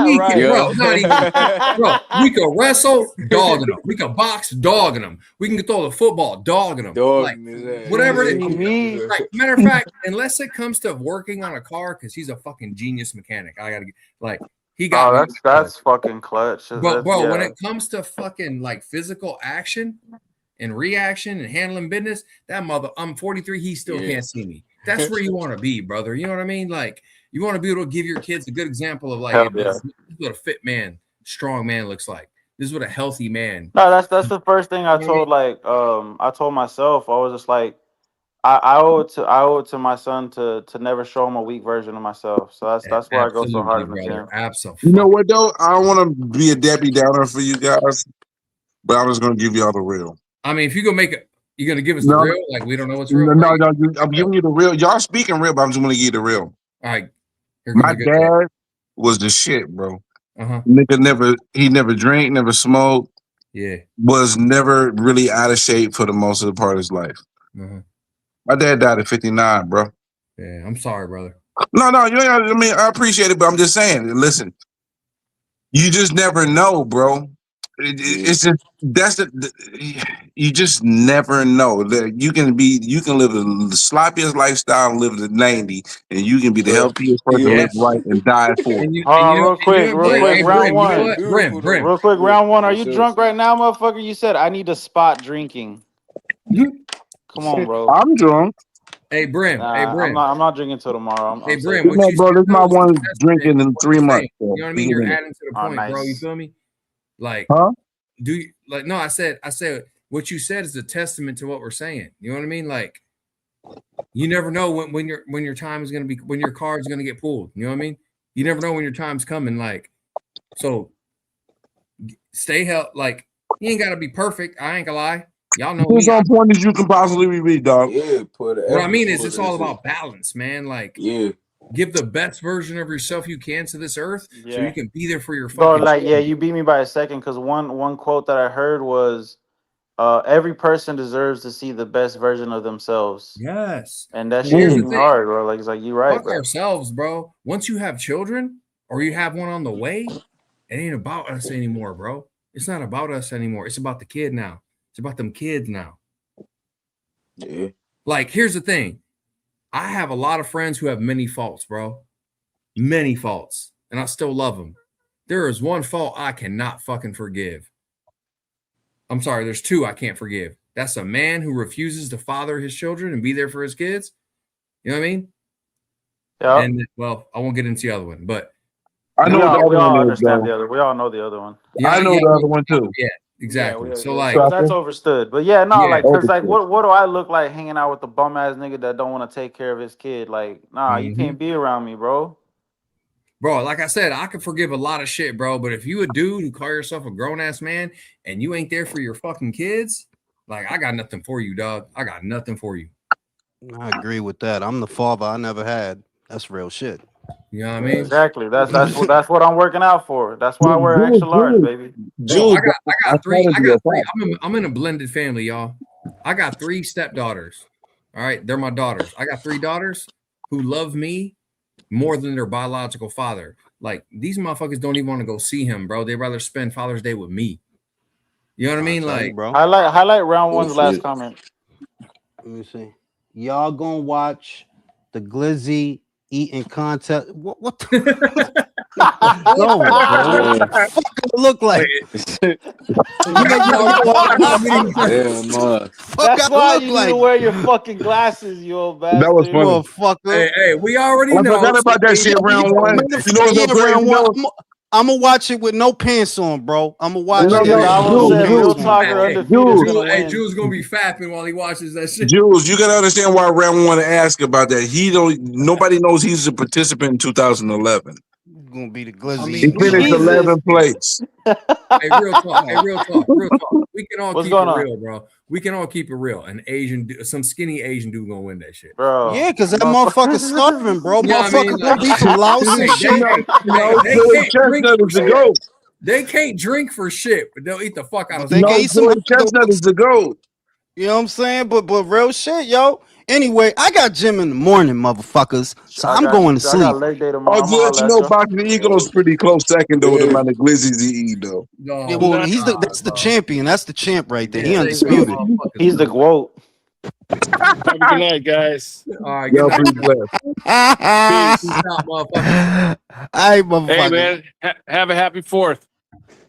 Tweaking, Right. bro. Not even, bro. We can wrestle, dogging them. We can box, dogging them. We can throw the football, dogging them. Like whatever it is. Like, matter of fact, unless it comes to working on a car, because he's a fucking genius mechanic. I gotta like he got. Oh, that's fucking clutch. But bro, when it comes to fucking like physical action and reaction and handling business, that mother, I'm 43, he still can't see me. That's where you want to be, brother. You know what I mean? Like, you want to be able to give your kids a good example of like, hey, this is what a fit man, strong man looks like. This is what a healthy man. No, that's the first thing I told. Like, I told myself, I was just like, I owe it to my son to never show him a weak version of myself. So that's why I go so hard in the gym. Absolutely. You know what though? I don't want to be a Debbie Downer for you guys, but I'm just gonna give y'all the real. I mean, if you go make it, you're gonna give us the real. Like, we don't know what's real. No, I'm giving you the real. Y'all speaking real, but I'm just gonna give you the real. All right. My dad was the shit, bro. Uh-huh. Nigga never drank, never smoked. Yeah. Was never really out of shape for the most of the part of his life. Uh-huh. My dad died at 59, bro. Yeah, I'm sorry, brother. No, you know, I mean, I appreciate it, but I'm just saying, listen, you just never know, bro. It's just you just never know that you can live the sloppiest lifestyle and live to 90, and you can be the healthiest person to live right and die at 40. Real quick, round one. Brim. Real quick, round one. Are you drunk right now, motherfucker? You said I need to spot drinking. Come on, bro. I'm drunk. Hey, Brim. I'm not drinking till tomorrow. Hey, Brim. Bro, this is my one drinking in 3 months. You know what I mean? You're adding to the point, bro. You feel me? Like, do you like? No, I said what you said is a testament to what we're saying. You know what I mean? Like, you never know when your time is gonna be, when your card's gonna get pulled. You know what I mean? You never know when your time's coming. Like, so stay healthy. Like, you ain't gotta be perfect. I ain't gonna lie. Y'all know me. On point as you can possibly be, dog. Yeah, what I mean is, it's all about balance, man. Like, give the best version of yourself you can to this earth, so you can be there for your fucking. Bro, like, you beat me by a second, because one quote that I heard was, every person deserves to see the best version of themselves. Yes, and that shit hit me hard, bro. Like, it's like, you right, fuck bro. ourselves, bro. Once you have children or you have one on the way, it ain't about us anymore, bro. It's not about us anymore. It's about the kid now. It's about them kids now. Yeah. Like, here's the thing. I have a lot of friends who have many faults, bro. Many faults. And I still love them. There is one fault I cannot fucking forgive. I'm sorry, there's two I can't forgive. That's a man who refuses to father his children and be there for his kids. You know what I mean? Yeah. And, well, I won't get into the other one, but I know we all understand the other. We all know the other one. Yeah, I know the other one too. Yeah, exactly. Yeah, so like, that's overstood. But yeah, no, like, cause like, what do I look like hanging out with the bum ass nigga that don't want to take care of his kid? Like, nah, you can't be around me, bro. Bro, like I said, I can forgive a lot of shit, bro. But if you a dude who call yourself a grown ass man and you ain't there for your fucking kids, like, I got nothing for you, dog. I got nothing for you. I agree with that. I'm the father I never had. That's real shit. You know what I mean? Exactly. That's what I'm working out for. That's why I wear extra large, baby. Bro, I got three. I'm in a blended family, y'all. I got 3 stepdaughters. All right, they're my daughters. I got 3 daughters who love me more than their biological father. Like, these motherfuckers don't even want to go see him, bro. They'd rather spend Father's Day with me. You know what I mean? Like, bro. Highlight round one's last comment. Let me see. Y'all gonna watch the Glizzy eating contest? What the no, bro. What the fuck it look like? That's why you need to wear your fucking glasses, you old bastard. That was funny. Hey, we already know. I forgot about that shit round one. You know what's round one? I'm gonna watch it with no pants on, bro. I'm gonna watch it. Jules gonna be fapping while he watches that shit. Jules, you gotta understand why round one ask about that. Nobody knows he's a participant in 2011. Gonna be the Glizzy. He finished 11th place. Hey, real talk. We can all keep it real, bro. We can all keep it real. An some skinny Asian dude gonna win that shit, bro. Yeah, because that motherfucker's starving, bro. Motherfucker gonna be some lousy shit. Chestnut is the GOAT. They can't drink for shit, but they'll eat the fuck out of they it. can eat some Chestnut is the GOAT. You know what I'm saying? But real shit, yo. Anyway, I got gym in the morning, motherfuckers. So I'm going to I got sleep. leg day tomorrow. Oh, to let you know, Boxing Eagle's pretty close second though. The amount of glizzies he eat though. Yeah, well, that's the champion. That's the champ right there. He undisputed. He's the GOAT. Have a good night, guys. All right, Y'all good be night. blessed. Peace. Peace out, motherfucker. All right, motherfucker. Hey, man, have a happy 4th.